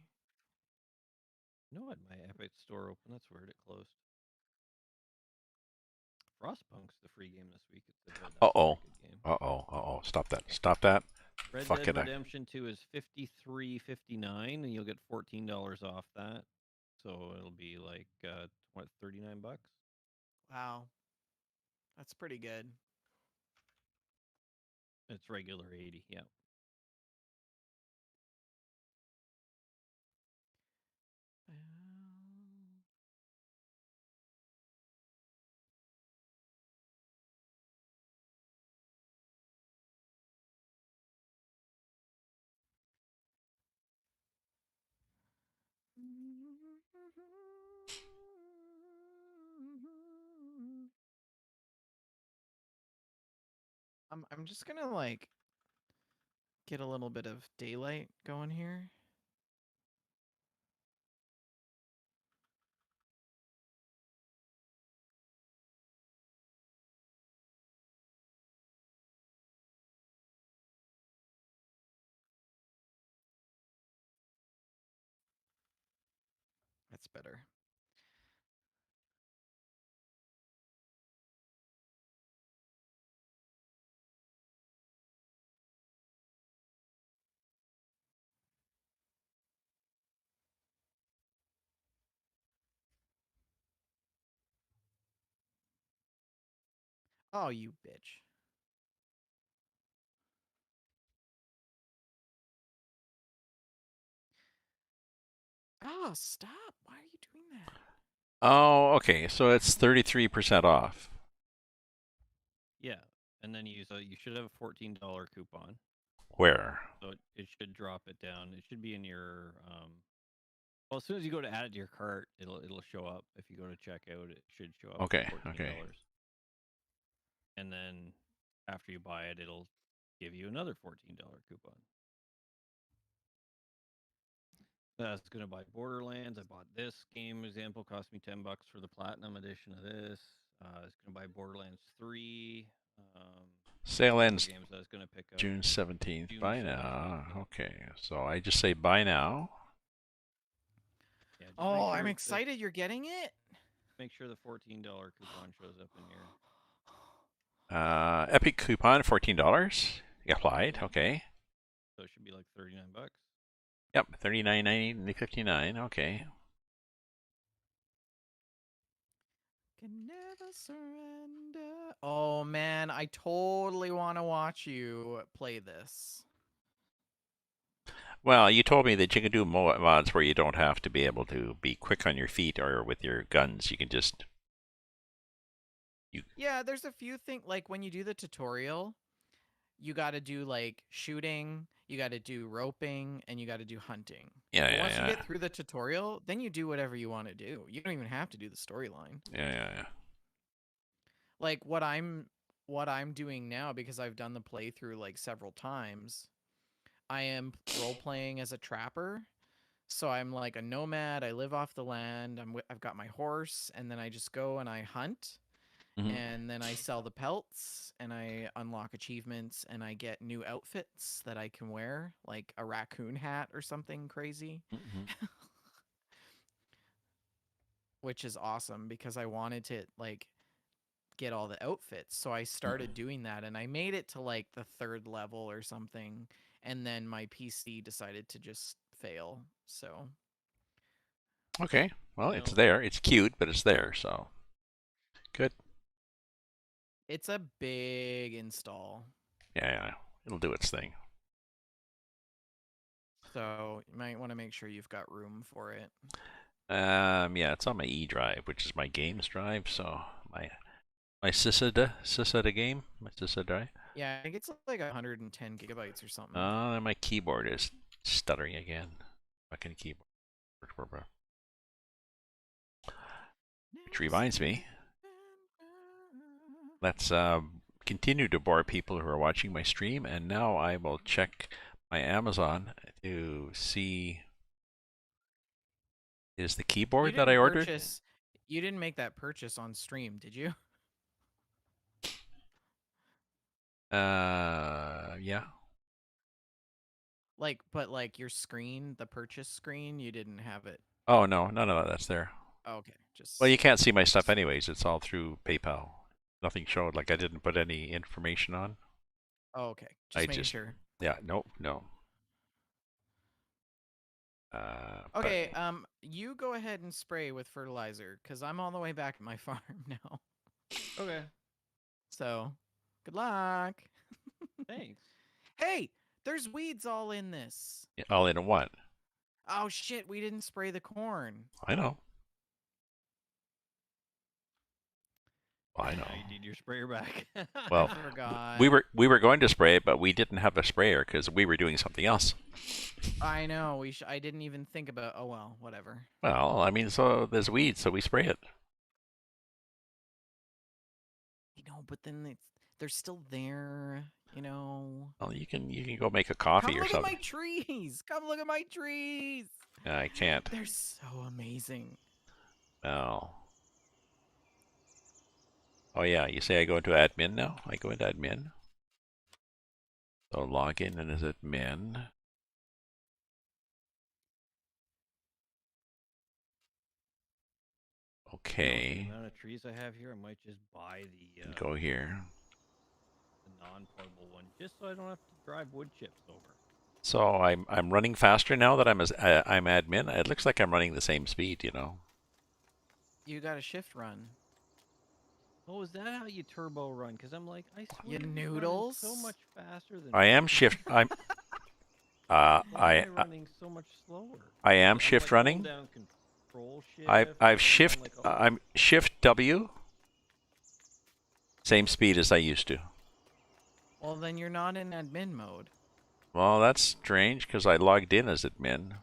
No, I had my Epic Store open. That's weird. It closed. Frostpunk's the free game this week. That's Uh a oh. pretty good game. Stop that. Stop that. Red Fuck Dead it. Redemption 2 is $53.59, and you'll get $14 off that. So it'll be like what, $39? Wow, that's pretty good. It's regular 80. Yeah. I'm just gonna like get a little bit of daylight going here. That's better. Oh, you bitch. Oh, stop. Why are you doing that? Oh, okay. So it's 33% off. Yeah. And then you should have a $14 coupon. Where? So it should drop it down. It should be in your well, as soon as you go to add it to your cart, it'll show up. If you go to checkout, it should show up Okay, okay. $14. And then after you buy it, it'll give you another $14 coupon. That's gonna buy Borderlands. I bought this game example, cost me $10 for the platinum edition of this. I was gonna buy Borderlands 3. Sale Couple ends games I was gonna pick up. June 17th. June Buy 17th. now. Yeah. Okay. So I just say buy now. Yeah. Just Oh, I'm excited you're getting it. make sure the $14 coupon shows up in your. Epic coupon $14. Applied. Yeah. Okay. So it should be like $39. Yep. 39.59. Okay. Can never surrender. Oh man, I totally want to watch you play this. Well, you told me that you can do mods where you don't have to be able to be quick on your feet or with your guns. You can just. Yeah, there's a few things like when you do the tutorial, you got to do like shooting, you got to do roping, and you got to do hunting. Yeah, But yeah, once you yeah. get through the tutorial, then you do whatever you want to do. You don't even have to do the storyline. Yeah, yeah, yeah. Like what I'm what I'm doing now, because I've done the playthrough like several times, I am role playing as a trapper. So I'm like a nomad. I live off the land. I've got my horse, and then I just go and I hunt, Hmm. and then I sell the pelts, and I unlock achievements, and I get new outfits that I can wear, like a raccoon hat or something crazy, Hmm. which is awesome because I wanted to like get all the outfits. So I started doing that, and I made it to like the 3rd level or something, and then my PC decided to just fail. So Okay. Well, it's No. there. It's cute, but it's there. So good. it's a big install. Yeah, yeah. It'll do its thing. So you might want to make sure you've got room for it. Yeah, it's on my E drive, which is my games drive. So my Sysada game, my Sysada drive. Yeah, I think it's like 110 gigabytes or something. And my keyboard is stuttering again. Fucking keyboard. Which reminds me, let's continue to bore people who are watching my stream, and now I will check my Amazon to see is the You keyboard that I didn't ordered. purchase. You didn't make that purchase on stream, did you? Yeah. But like your screen, the purchase screen, you didn't have it. Oh no, none of that's there. Oh, okay, Well, you just can't see my stuff anyways. It's all through PayPal. Nothing showed. Like I didn't put any information on. oh, okay, I just making just, sure. yeah, nope, no. But Okay, you go ahead and spray with fertilizer because I'm all the way back at my farm now. Okay. So, good luck. Thanks. Hey, there's weeds all in this. all in one. Oh shit, we didn't spray the corn. I know. Well, I Now know. you need your sprayer back. Well, I forgot. we were going to spray it, but we didn't have a sprayer because we were doing something else. I know. I didn't even think about. Oh well, whatever. Well, I mean, so there's weeds, so we spray it. You know, but then they're still there. You know. Well, you can go make a Come coffee or look at my something. trees. Come look at my trees. I can't. They're so amazing. Well. Oh yeah, you say I go into admin now? I go into admin. So log in and is admin. You know, with Okay. the amount of trees I have here, I might just buy Go here. the non-portable one, just so I don't have to drive wood chips over. So I'm running faster now that I'm admin. It looks like I'm running the same speed, you know. You got a shift run. Oh, is that how you turbo run? Because I'm like, I You swear I'm running noodles. so much faster than. I am shift. I'm. Why am I I running so much slower? I am I'm shift like, hold running. down control shift. I've I'm shift. like, oh, I'm shift W. Same speed as I used to. Well, then you're not in admin mode. Well, that's strange because I logged in as admin.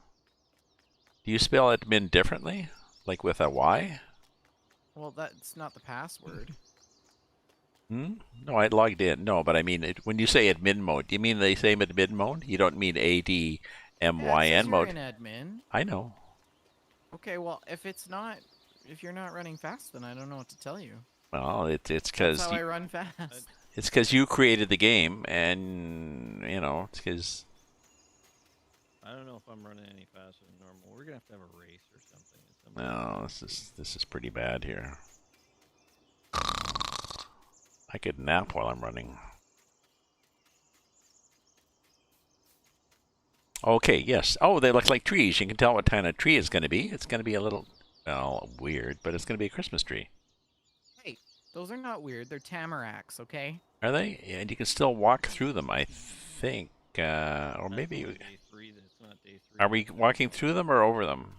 Do you spell admin differently, like with a Y? Well, that's not the password. Hmm? No, I logged in. No, but I mean, when you say admin mode, do you mean the same admin mode? You don't mean Yeah, it says ADMYN you're mode? in admin. I know. Okay, well, if you're not running fast, then I don't know what to tell you. Well, it's That's because how I run fast. it's because you created the game, and you know it's because. I don't know if I'm running any faster than normal. We're gonna have to have a race or something. At some No, point. this is pretty bad here. I could nap while I'm running. Okay, yes. Oh, they look like trees. You can tell what kind of tree it's going to be. It's going to be a little, well, weird, but it's going to be a Christmas tree. Hey, those are not weird. They're tamaracks, okay? Are they? And you can still walk through them, I think. Or That's maybe. only day 3. That's not day 3. Are we walking through them or over them?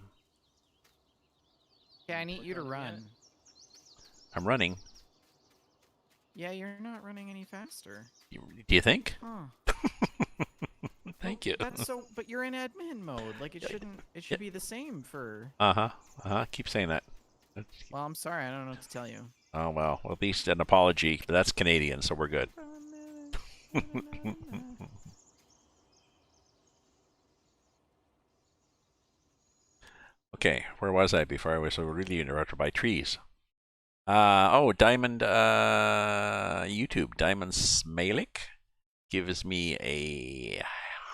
Okay, I need you to Click on them run. I'm running. Yeah, you're not running any faster. Do you think? Huh. Thank you. That's so, but you're in admin mode. Like it Yeah. should be the same for. Uh-huh. Uh-huh. Keep saying that. Well, I'm sorry, I don't know what to tell you. Oh, well, at least an apology. But that's Canadian, so we're good. Okay, where was I before I was so really interrupted by trees? Oh, Diamond, YouTube. Diamond Smalik gives me a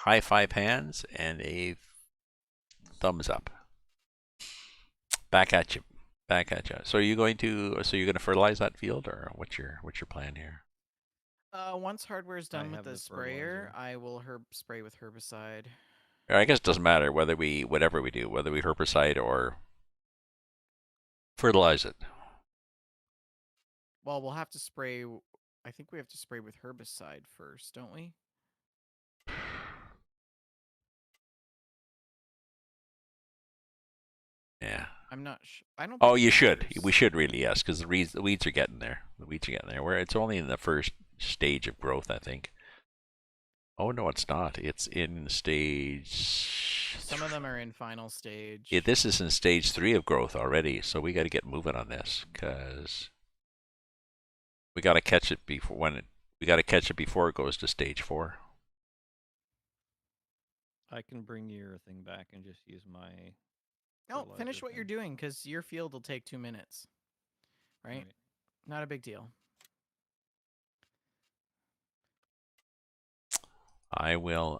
high five hands and a thumbs up. Back at you. Back at you. So are you going to? So you're going to fertilize that field, or what's your plan here? Once hardware is I done with have the the sprayer, fertilizer. I will spray with herbicide. I guess it doesn't matter whatever we do, whether we herbicide or fertilize it. Well, we'll have to spray. I think we have to spray with herbicide first, don't we? Yeah. I'm not sure. I don't Oh, think it you should. matters. We should really, yes, because the weeds are getting there. The weeds are getting there. Where it's only in the first stage of growth, I think. Oh no, it's not. It's in stage. Some of them are in final stage. Yeah, this is in stage 3 of growth already, so we got to get moving on this because we got to catch it before we got to catch it before it goes to stage 4. I can bring your thing back and just use my. No, finish fertilizer what you're thing. doing because your field will take 2 minutes. Right? Not a big deal. I will.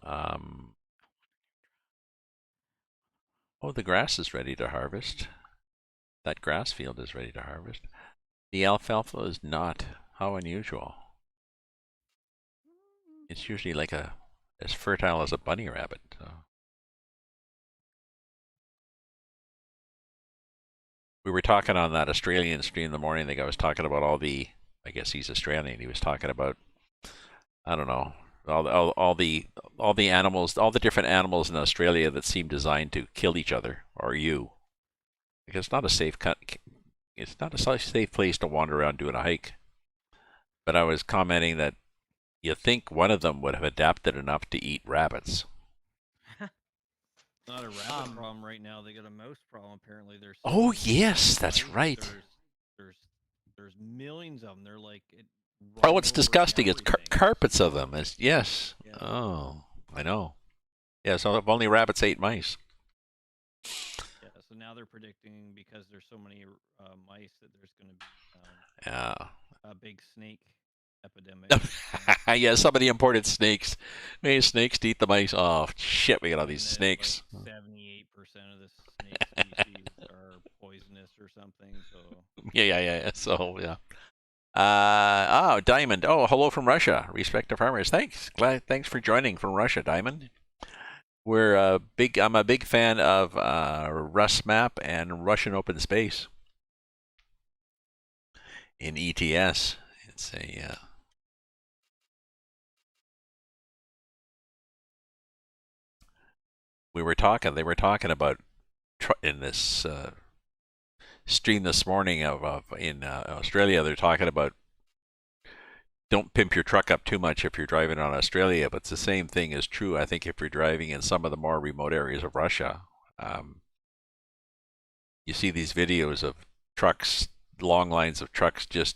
Oh, the grass is ready to harvest. That grass field is ready to harvest. The alfalfa is not. How unusual. It's usually like as fertile as a bunny rabbit. So. We were talking on that Australian stream in the morning. The guy was talking about I guess he's Australian. He was talking about, I don't know, all the animals, all the different animals in Australia that seem designed to kill each other or you. Because it's not a safe place to wander around doing a hike. But I was commenting that you think one of them would have adapted enough to eat rabbits. Not a rabbit problem right now. They got a mouse problem. Apparently, there's. So Oh many yes, that's mice. right. There's millions of them. They're like Oh, running it's over disgusting. It's everything. carpets of them. Yes. Yeah. Oh, I know. Yeah, so if only rabbits ate mice. Yeah. So now they're predicting because there's so many mice that there's going to be Yeah. a big snake epidemic. Yeah, somebody imported snakes. Maybe snakes to eat the mice. Oh shit, we got all these And snakes. Like 78% of the snake species are poisonous or something. So Yeah. So yeah. Diamond. Oh, hello from Russia. Respect to farmers. Thanks for joining from Russia, Diamond. I'm a big fan of Rust Map and Russian Open Space in ETS. It's a they were talking about in this stream this morning in Australia. They're talking about don't pimp your truck up too much if you're driving on Australia, but it's the same thing is true, I think, if you're driving in some of the more remote areas of Russia. You see these videos of trucks, long lines of trucks just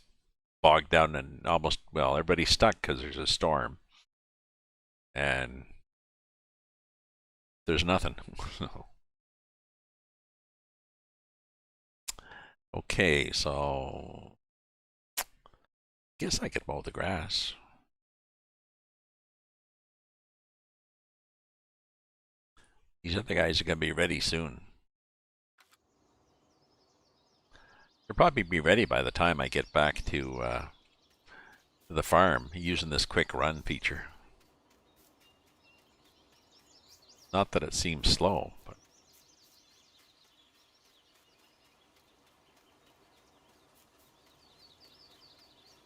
bogged down and everybody's stuck because there's a storm. And there's nothing. Okay, so guess I could mow the grass. These other guys are going to be ready soon. They'll probably be ready by the time I get back to the farm using this quick run feature. Not that it seems slow, but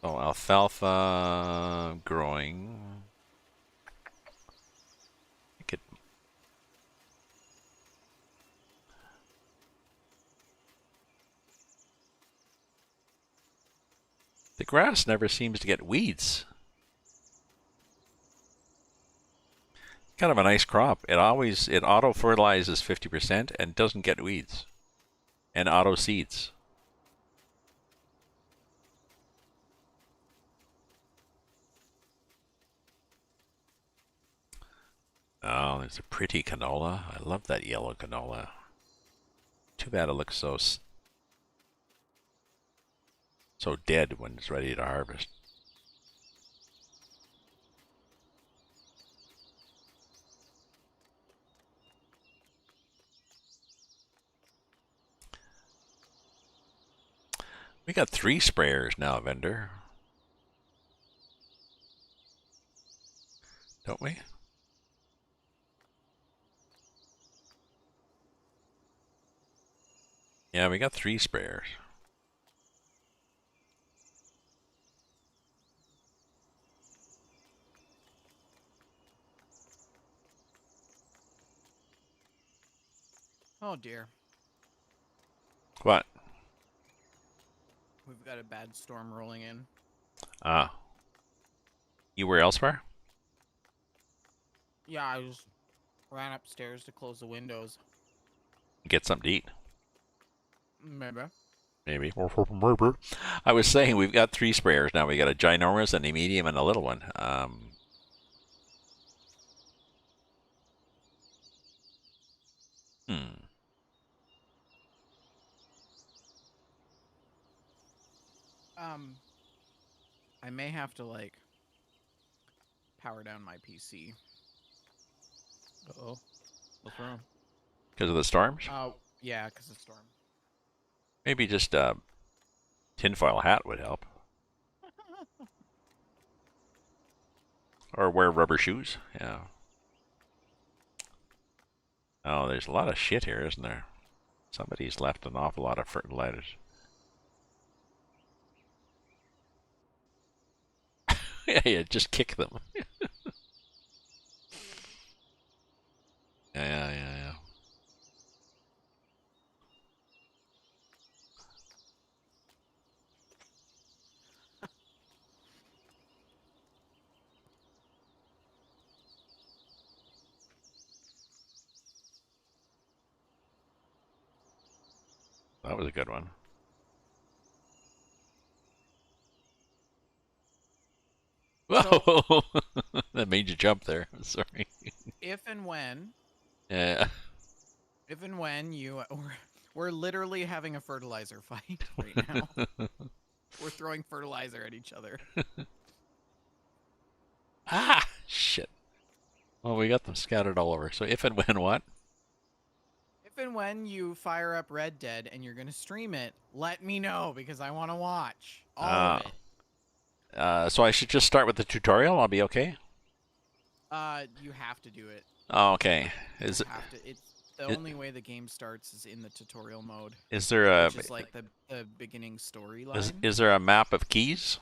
oh, alfalfa growing. The grass never seems to get weeds. Kind of a nice crop. It auto fertilizes 50% and doesn't get weeds. And auto seeds. Oh, there's a pretty canola. I love that yellow canola. Too bad it looks so dead when it's ready to harvest. We got 3 sprayers now, vendor. Don't we? Yeah, we got 3 sprayers. Oh dear. What? We've got a bad storm rolling in. Ah. You were elsewhere? Yeah, I just ran upstairs to close the windows. Get something to eat. Maybe. Maybe. I was saying we've got 3 sprayers now. We got a ginormous and a medium and a little one. Hmm. I may have to like power down my PC. Uh-oh. What's wrong? Because of the storms? Yeah, because of storm. Maybe just a tinfoil hat would help. Or wear rubber shoes. Yeah. Oh, there's a lot of shit here, isn't there? Somebody's left an awful lot of fertilizers. Yeah, just kick them. Yeah. That was a good one. Whoa! That made you jump there. Sorry. If and when Yeah. we're literally having a fertilizer fight right now. We're throwing fertilizer at each other. Ah! Shit. Well, we got them scattered all over. So if and when what? If and when you fire up Red Dead and you're going to stream it, let me know because I want to watch all of it. So I should just start with the tutorial? I'll be okay? You have to do it. Oh, okay. It's the only way the game starts is in the tutorial mode. Is there a... Which is like the beginning storyline. Is there a map of keys?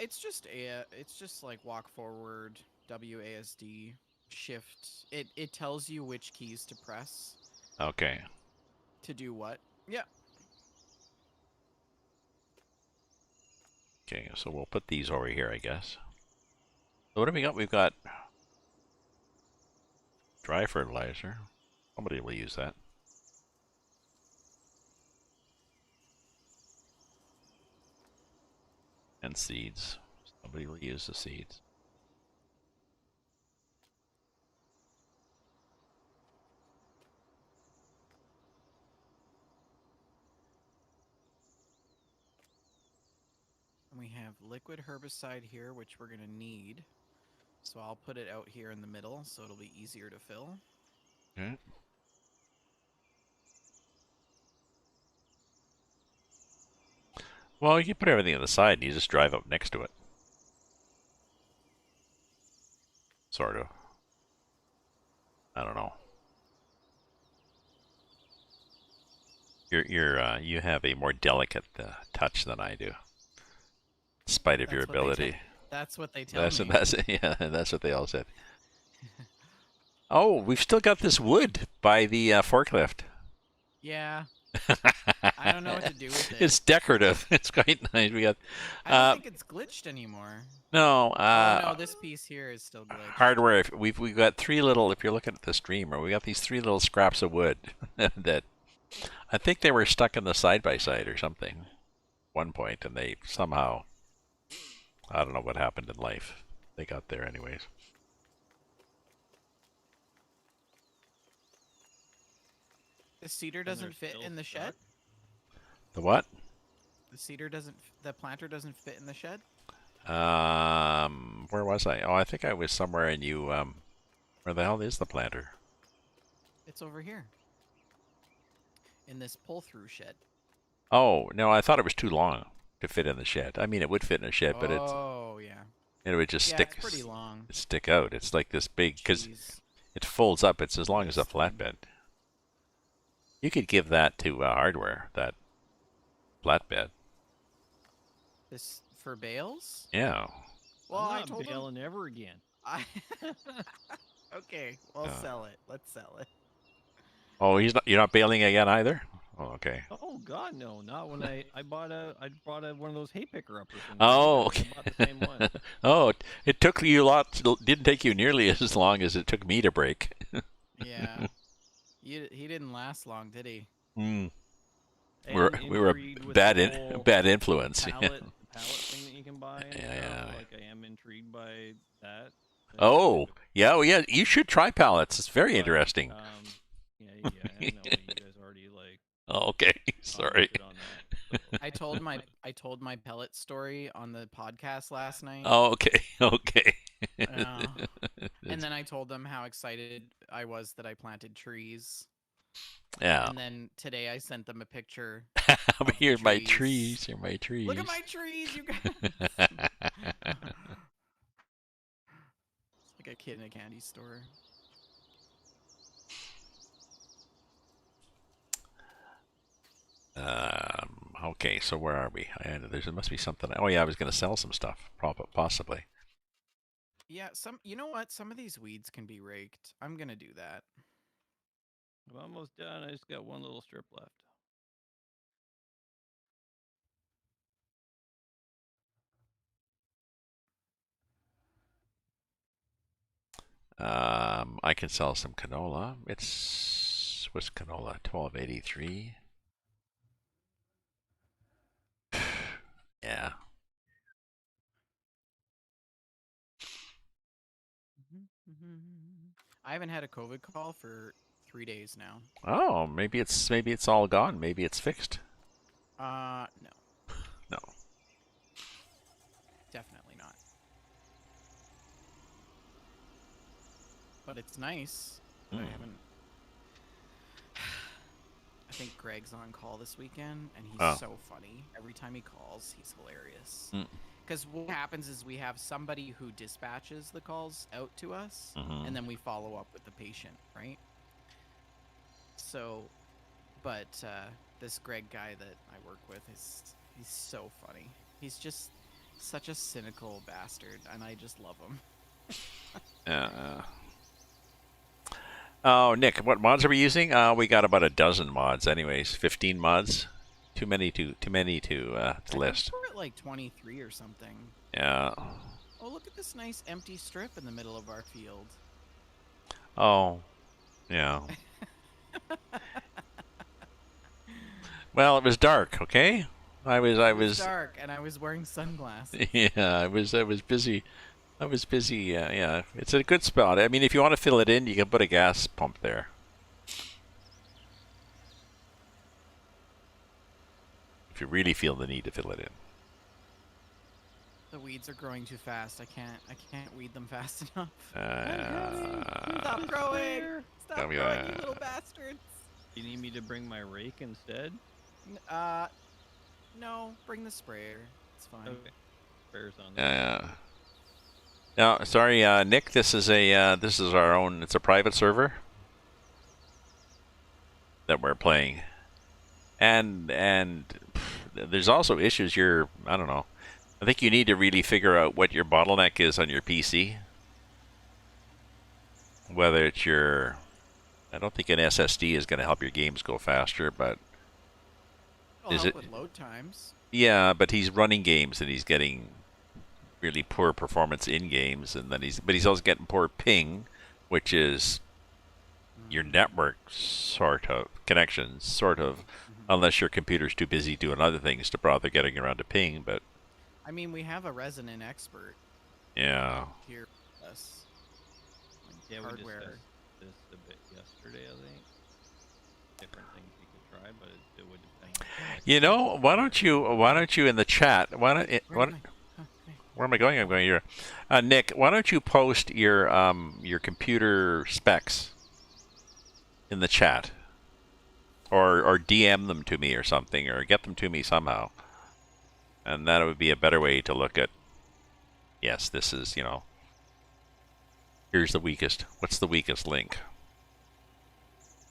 It's just like walk forward, WASD, shift. It tells you which keys to press. Okay. To do what? Yeah. Okay, so we'll put these over here, I guess. So what do we got? We've got dry fertilizer. Somebody will use that. And seeds. Somebody will use the seeds. And we have liquid herbicide here, which we're going to need. So I'll put it out here in the middle so it'll be easier to fill. Okay. Well, you can put everything on the side and you just drive up next to it. Sort of. I don't know. You have a more delicate touch than I do, in spite of your ability. That's what they tell me. That's what they all said. Oh, we've still got this wood by the forklift. Yeah. I don't know what to do with it. It's decorative. It's quite nice. We got. I don't think it's glitched anymore. No. Oh no, this piece here is still glitched. Hardware. We've got 3 little. If you're looking at the streamer, we got these 3 little scraps of wood that I think they were stuck in the side by side or something, one point, and they somehow. I don't know what happened in life. They got there anyways. The cedar and they're doesn't fit still in the shed. stuck? The what? The cedar doesn't. The planter doesn't fit in the shed. Where was I? Oh, I think I was somewhere and you, where the hell is the planter? It's over here in this pull-through shed. Oh, no, I thought it was too long to fit in the shed. I mean, it would fit in a shed, but Oh yeah. it would just Yeah, it's pretty long. stick out. It's like this big, because Jeez. it folds up. It's as long as a This thing. flatbed. You could give that to hardware, that flatbed. This for bales? Yeah. Well, I'm I not told him. bailing ever again. I. Okay, we'll Yeah. sell it. Let's sell it. Oh, you're not bailing again either? Oh, okay. Oh God, no! Not when I bought one of those hay picker uppers. Oh, okay. I bought the same one. Oh, it took you a lot. Didn't take you nearly as long as it took me to break. Yeah. He didn't last long, did he? Mm. Hey, We were I'm we were a intrigued with bad the whole bad influence. the pallet thing that you can buy and Yeah. stuff. Like I am intrigued by that. Oh, yeah. Well, yeah. You should try pallets. It's very interesting. Yeah, I know you guys already like Oh, okay. Sorry. commented on that. So. I told my pellet story on the podcast last night. Oh, okay. Okay. And then I told them how excited I was that I planted trees. Yeah. And then today I sent them a picture. of Here the are my trees. trees. Here are my trees. Look at my trees, you guys. It's like a kid in a candy store. Okay, so where are we? There must be something. Oh yeah, I was going to sell some stuff, possibly. Yeah, you know what? Some of these weeds can be raked. I'm gonna do that. I'm almost done. I just got one little strip left. I can sell some canola. What's canola? 1283. Yeah. I haven't had a COVID call for 3 days now. Oh, maybe it's all gone. Maybe it's fixed. No. No. Definitely not. But it's nice. But I haven't. I think Greg's on call this weekend, and he's so funny. Every time he calls, he's hilarious. Because what happens is we have somebody who dispatches the calls out to us, and then we follow up with the patient, right? So, but this Greg guy that I work with he's so funny. He's just such a cynical bastard, and I just love him. Yeah. Oh, Nick, what mods are we using? We got about a dozen mods, anyways. 15 mods. Too many to list. We're at like 23 or something. Yeah. Oh, look at this nice empty strip in the middle of our field. Oh, yeah. Well, it was dark. Okay. I was dark, and I was wearing sunglasses. Yeah, I was busy. I was busy. Yeah. It's a good spot. I mean, if you want to fill it in, you can put a gas pump there. If you really feel the need to fill it in. The weeds are growing too fast. I can't weed them fast enough. Stop growing! Stop growing, you little bastards! Do you need me to bring my rake instead? No. Bring the sprayer. It's fine. Okay. Sprayer's on there. Yeah. No, sorry, Nick. This is our own. It's a private server that we're playing, and there's also issues. I don't know. I think you need to really figure out what your bottleneck is on your PC. Whether it's I don't think an SSD is going to help your games go faster, but It'll help with load times. Yeah, but he's running games and he's getting really poor performance in games, and then he's also getting poor ping, which is your network sort of connection, unless your computer's too busy doing other things to bother getting around to ping. But I mean, we have a resident expert. Yeah. Here with us. Yeah, Hardware. we discussed this a bit yesterday, I think. different things you could try, but it would depend on the price. You know, why don't you in the chat? Where am I? Oh, okay. Where am I going? I'm going here. Nick, why don't you post your computer specs in the chat, or DM them to me or something, or get them to me somehow, and that would be a better way to look at. Yes, this is here's the weakest. What's the weakest link?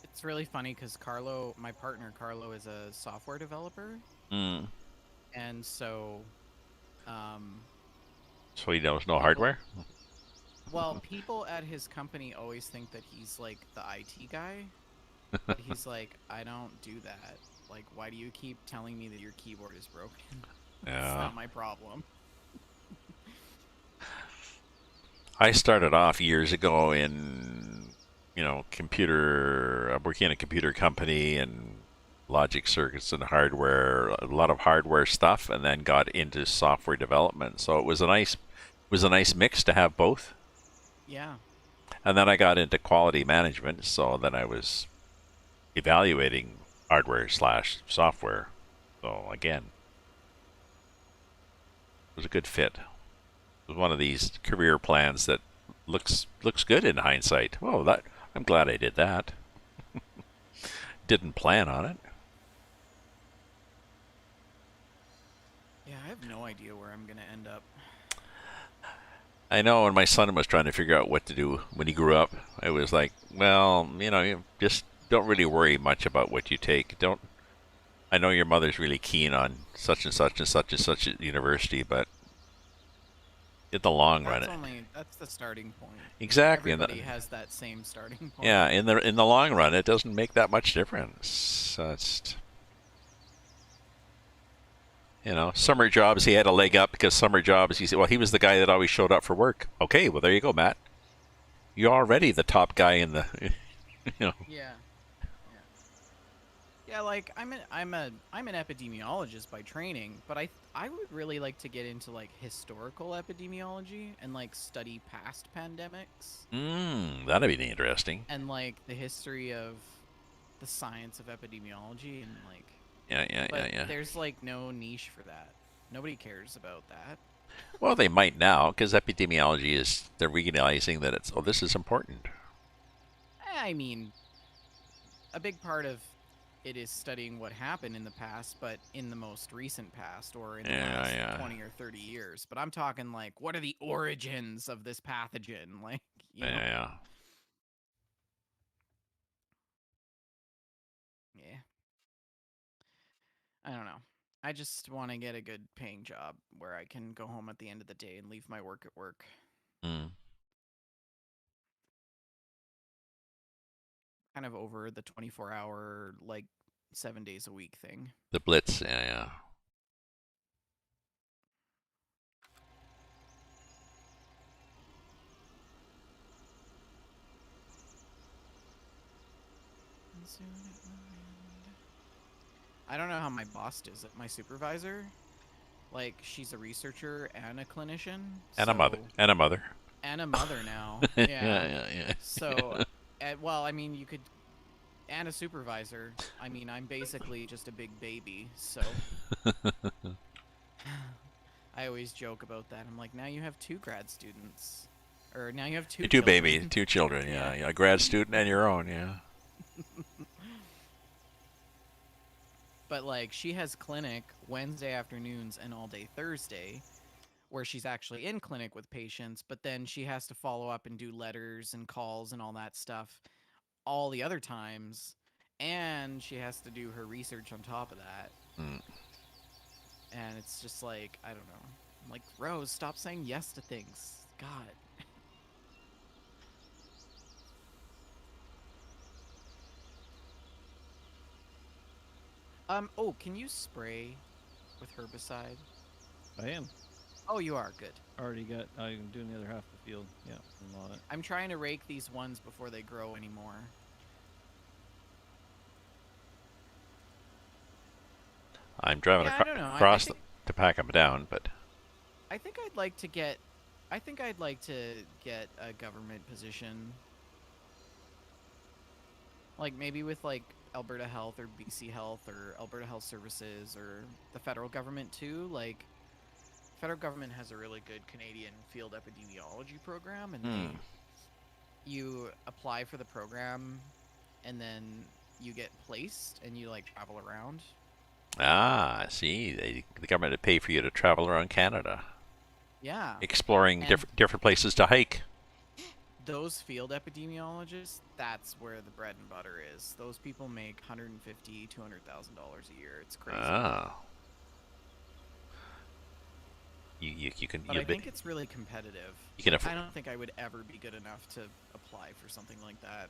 It's really funny because Carlo, my partner Carlo, is a software developer, Mm. and so, So he knows no people, hardware. well, people at his company always think that he's like the IT guy, but he's like, I don't do that. Like, why do you keep telling me that your keyboard is broken? It's Yeah. not my problem. I started off years ago in working in a computer company and logic circuits and hardware, a lot of hardware stuff, and then got into software development. So it was a nice mix to have both. Yeah. And then I got into quality management, so then I was evaluating hardware slash software. So again, it was a good fit. It was one of these career plans that looks good in hindsight. Oh, that I'm glad I did that. Didn't plan on it. Yeah, I have no idea where I'm gonna end up. I know when my son was trying to figure out what to do when he grew up, I was like, well, you just don't really worry much about what you take. Don't. I know your mother's really keen on such and such and such and such at university, but in the long run, That's the starting point. exactly. Everybody has that same starting point. Yeah, in the long run, it doesn't make that much difference. So it's summer jobs. He had a leg up because summer jobs. He was the guy that always showed up for work. Okay, well there you go, Matt. You're already the top guy in the, Yeah. Yeah. Yeah, like I'm an epidemiologist by training, but I would really like to get into like historical epidemiology and like study past pandemics That'd be interesting. and like the history of the science of epidemiology and like Yeah. there's like no niche for that. Nobody cares about that. Well, they might now because epidemiology they're realizing that this is important. I mean, a big part of it is studying what happened in the past, but in the most recent past or in the last 20 or 30 years. But I'm talking like, what are the origins of this pathogen? Like, Yeah. Yeah. I don't know. I just want to get a good paying job where I can go home at the end of the day and leave my work at work. Mm. Kind of over the 24-hour, like 7 days a week thing. The blitz. Yeah. I don't know how my boss does it. My supervisor, like, she's a researcher and a clinician. And a mother. And a mother. And a mother now. Yeah. So, well, I mean, you could, and a supervisor. I mean, I'm basically just a big baby, so. I always joke about that. I'm like, now you have 2 grad students. Or now you have 2 Two children. babies, 2 children, yeah. A grad student and your own, yeah. But, like, she has clinic Wednesday afternoons and all day Thursday, where she's actually in clinic with patients, but then she has to follow up and do letters and calls and all that stuff all the other times, and she has to do her research on top of that. And it's just like, I don't know. I'm like, Rose, stop saying yes to things. God. Oh, can you spray with herbicide? I am. Oh, you are. Good. I'm doing the other half of the field. Yeah, I'm on it. I'm trying to rake these ones before they grow anymore. I'm driving across to pack them down, but I think I'd like to get a government position. Like maybe with like Alberta Health or BC Health or Alberta Health Services or the federal government too. Like, federal government has a really good Canadian field epidemiology program, and Hmm. you apply for the program, and then you get placed, and you like travel around. Ah, see, the government would pay for you to travel around Canada, Yeah, exploring and different places to hike. those field epidemiologists, that's where the bread and butter is. Those people make 150, $200,000 a year. It's crazy. Ah, you can But I think it's really competitive. you can Like, afford. I don't think I would ever be good enough to apply for something like that.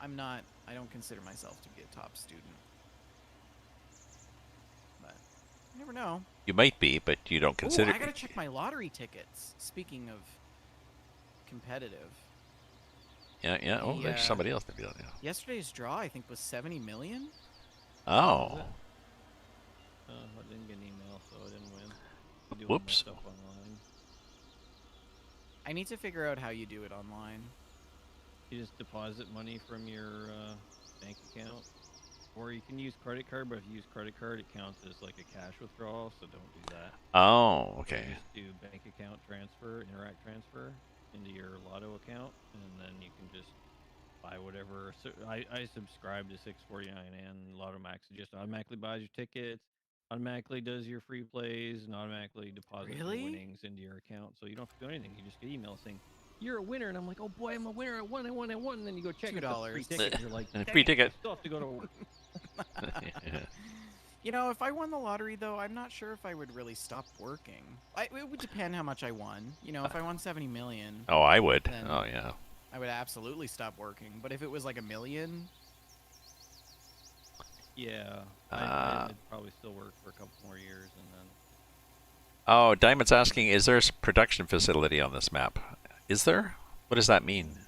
I'm not, I don't consider myself to be a top student, but you never know. You might be, but you don't Oh, consider. I gotta check my lottery tickets. Speaking of competitive, Yeah, yeah. Oh, the there's somebody else to be on. Yeah. yesterday's draw I think was 70 million. Was Oh, it? I didn't get an email, so I didn't win. I do all my whoops. stuff online. I need to figure out how you do it online. You just deposit money from your bank account, or you can use credit card. But if you use credit card, it counts as like a cash withdrawal, so don't do that. Oh, So okay. just do bank account transfer, Interact transfer into your Lotto account, and then you can just buy whatever. So I subscribe to 649 and Lotto Max. It just automatically buys your tickets, automatically does your free plays, and automatically deposits your Really? winnings into your account. So you don't have to do anything. You just get email saying you're a winner, and I'm like, oh boy, I'm a winner. I won, I won, I won. And then you go check it's a free $2. ticket, and you're like, Free dang it, I ticket. still have to go to work. You know, if I won the lottery, though, I'm not sure if I would really stop working. It would depend how much I won. You know, if I won 70 million, Oh, I would. then Oh, yeah. I would absolutely stop working. But if it was like a million, Yeah, Uh, I'd probably still work for a couple more years, and then oh, Diamond's asking, is there a production facility on this map? Is there? What does that mean?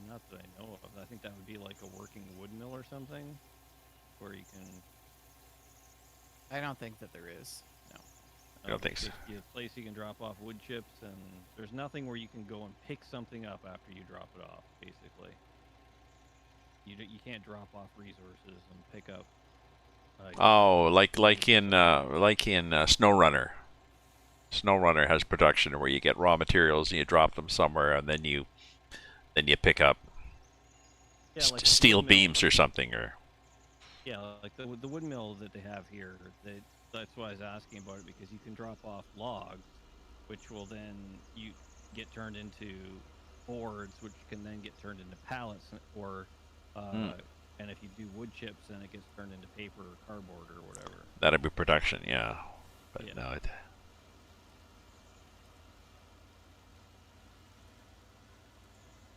not that I know of. I think that would be like a working wood mill or something, where you can I don't think that there is. No. I don't think so. basically a place you can drop off wood chips, and there's nothing where you can go and pick something up after you drop it off. Basically, you can't drop off resources and pick up. Oh, like things or in something. SnowRunner. SnowRunner has production where you get raw materials and you drop them somewhere, and then you pick up Yeah, like the wood steel mill. beams or something. Or Yeah, like the wood mill that they have here. That's why I was asking about it, because you can drop off logs, which will then you get turned into boards, which can then get turned into pallets, or hmm, uh, and if you do wood chips, then it gets turned into paper or cardboard or whatever. that'd be production, yeah. But Yeah, no,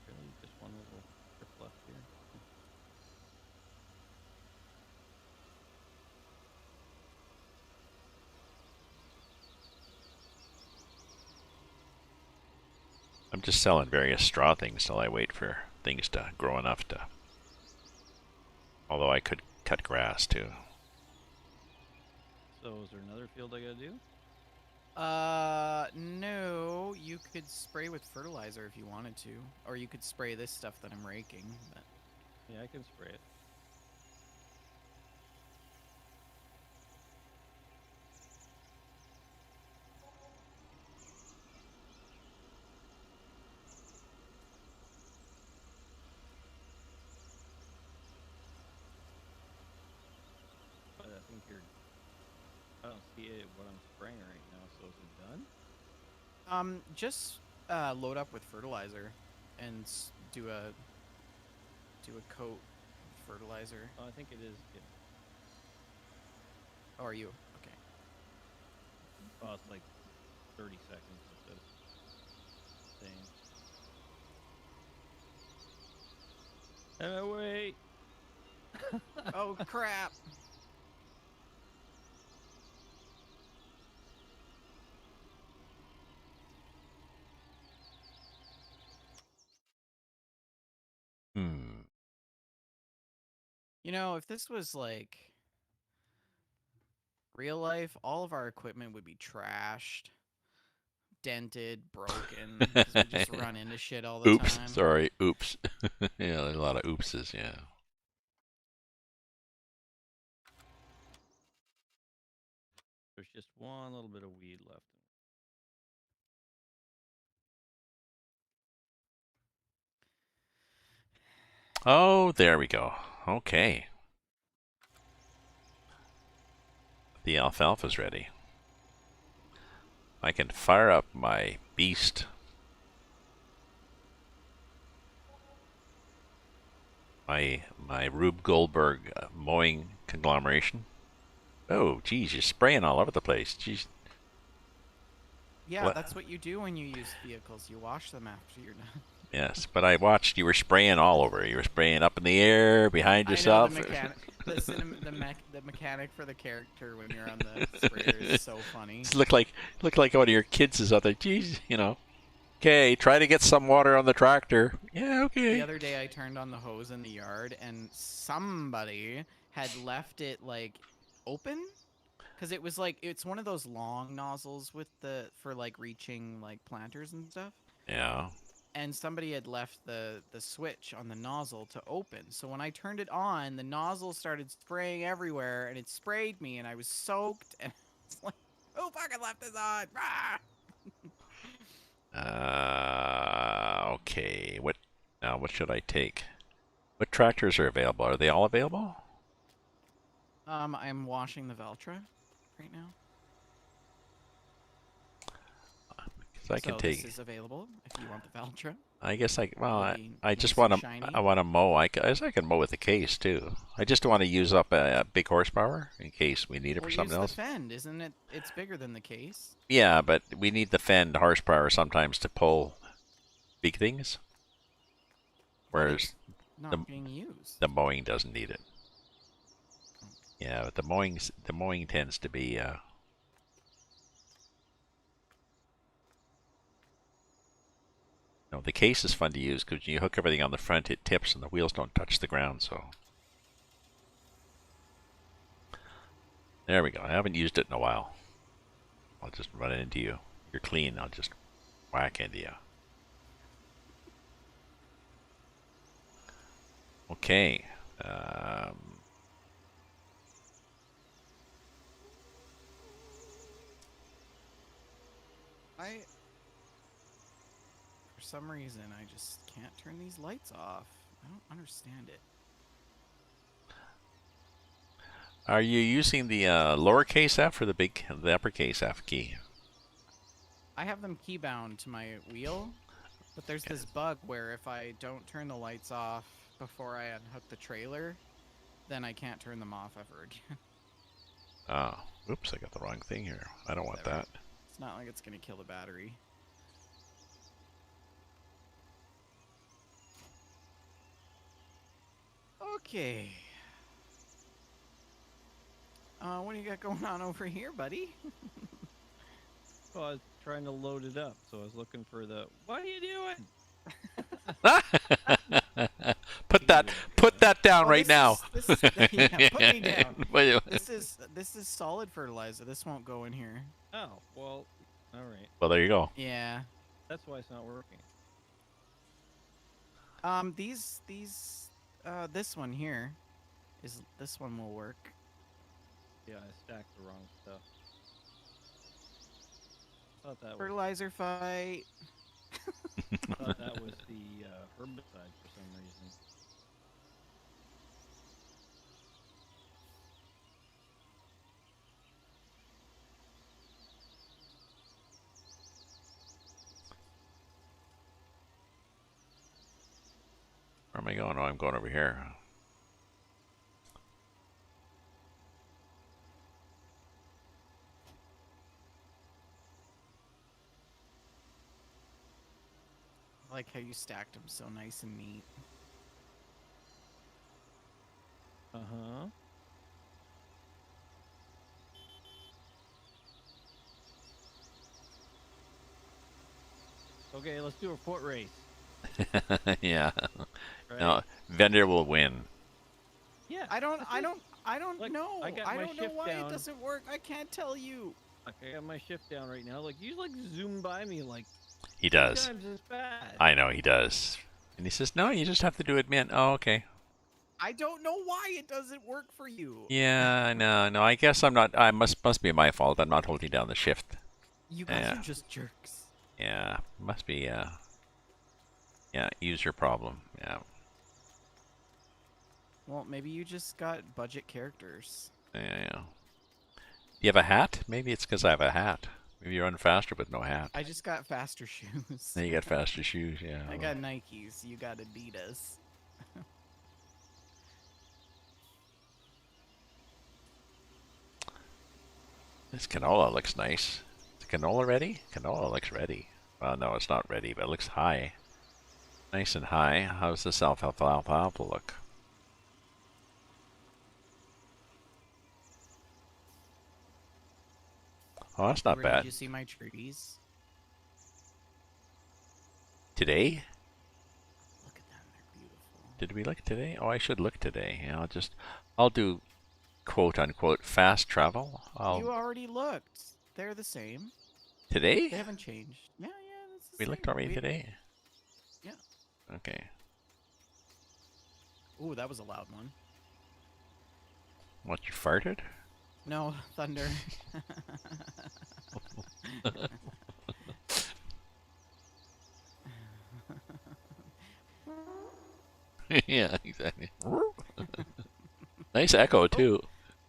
really, just one little strip left here. I'm just selling various straw things till I wait for things to grow enough to. Although I could cut grass too. So is there another field I gotta do? No. You could spray with fertilizer if you wanted to, or you could spray this stuff that I'm raking. But Yeah, I can spray it. But I think you're. I don't see it what I'm spraying right now. So is it done? just load up with fertilizer and do a coat of fertilizer. Oh, I think it is. Oh, are you? Okay. Oh, it's like 30 seconds with this thing. Wait. Oh crap! Hmm. You know, if this was like real life, all of our equipment would be trashed, dented, broken, because we just run into shit all the Oops. time. Sorry. Oops. Yeah, there's a lot of oopses. Yeah. one little bit of weed left. Oh, there we go. Okay. The alfalfa's ready. I can fire up my beast. My Rube Goldberg mowing conglomeration. Oh, geez, you're spraying all over the place. Geez. Yeah, What? that's what you do when you use vehicles. You wash them after you're done. Yes, but I watched you were spraying all over. You were spraying up in the air, behind I know yourself. the mechanic, the mechanic for the character when you're on the sprayer is so funny. It looked like one of your kids is out there. Geez, you know. Okay, try to get some water on the tractor. Yeah, okay. The other day I turned on the hose in the yard and somebody had left it like open because it was like it's one of those long nozzles with the for like reaching like planters and stuff. Yeah. And somebody had left the switch on the nozzle to open. So when I turned it on, the nozzle started spraying everywhere and it sprayed me and I was soaked and it's like, who fucking left this on? Okay. What should I take? What tractors are available? Are they all available? I'm washing the Valtra right now. 'Cause I can So take. this is available if you want the Valtra. I guess I Be just nice want and to shiny. I want to mow. I guess I can mow with the case too. I just don't want to use up a big horsepower in case we need it We'll for use something the else. fend, isn't it? It's bigger than the case. Yeah, but we need the fend horsepower sometimes to pull big things, But whereas it's the not being used. the mowing doesn't need it. Yeah, but the mowing tends to be no, the case is fun to use because you hook everything on the front, it tips and the wheels don't touch the ground. So there we go. I haven't used it in a while. I'll just run it into you. You're clean. I'll just whack into you. Okay. For some reason, I just can't turn these lights off. I don't understand it. Are you using the lowercase f or the uppercase F key? I have them key bound to my wheel, but there's this bug where if I don't turn the lights off before I unhook the trailer, then I can't turn them off ever again. Oh, oops! I got the wrong thing here. I don't want that. It's not like it's gonna kill the battery. Okay. What do you got going on over here, buddy? Well, I was trying to load it up, so I was looking for the. What are you doing? Put that down right now. Yeah, put me down. Wait. This is solid fertilizer. This won't go in here. Oh, well, all right. Well, there you go. Yeah. That's why it's not working. This one here this one will work. Yeah, I stacked the wrong stuff. Thought that was, Fertilizer fight. thought that was the herbicide for some reason. Where am I going? Oh, I'm going over here. I like how you stacked them so nice and neat. Uh-huh. Okay, let's do a foot race. Yeah. Right? No, vendor will win. Yeah. I don't Look, know. I got I my don't know shift why down. it doesn't work. I can't tell you. Like, I got my shift down right now. Like, you zoom by me like He 3 does. times as fast. I know he does. And he says, "No, you just have to do it, man." Oh, okay. I don't know why it doesn't work for you. Yeah, no. I guess I'm not. I must be my fault. I'm not holding down the shift. You guys Yeah, are just jerks. yeah. Must be. Yeah. User problem. Yeah. Well, maybe you just got budget characters. Yeah. Do you have a hat? Maybe it's because I have a hat. Maybe you run faster with no hat. I just got faster shoes. Then you got faster shoes. Yeah. I got Nikes. You got Adidas. This canola looks nice. Is canola ready? Canola looks ready. Well, no, it's not ready, but it looks high. Nice and high. How's this alfalfa look? Oh, that's not Where bad. Did you see my trees? Today? Look at them. They're beautiful. Did we look today? Oh, I should look today. Yeah, I'll do quote unquote fast travel. You already looked. They're the same. Today? They haven't changed. Yeah, that's the We same. looked already today? Yeah. Okay. Ooh, that was a loud one. What, you farted? No, thunder. Yeah, exactly. Nice echo, too.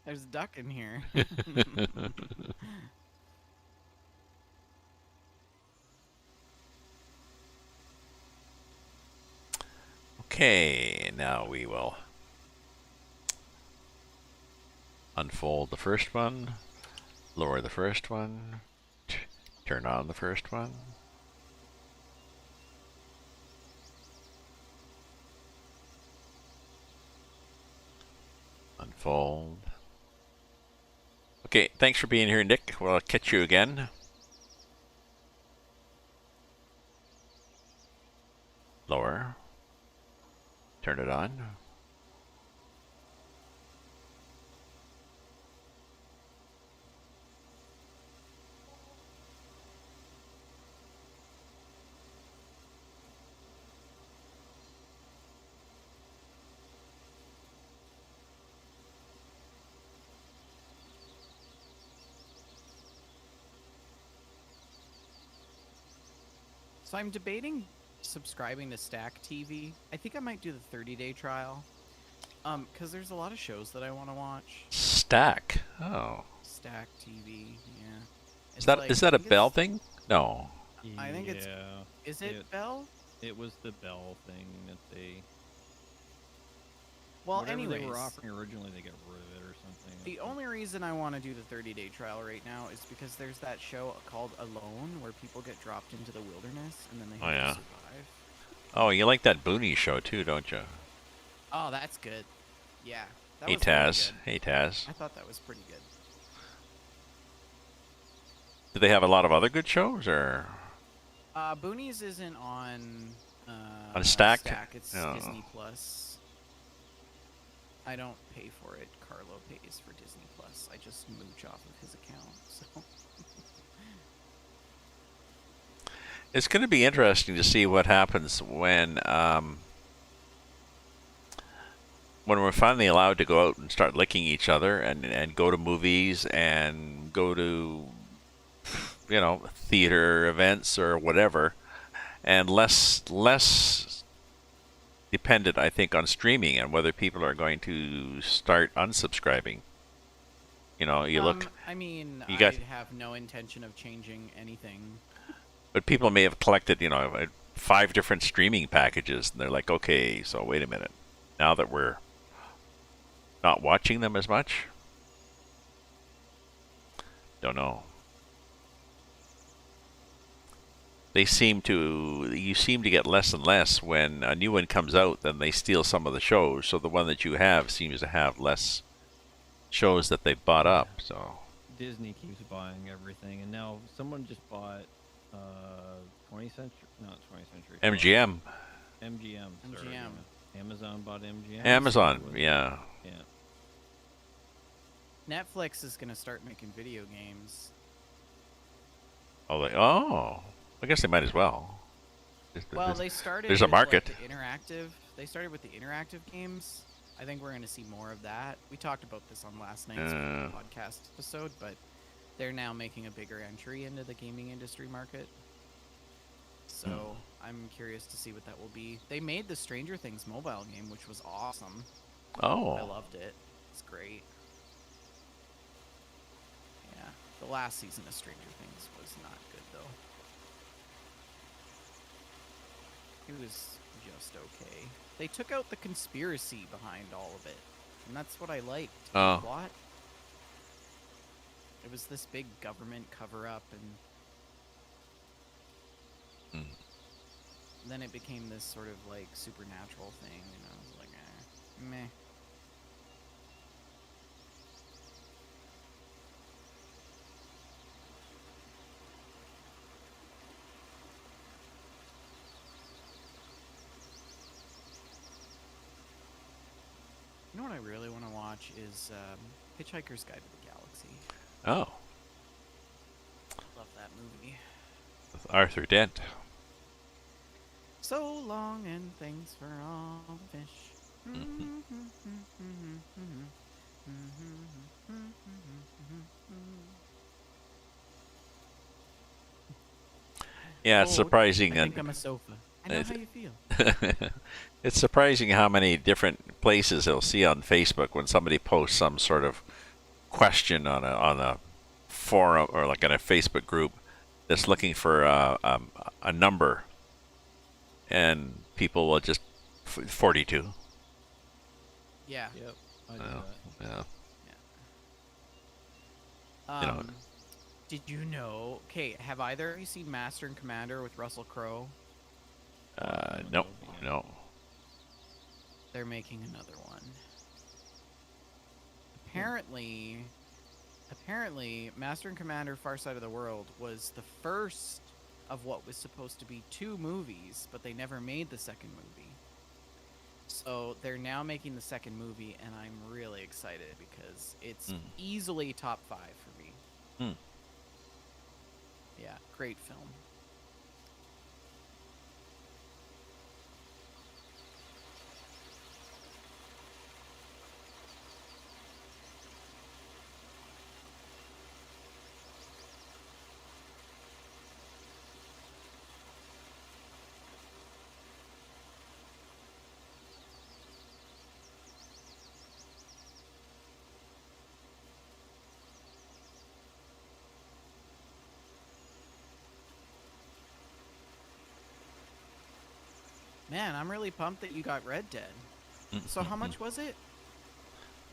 There's a duck in here. Okay, now we will unfold the first one, lower the first one, turn on the first one. Unfold. Okay, thanks for being here, Nick. We'll catch you again. Lower. Turn it on. So I'm debating subscribing to Stack TV. I think I might do the 30-day trial. Because there's a lot of shows that I want to watch. Stack. Oh. Stack TV, yeah. Is that a Bell thing? No. I think it's. Is it Bell? It was the Bell thing that they. Well, whatever anyways, they were offering originally, they got rid of it or something. The only reason I want to do the 30-day trial right now is because there's that show called Alone where people get dropped into the wilderness and then they have to survive. Oh, you like that Booney show too, don't you? Oh, that's good. Yeah. That Hey was really Taz. good. Hey Taz. I thought that was pretty good. Do they have a lot of other good shows, or? Boonies isn't on. On Stack? It's Oh. Disney Plus. I don't pay for it. Carlo pays for Disney Plus. I just mooch off of his account. So. It's going to be interesting to see what happens when we're finally allowed to go out and start licking each other and go to movies and go to, you know, theater events or whatever, and less dependent, I think, on streaming and whether people are going to start unsubscribing. You know, you look. I mean, you got, I have no intention of changing anything. But people may have collected, you know, 5 different streaming packages, and they're like, okay, so wait a minute. Now that we're not watching them as much, don't know. You seem to get less and less when a new one comes out, then they steal some of the shows. So the one that you have seems to have less shows that they bought up. So Disney keeps buying everything, and now someone just bought 20th Century, not 20th Century. MGM. MGM. Sorry, MGM. yeah. Amazon bought MGM. Amazon, So yeah. Yeah. Netflix is going to start making video games. Oh, I guess they might as well. Well, they started. There's a with, market. Like, the interactive. They started with the interactive games, I think we're going to see more of that. We talked about this on last night's podcast episode, but they're now making a bigger entry into the gaming industry market. So I'm curious to see what that will be. They made the Stranger Things mobile game, which was awesome. Oh. I loved it. It's great. Yeah. The last season of Stranger Things was not good, though. It was just okay. They took out the conspiracy behind all of it. And that's what I liked. Oh. What? It was this big government cover-up, and then it became this sort of, like, supernatural thing, and I was like, meh. You know what I really want to watch is Hitchhiker's Guide to the Galaxy. Oh. Love that movie. With Arthur Dent. So long and thanks for all the fish. Yeah, it's surprising. I think I'm a sofa. I know how you feel. It's surprising how many different places they'll see on Facebook when somebody posts some sort of question on a forum or like in a Facebook group that's looking for a number, and people will just 42. Yeah. Yep. I do Yeah. Yeah. You know. Did you know? Okay, have either of you seen Master and Commander with Russell Crowe? No, no. They're making another one. Apparently, Master and Commander: Far Side of the World was the first of what was supposed to be 2 movies, but they never made the second movie. So they're now making the second movie, and I'm really excited because it's easily top 5 for me. Yeah, great film. Man, I'm really pumped that you got Red Dead. So how much was it?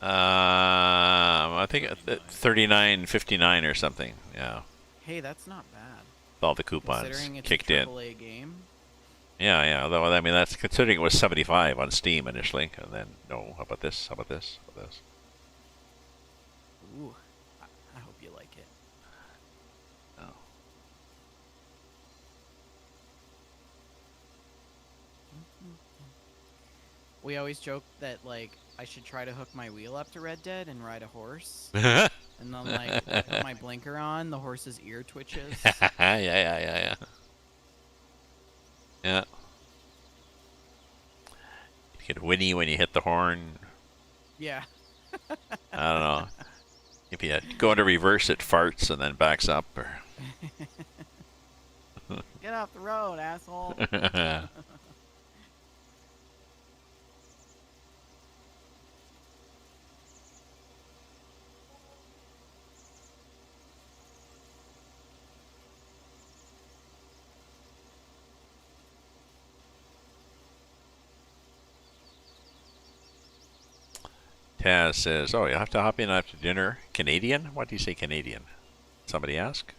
I think 39.59 or something. Yeah. Hey, that's not bad. All the coupons Considering it's kicked a in. AAA game. Yeah. Although I mean, that's considering it was 75 on Steam initially, and then no. How about this? How about this? How about this? Ooh, I hope you like it. Oh. We always joke that, like, I should try to hook my wheel up to Red Dead and ride a horse. And then, like, put my blinker on, the horse's ear twitches. Yeah. You get whinny when you hit the horn. Yeah. I don't know. If you go into reverse, it farts and then backs up. Or Get off the road, asshole. Taz says, "Oh, you have to hop in after dinner. Canadian? Why do you say Canadian?" Somebody ask.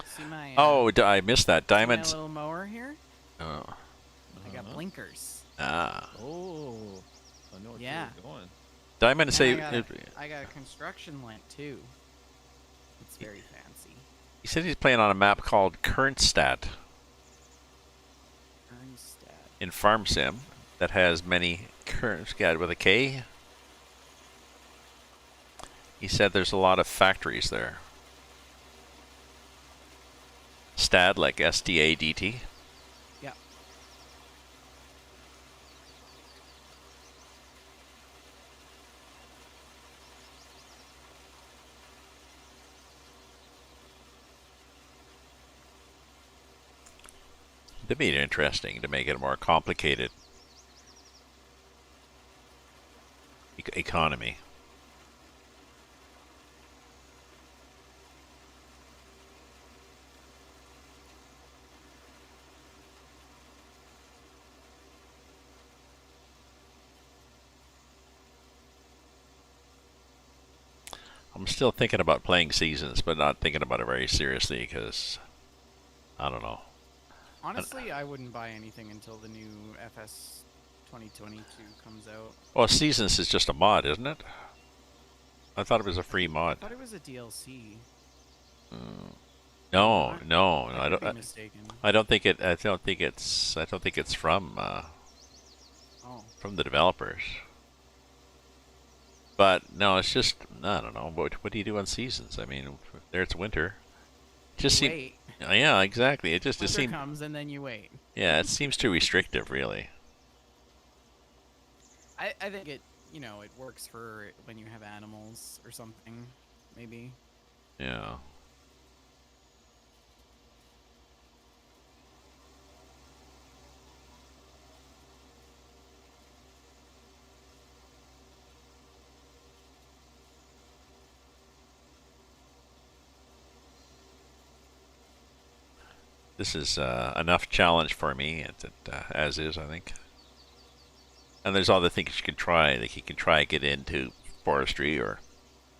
See my, Oh, I missed that. see my Diamonds. little mower here? Oh. I got blinkers. Ah. Oh, I know where Yeah. you're going. Diamond And say. I got a construction lamp, too. It's very fancy. He said he's playing on a map called Kernstadt Ernstad. in Farm Sim that has many Kernstadt with a K. He said there's a lot of factories there. Stad, like SDADT. Yeah. That'd be interesting to make it a more complicated economy. I'm still thinking about playing seasons, but not thinking about it very seriously because I don't know. Honestly, I wouldn't buy anything until the new FS 2022 comes out. Well, seasons is just a mod, isn't it? I thought it was a free I mod. thought it was a DLC. No, Not? no, I I could don't. be mistaken. I don't think it. I don't think it's. I don't think it's Oh. from the developers. But no, it's just I don't know. What do you do on seasons? I mean, there it's winter. Just You seem. wait. Yeah, exactly. It just Winter seems. comes and then you wait. Yeah, it seems too restrictive, really. I think it, it works for when you have animals or something, maybe. Yeah. This is enough challenge for me, as is, I think. And there's other things you can try. Like you can try get into forestry or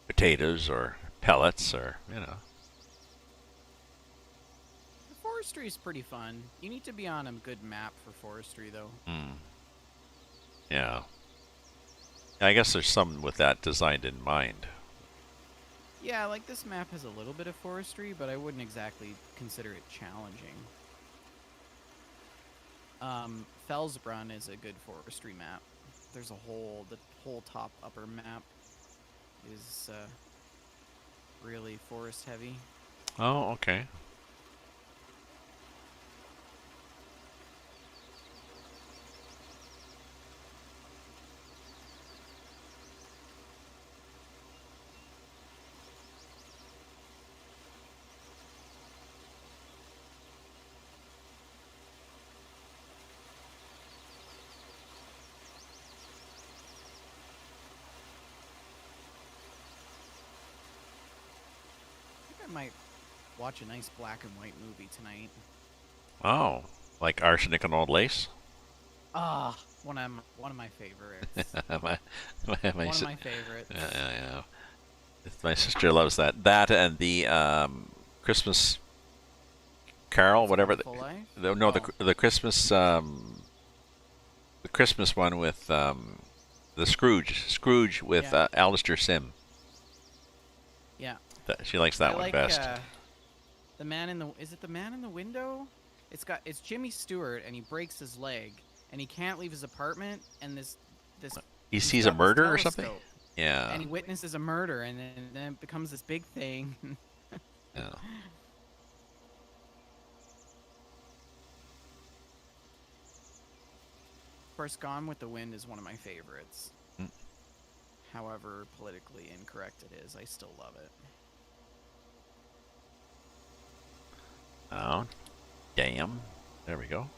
potatoes or pellets or. The forestry is pretty fun. You need to be on a good map for forestry, though. Yeah. I guess there's some with that designed in mind. Yeah, like this map has a little bit of forestry, but I wouldn't exactly consider it challenging. Felsbrunn is a good forestry map. There's the whole top upper map is really forest heavy. Oh, okay. I think I might watch a nice black and white movie tonight. Oh, like arsenic and old lace? Ah, one of my favorites. my, One of my favorites. yeah. My sister loves that. That and the Christmas Carol, Once whatever. Upon a Full Life? No, Oh. the Christmas one with the Scrooge with Yeah. Alistair Sim. Yeah. She likes that I one like best. the man in the. Is it the man in the window? It's Jimmy Stewart, and he breaks his leg, and he can't leave his apartment, and this He he's sees a got this murder or something. telescope, Yeah. and he witnesses a murder, and then it becomes this big thing. Yeah. Of course, Gone with the Wind is one of my favorites. Mm. However politically incorrect it is, I still love it. Oh, damn. There we go.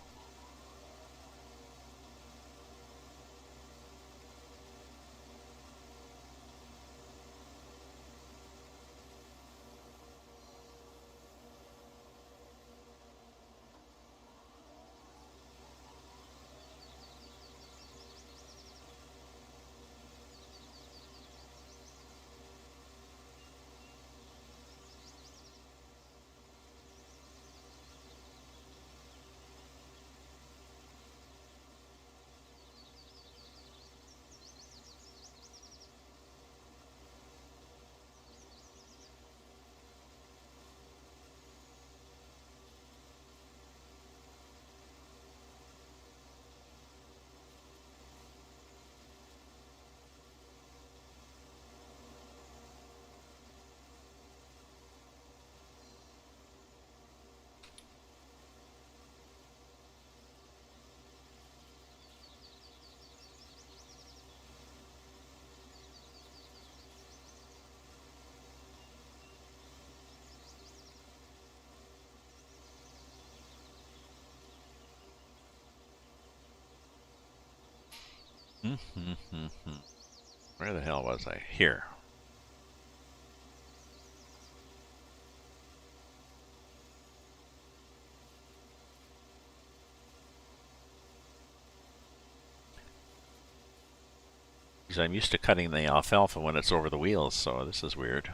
Where the hell was I? Here. Because I'm used to cutting the alfalfa when it's over the wheels, so this is weird.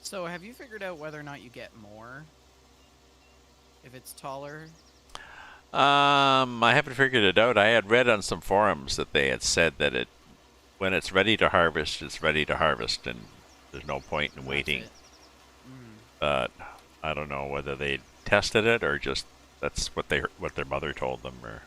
So have you figured out whether or not you get more if it's taller? I haven't figured it out. I had read on some forums that they had said that when it's ready to harvest, it's ready to harvest, and there's no point in waiting. But I don't know whether they tested it or just that's what their mother told them. Or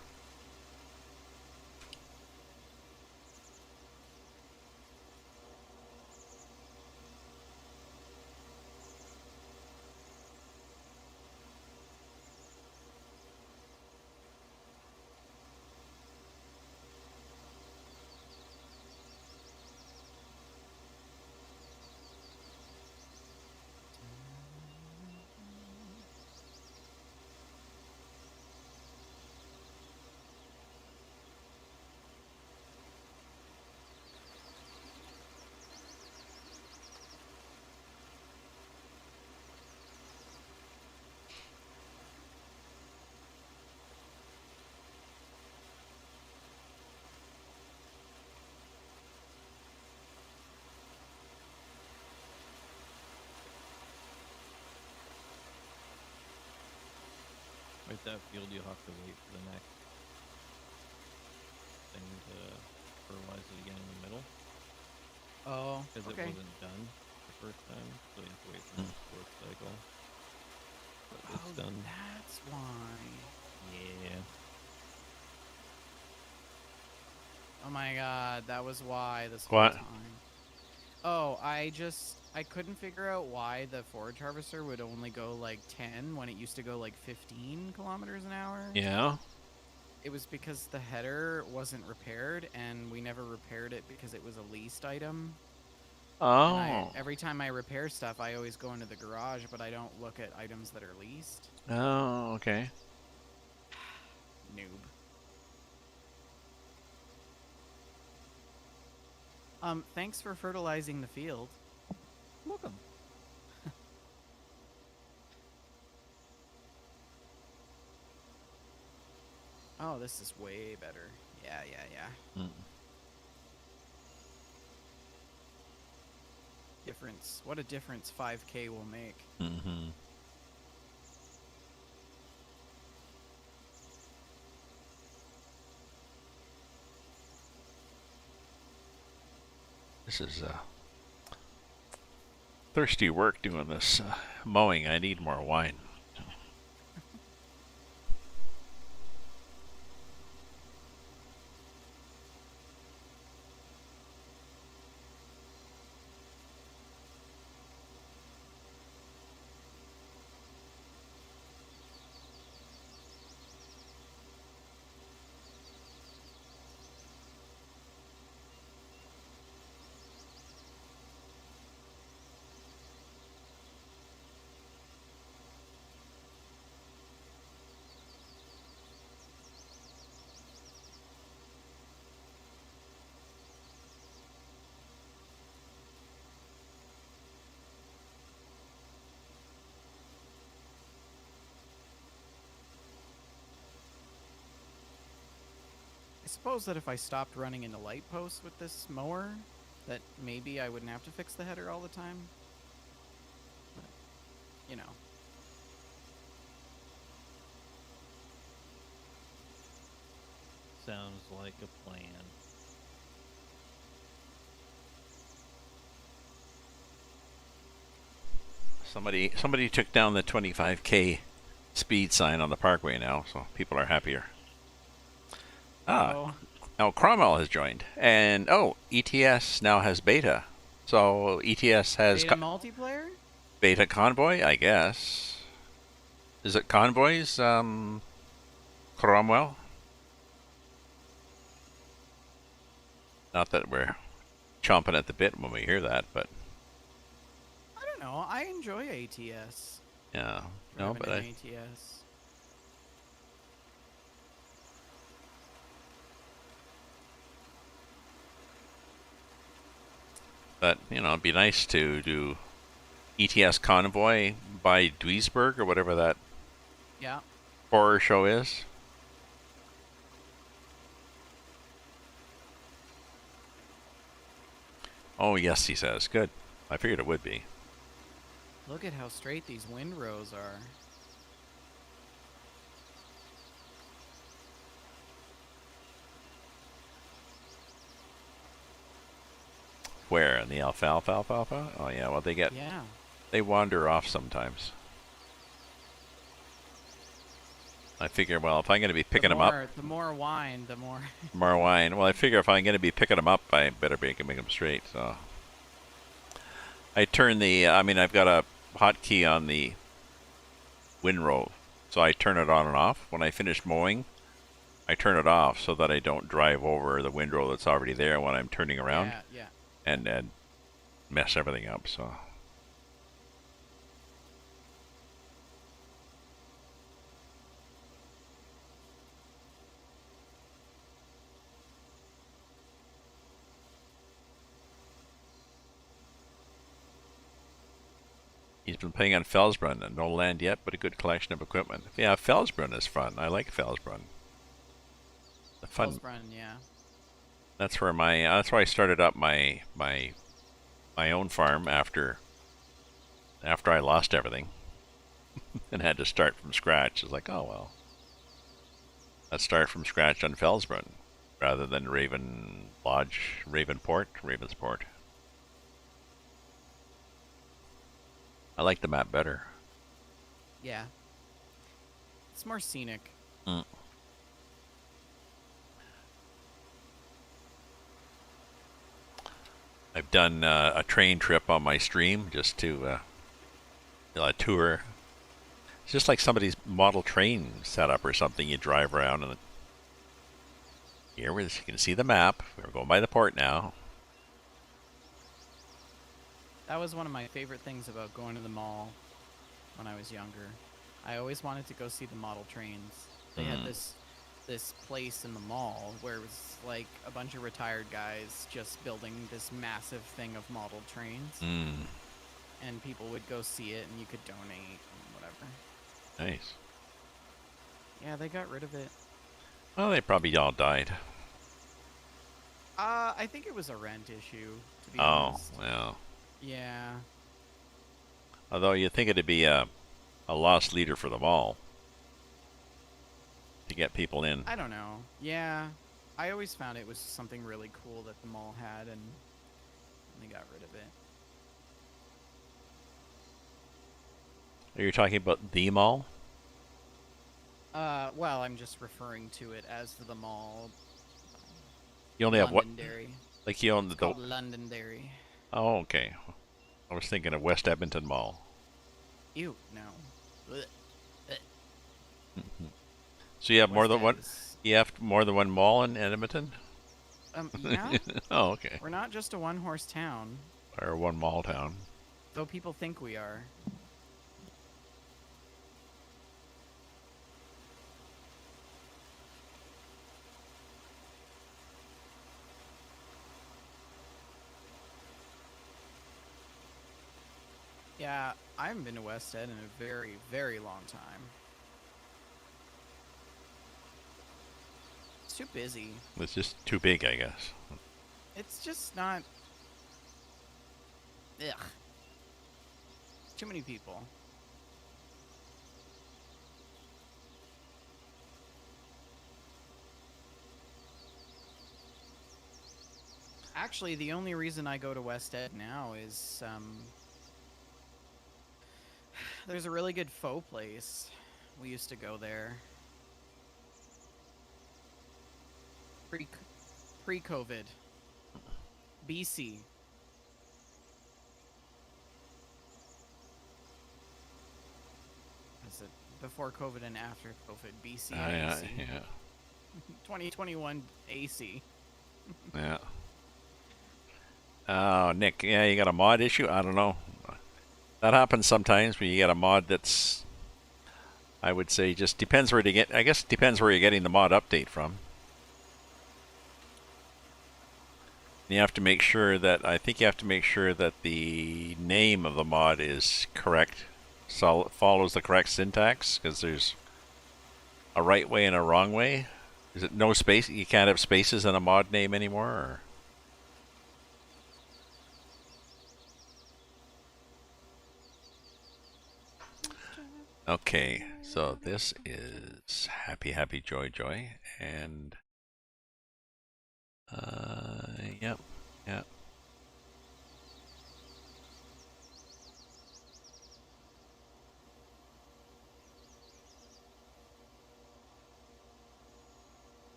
With that field, you'll have to wait for the next thing to fertilize it again in the middle. Oh, Because okay. it wasn't done the first time, so you have to wait for the next fourth cycle. But it's done. That's why. Yeah. Oh my god, that was why this whole What? time. Oh, I couldn't figure out why the forage harvester would only go like 10 when it used to go like 15 kilometers an hour. yeah. It was because the header wasn't repaired, and we never repaired it because it was a leased item. And Oh. every time I repair stuff, I always go into the garage, but I don't look at items that are leased. Oh. Okay. Noob. Thanks for fertilizing the field. Welcome. Oh, this is way better. Yeah. Mm. Difference. What a difference 5K will make. Mm-hmm. This is thirsty work doing this mowing. I need more wine. I suppose that if I stopped running into light posts with this mower, that maybe I wouldn't have to fix the header all the time. But, you know. Sounds like a plan. Somebody took down the 25K speed sign on the parkway now, so people are happier. Oh. Now Cromwell has joined, and ETS now has beta. So ETS has Beta multiplayer? beta convoy, I guess. Is it convoys? Cromwell. Not that we're chomping at the bit when we hear that, but I don't know. I enjoy ATS. yeah, no, but ATS. you know, it'd be nice to do ETS convoy by Duisburg or whatever that Yeah. horror show is. Oh yes, he says. Good. I figured it would be. Look at how straight these windrows are. Where in the alfalfa? Oh yeah. Well, Yeah. they wander off sometimes. I figure, well, if I'm going to be picking them up, The more wine, the more. more wine. Well, I figure if I'm going to be picking them up, I better make them straight. So I turn the. I mean, I've got a hotkey on the windrow, so I turn it on and off. When I finish mowing, I turn it off so that I don't drive over the windrow that's already there when I'm turning around, Yeah. and mess everything up. So. He's been playing on Felsbrunn, and no land yet, but a good collection of equipment. Yeah, Felsbrunn is fun. I like Felsbrunn. The fun. Felsbrunn, yeah. That's where I started up my own farm after I lost everything and had to start from scratch. It's like, oh well, let's start from scratch on Felsbrunn rather than Raven Lodge, Ravensport. I like the map better. Yeah. It's more scenic. Mm. I've done a train trip on my stream just to tour. It's just like somebody's model train setup or something. You drive around and here you can see the map. We're going by the port now. That was one of my favorite things about going to the mall when I was younger. I always wanted to go see the model trains. They had this place in the mall where it was like a bunch of retired guys just building this massive thing of model trains. And people would go see it and you could donate and whatever. Nice. Yeah, they got rid of it. Well, they probably all died. I think it was a rent issue, to be honest. Oh, well. Yeah. Although you think it'd be a lost leader for the mall to get people in. I don't know. Yeah. I always found it was something really cool that the mall had, and they got rid of it. Are you talking about the mall? Well, I'm just referring to it as the mall. You only have what? Londonderry. Like you own It's called Londonderry. Oh, okay. I was thinking of West Edmonton Mall. Ew, no. So you have more than one. Is- You have more than one mall in Edmonton? Yeah. Oh, okay. We're not just a one-horse town, Or one mall town. though people think we are. Yeah, I haven't been to West Ed in a very, very long time. It's too busy. It's just too big, I guess. It's just not. Ugh. Too many people. Actually, the only reason I go to West Ed now is there's a really good faux place. We used to go there. Pre-COVID. BC. Is it before COVID and after COVID? BC and AC. Yeah. 2021 AC. Yeah. Oh, Nick, yeah, you got a mod issue? I don't know. That happens sometimes when you get a mod that's, I would say, just depends where to get. I guess it depends where you're getting the mod update from. You have to make sure that, I think you have to make sure that the name of the mod is correct, so it follows the correct syntax, because there's a right way and a wrong way. Is it no space? You can't have spaces in a mod name anymore? Or? Okay, so this is Happy Happy Joy Joy, and yep, yep.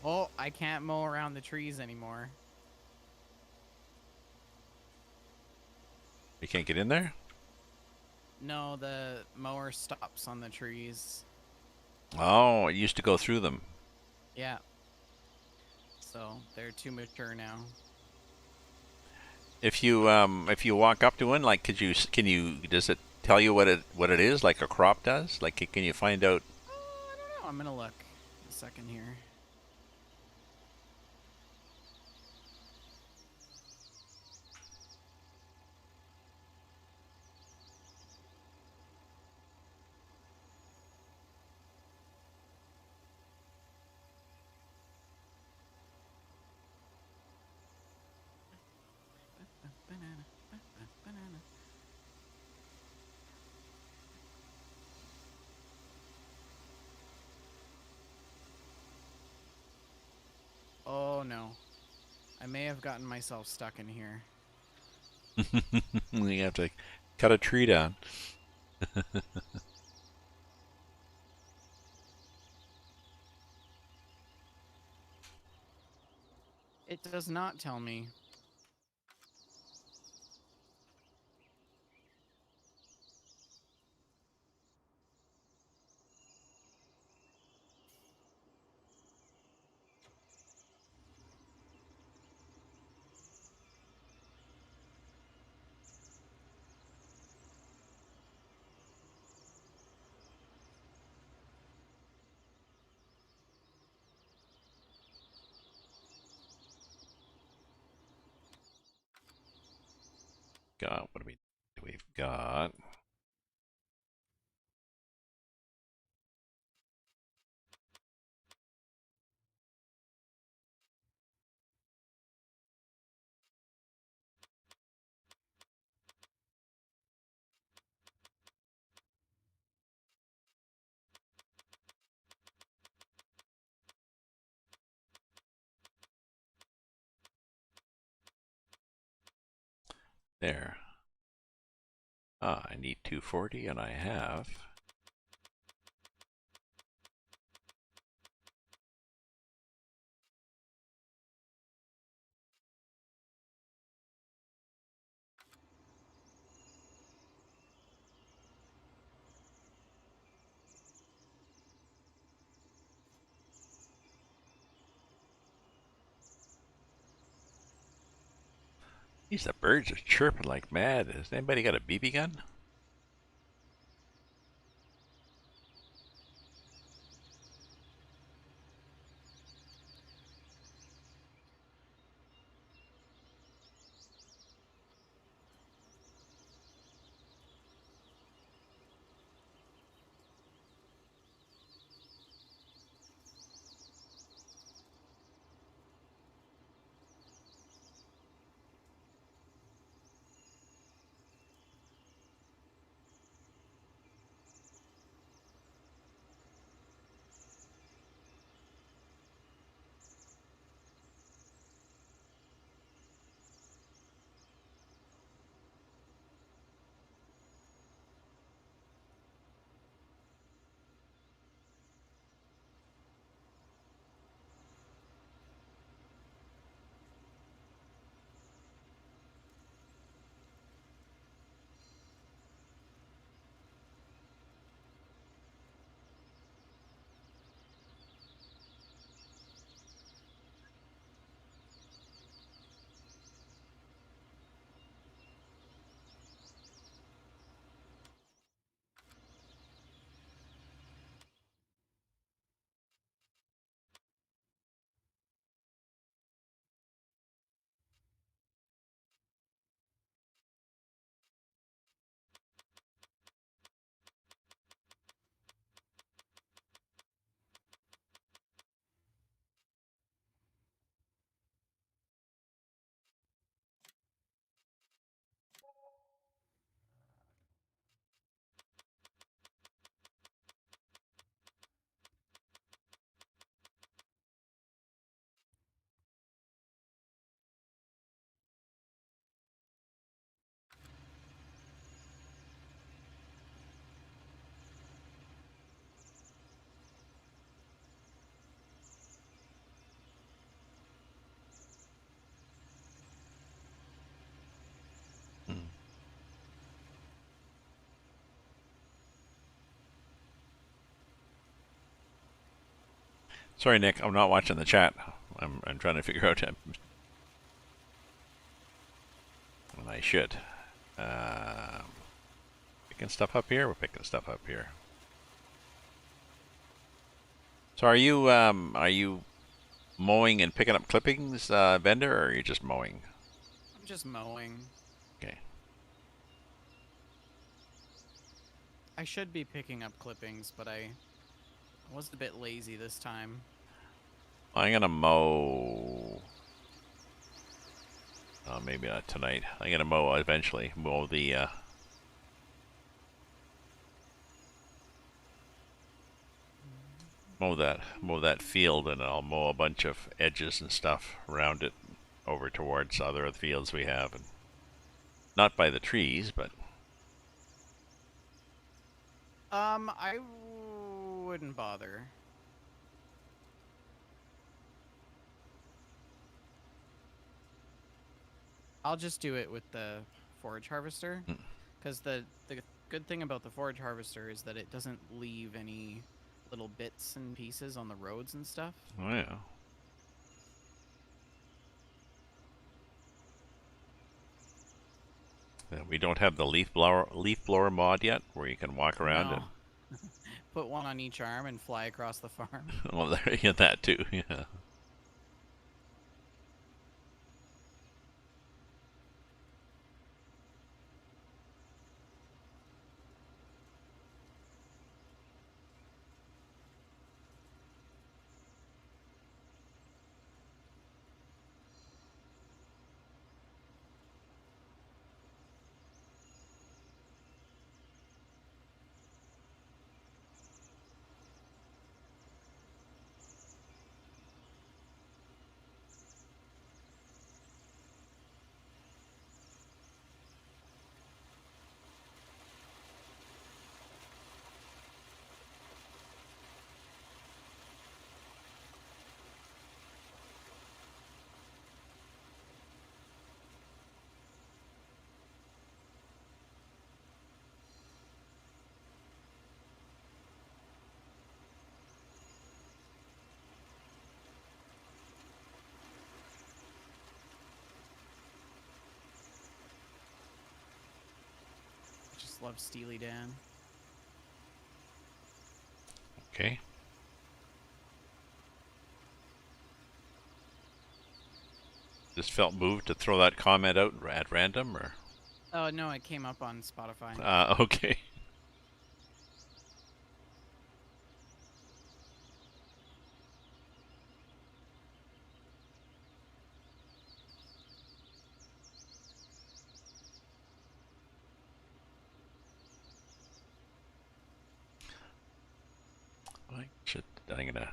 Oh, I can't mow around the trees anymore. You can't get in there? No, the mower stops on the trees. Oh, it used to go through them. Yeah. So they're too mature now. If you walk up to one, like, does it tell you what it is, like a crop does? Like, can you find out? Oh, I don't know. I'm gonna look a second here. Banana, banana. Oh no. I may have gotten myself stuck in here. You have to cut a tree down. It does not tell me. Got what do we've got? There. Ah, I need 240, and I have. These the birds are chirping like mad. Has anybody got a BB gun? Sorry, Nick. I'm not watching the chat. I'm trying to figure out. And I should. Picking stuff up here. We're picking stuff up here. So are you mowing and picking up clippings, vendor, or are you just mowing? I'm just mowing. Okay. I should be picking up clippings, but I was a bit lazy this time. I'm gonna mow. Maybe not tonight. I'm gonna mow eventually. Mow the. Mow that field, and I'll mow a bunch of edges and stuff around it over towards other fields we have, and not by the trees, but I wouldn't bother. I'll just do it with the forage harvester, mm, because the good thing about the forage harvester is that it doesn't leave any little bits and pieces on the roads and stuff. oh yeah. We don't have the leaf blower mod yet, where you can walk around No. and Put one on each arm and fly across the farm. well, there you that too. Yeah. Just love Steely Dan. Okay. Just felt moved to throw that comment out at random, or Oh no, it came up on Spotify. okay. I'm gonna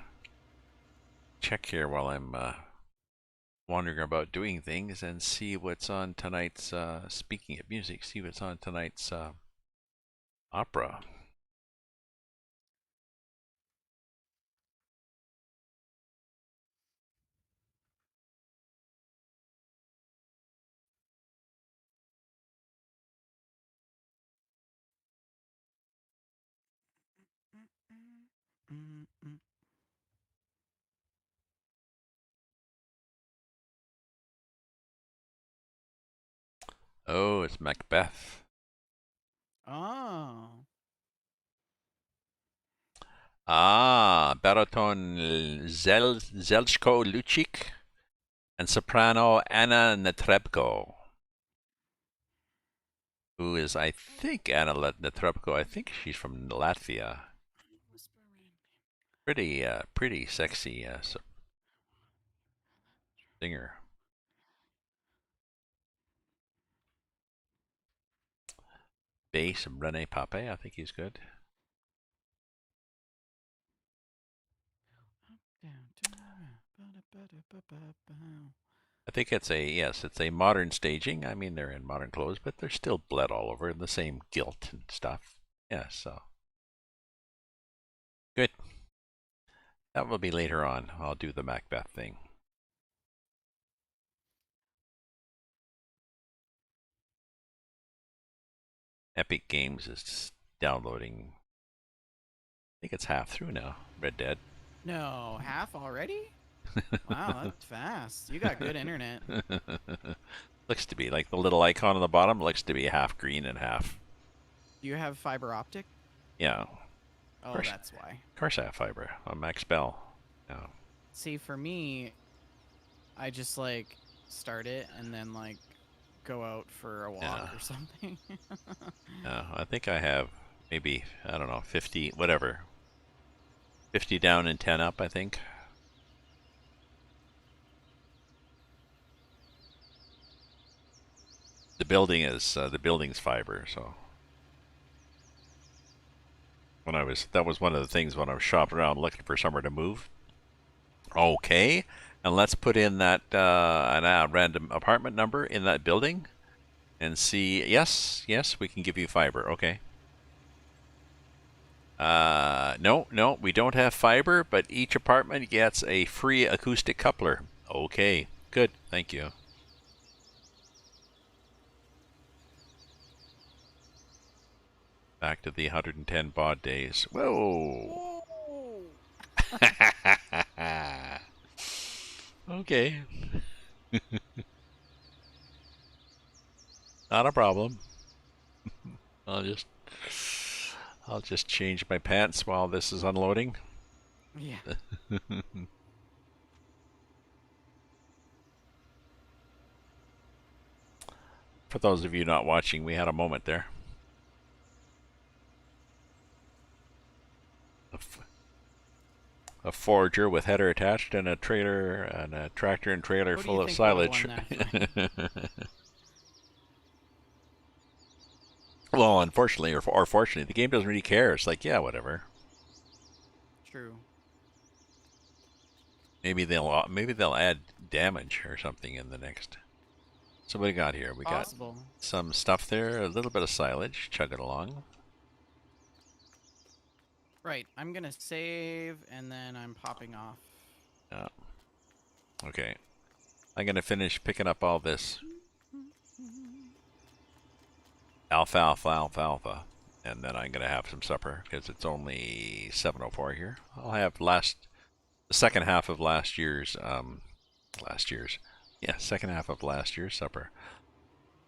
check here while I'm wandering about doing things and see what's on tonight's. Speaking of music, see what's on tonight's opera. Oh, it's Macbeth. Oh. Baritone Zelchko Luchik and soprano Anna Netrebko, who is, I think, Anna Netrebko. I think she's from Latvia. Pretty sexy singer. Bass, Rene Pape. I think he's good. I think it's a modern staging. I mean, they're in modern clothes, but they're still bled all over, the same gilt and stuff. Yeah, so good. That will be later on. I'll do the Macbeth thing. Epic Games is downloading. I think it's half through now. Red Dead. No, half already? Wow, that's fast. You got good internet. Looks to be like the little icon on the bottom looks to be half green and half. Do you have fiber optic? Yeah, of Oh, course. that's why. Of course I have fiber on Max Bell. Yeah. See, for me, I just like start it and then like go out for a Yeah. walk or something. I think I have maybe, I don't know, 50, whatever. 50 down and 10 up, I think. The building's fiber, so that was one of the things when I was shopping around looking for somewhere to move. Okay, and let's put in that an random apartment number in that building and see. Yes, yes, we can give you fiber. Okay. No, no, we don't have fiber, but each apartment gets a free acoustic coupler. Okay, good, thank you. Back to the 110 baud days. Whoa. Whoa! Okay, not a problem. I'll just I'll just change my pants while this is unloading. Yeah. For those of you not watching, we had a moment there. A forager with header attached and a trailer and a tractor and trailer Who do full you of think would have silage. won that fight? Well, unfortunately or fortunately, the game doesn't really care. It's like, yeah, whatever. True. Maybe they'll add damage or something in the next. So what do we got here? We got Possible. some stuff there, a little bit of silage, chug it along. Right. I'm gonna save and then I'm popping off. Yeah. Okay. I'm gonna finish picking up all this alfalfa, and then I'm gonna have some supper because it's only 7:04 here. I'll have the second half of second half of last year's supper.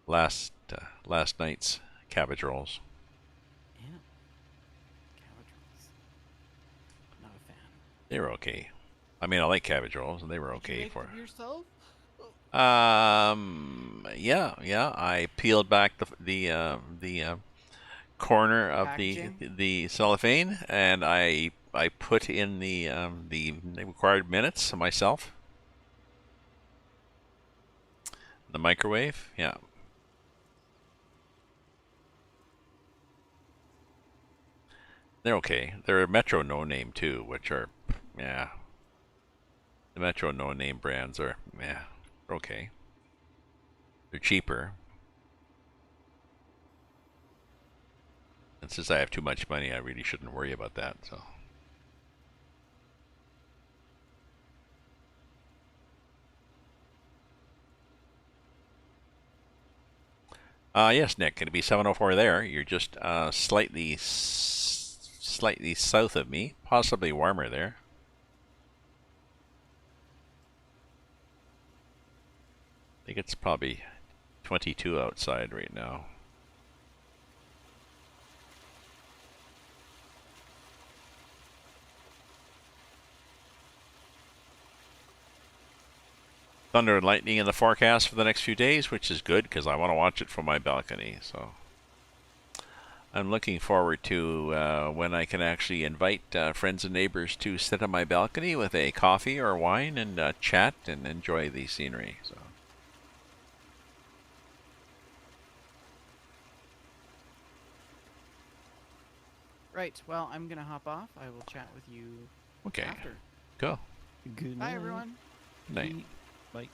Last night's cabbage rolls. Yeah. Cabbage rolls. Not a fan. They were okay. I mean, I like cabbage rolls, and they were Did you okay make for. them yourself? Yeah. I peeled back the corner of Packaging? the cellophane, and I put in the required minutes myself. The microwave, yeah. They're okay. They're a Metro no name too, which are, yeah. The Metro no name brands are, yeah, okay. They're cheaper. And since I have too much money, I really shouldn't worry about that. So. Yes, Nick. It'll be 7:04 there. You're just slightly south of me, possibly warmer there. I think it's probably 22 outside right now. Thunder and lightning in the forecast for the next few days, which is good because I want to watch it from my balcony. So I'm looking forward to when I can actually invite friends and neighbors to sit on my balcony with a coffee or wine and chat and enjoy the scenery. So. Right. Well, I'm gonna hop off. I will chat with you Okay. after. Go. Good Bye, night. everyone. Night. Bye.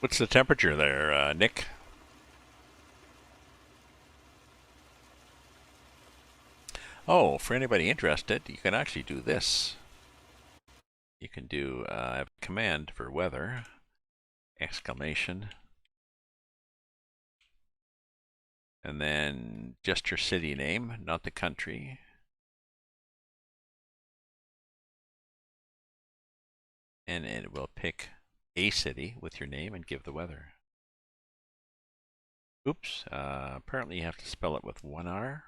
What's the temperature there, Nick? Oh, for anybody interested, you can actually do this. You can do a command for weather, exclamation, and then just your city name, not the country. And it will pick a city with your name and give the weather. Oops, apparently you have to spell it with one R.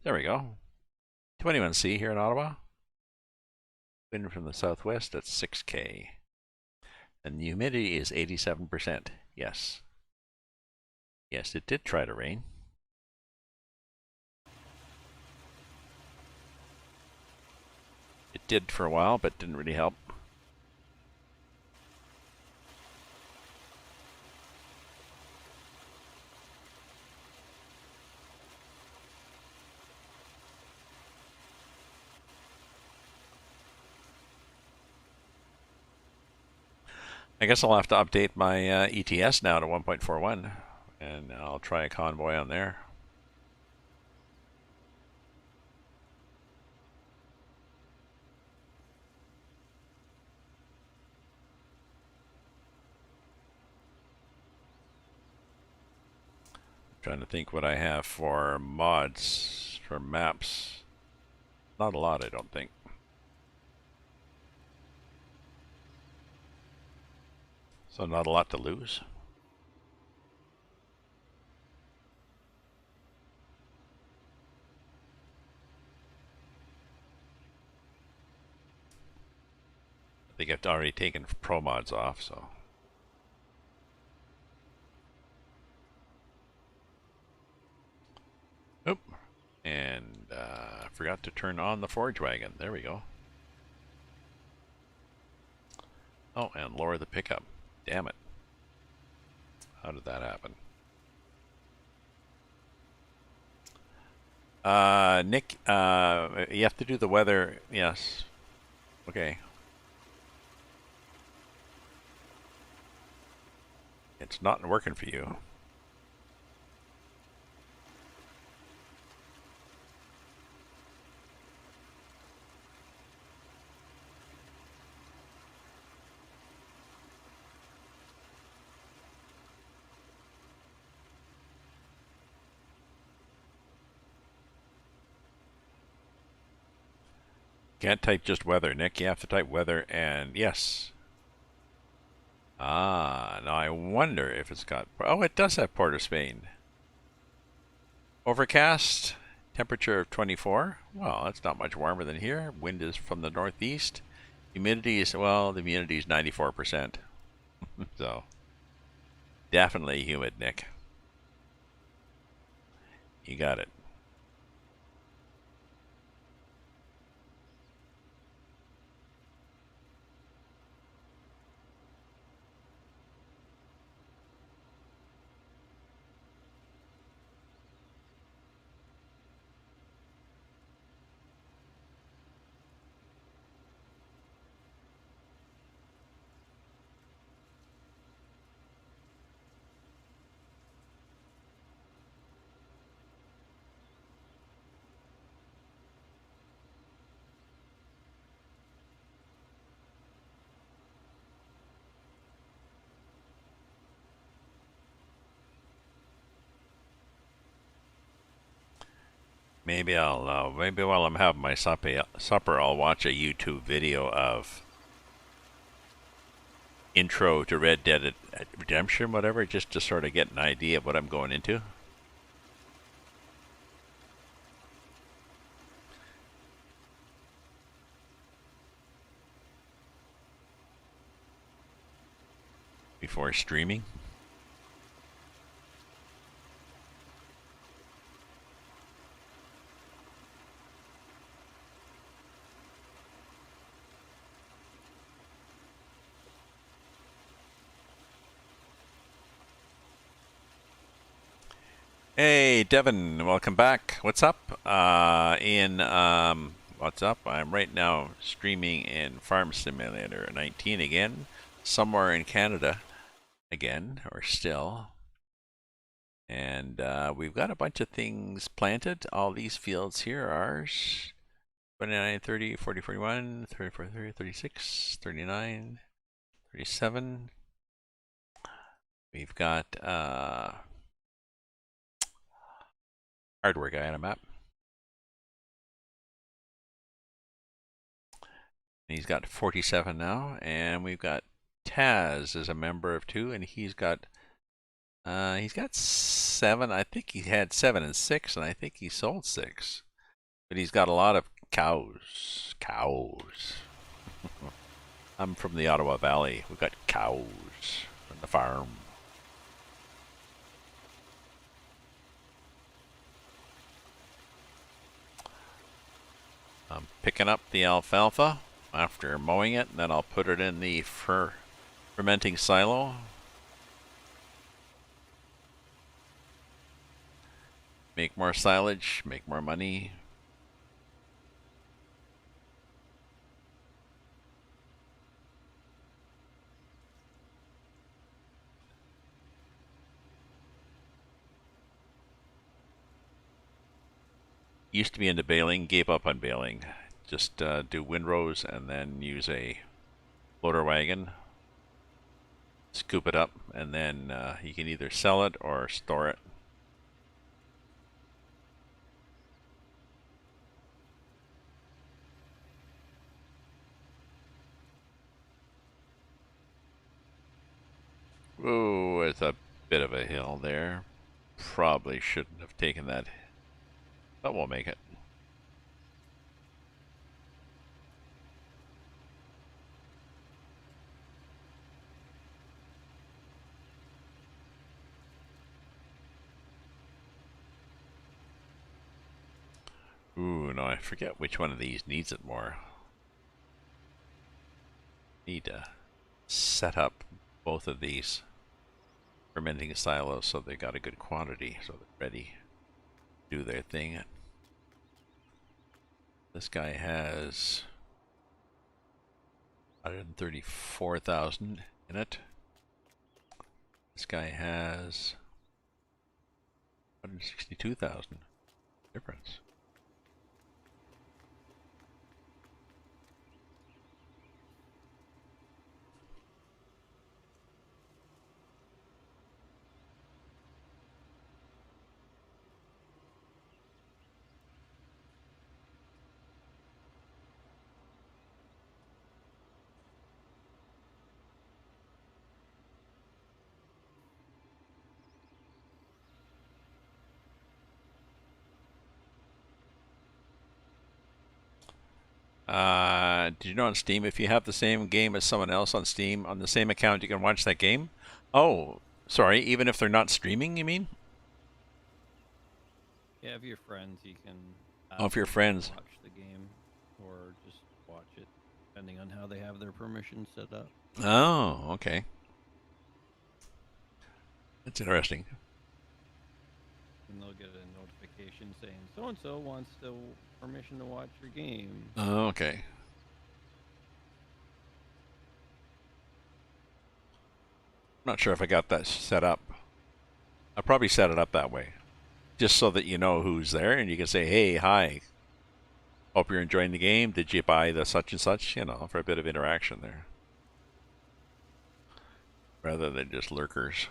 There we go. 21C here in Ottawa. Wind from the southwest at 6K. And the humidity is 87%. Yes. Yes, it did try to rain. It did for a while, but didn't really help. I guess I'll have to update my ETS now to 1.41, and I'll try a convoy on there. Trying to think what I have for mods, for maps. Not a lot, I don't think. So not a lot to lose. I think I've already taken pro mods off, so. Oop. And forgot to turn on the forge wagon. There we go. Oh, and lower the pickup. Damn it. How did that happen? Nick, you have to do the weather. Yes. Okay. It's not working for you. Can't type just weather, Nick. You have to type weather and yes. Ah, now I wonder if it's got... Oh, it does have Port of Spain. Overcast, temperature of 24. Well, that's not much warmer than here. Wind is from the northeast. Humidity is, well, the humidity is 94%. So, definitely humid, Nick. You got it. Maybe maybe while I'm having my supper, I'll watch a YouTube video of intro to Red Dead Redemption, whatever, just to sort of get an idea of what I'm going into. Before streaming. Hey, Devin, welcome back. What's up? What's up? I'm right now streaming in Farm Simulator 19 again, somewhere in Canada again, or still. And we've got a bunch of things planted. All these fields here are ours. 29, 30, 40, 41, 34, 30, 36, 39, 37. We've got hardware guy on a map. He's got 47 now, and we've got Taz as a member of 2, and he's got 7. I think he had 7 and 6, and I think he sold 6. But he's got a lot of cows. Cows. I'm from the Ottawa Valley. We've got cows on the farm. I'm picking up the alfalfa after mowing it, and then I'll put it in the fermenting silo. Make more silage, make more money. Used to be into baling, gave up on baling. Just do windrows and then use a loader wagon, scoop it up, and then you can either sell it or store it. Ooh, it's a bit of a hill there. Probably shouldn't have taken that, but we'll make it. Ooh, no, I forget which one of these needs it more. Need to set up both of these fermenting silos so they got a good quantity, so they're ready to do their thing. This guy has 134,000 in it. This guy has 162,000 difference. Did you know on Steam, if you have the same game as someone else on Steam on the same account, you can watch that game? Oh, sorry, even if they're not streaming, you mean? Yeah, if you're friends, you can Oh, ask if you're them to friends. watch the game or just watch it, depending on how they have their permissions set up. Oh, okay. That's interesting. And they'll get a notification saying so and so wants the permission to watch your game. Oh, okay. I'm not sure if I got that set up. I probably set it up that way, just so that you know who's there and you can say, "Hey, hi. Hope you're enjoying the game. Did you buy the such and such?" You know, for a bit of interaction there, rather than just lurkers.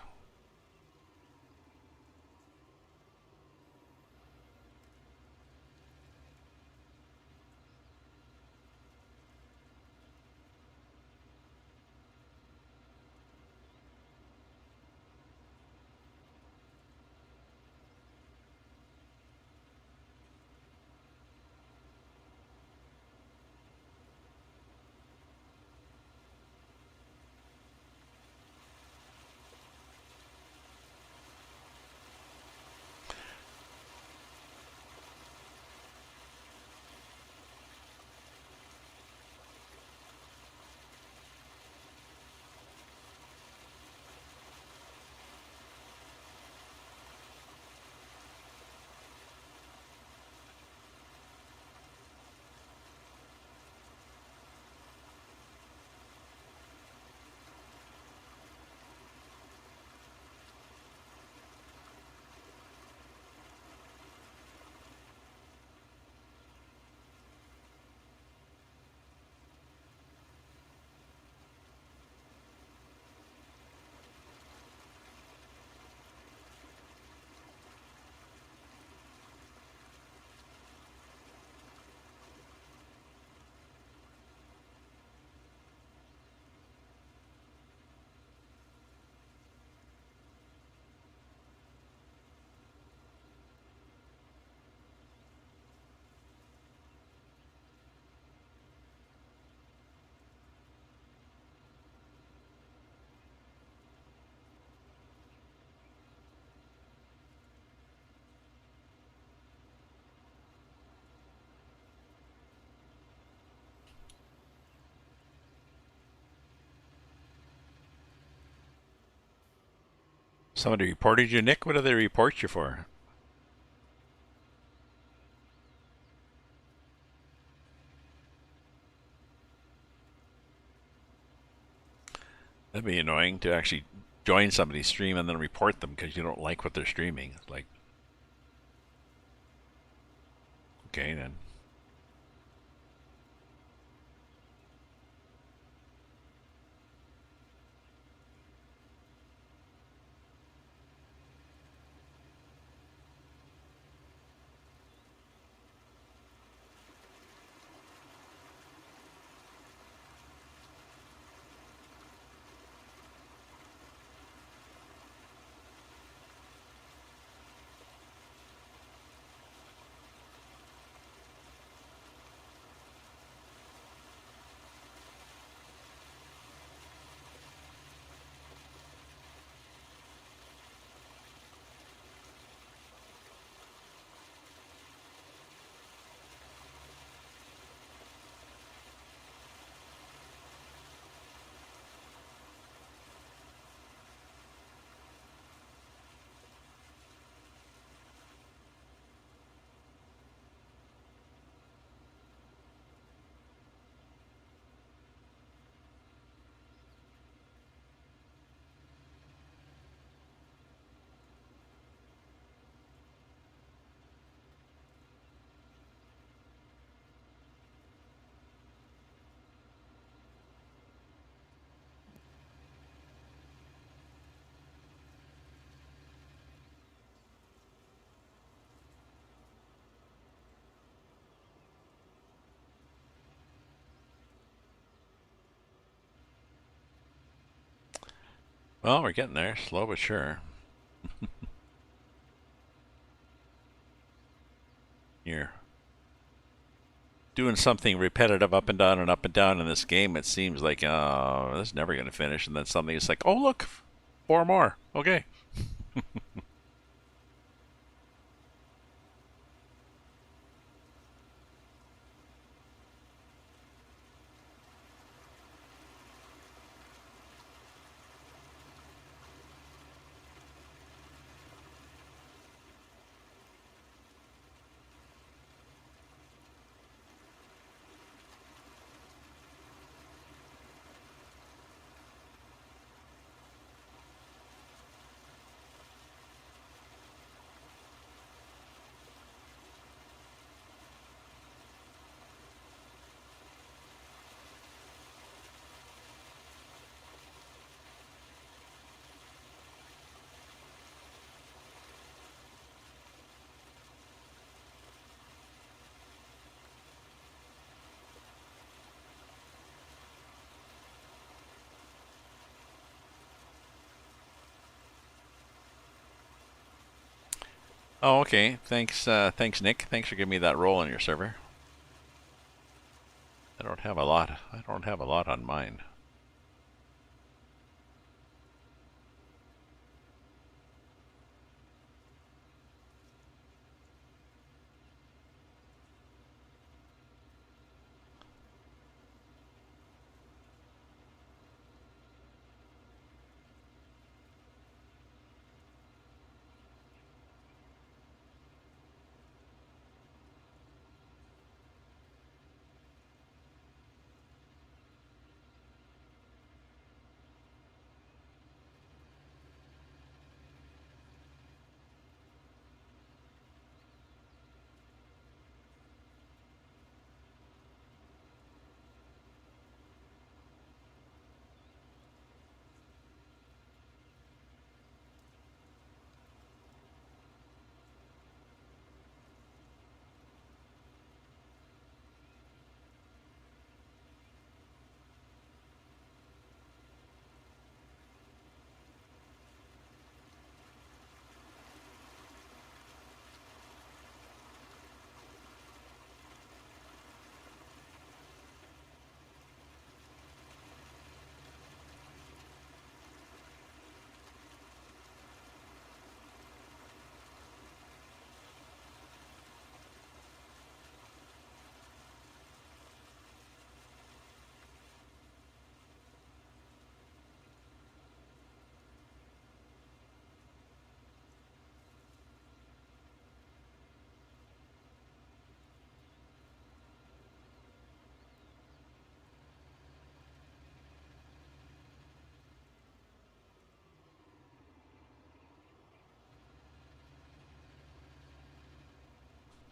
Somebody reported you, Nick? What do they report you for? That'd be annoying to actually join somebody's stream and then report them because you don't like what they're streaming. It's like, okay, then. Well, we're getting there, slow but sure. You're doing something repetitive up and down and up and down in this game. It seems like, oh, this is never going to finish. And then something is like, oh, look, 4 more. Okay. Oh, okay. Thanks, Nick. Thanks for giving me that role on your server. I don't have a lot. I don't have a lot on mine.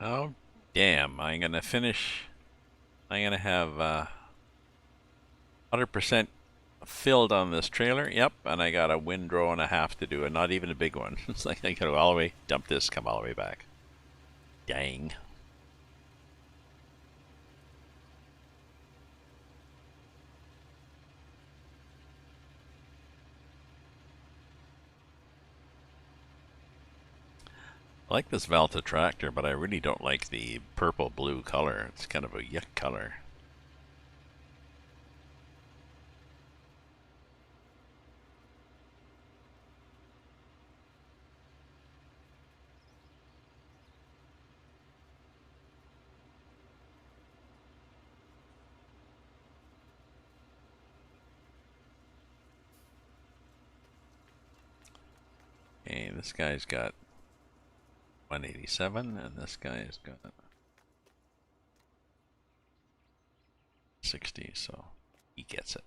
Oh, damn. I'm going to finish. I'm going to have 100% filled on this trailer. Yep, and I got a windrow and a half to do, and not even a big one. It's like I got to go all the way, dump this, come all the way back. Dang. I like this Valta tractor, but I really don't like the purple-blue color. It's kind of a yuck color. Okay, this guy's got 187, and this guy's got 60, so he gets it.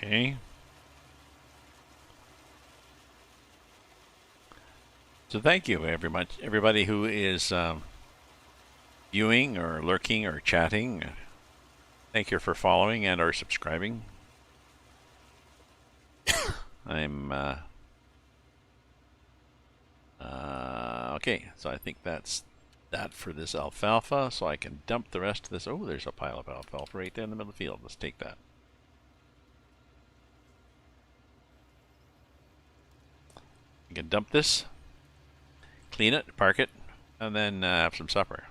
Okay. So thank you, everybody who is viewing or lurking or chatting. Thank you for following and or subscribing. I'm okay. So I think that's that for this alfalfa. So I can dump the rest of this. Oh, there's a pile of alfalfa right there in the middle of the field. Let's take that. You can dump this, clean it, park it, and then have some supper.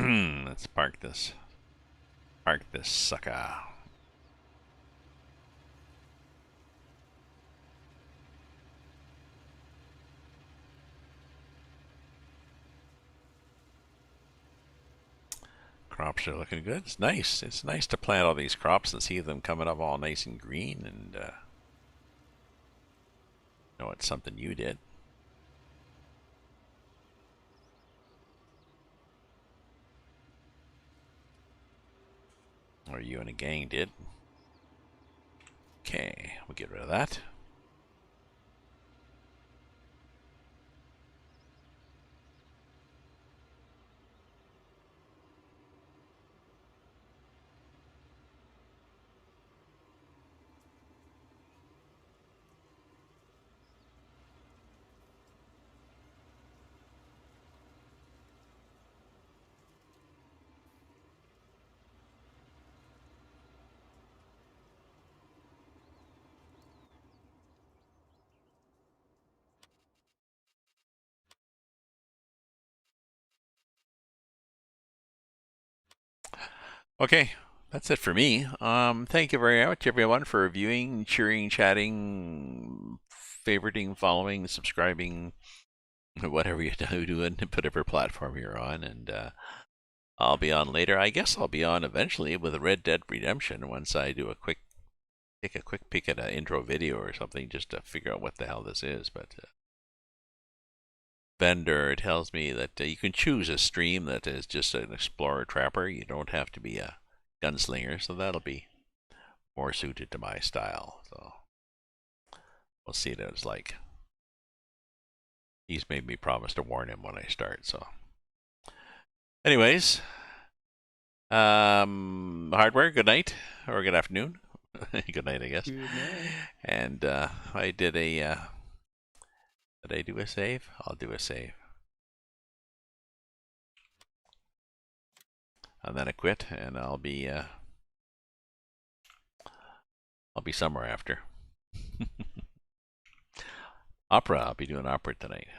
Let's park this. Park this sucker. Crops are looking good. It's nice. It's nice to plant all these crops and see them coming up all nice and green, and know it's something you did. Or you and a gang did. Okay, we'll get rid of that. Okay, that's it for me. Thank you very much, everyone, for viewing, cheering, chatting, favoriting, following, subscribing, whatever you're doing, whatever platform you're on. And I'll be on later. I guess I'll be on eventually with Red Dead Redemption once I do take a quick peek at an intro video or something just to figure out what the hell this is. But vendor tells me that you can choose a stream that is just an explorer trapper. You don't have to be a gunslinger, so that'll be more suited to my style. So we'll see what it's like. He's made me promise to warn him when I start. So, anyways, hardware. Good night or good afternoon. Good night, I guess. Good night. And I did a. Did I do a save? I'll do a save. And then I quit, and I'll be somewhere after. Opera. I'll be doing opera tonight.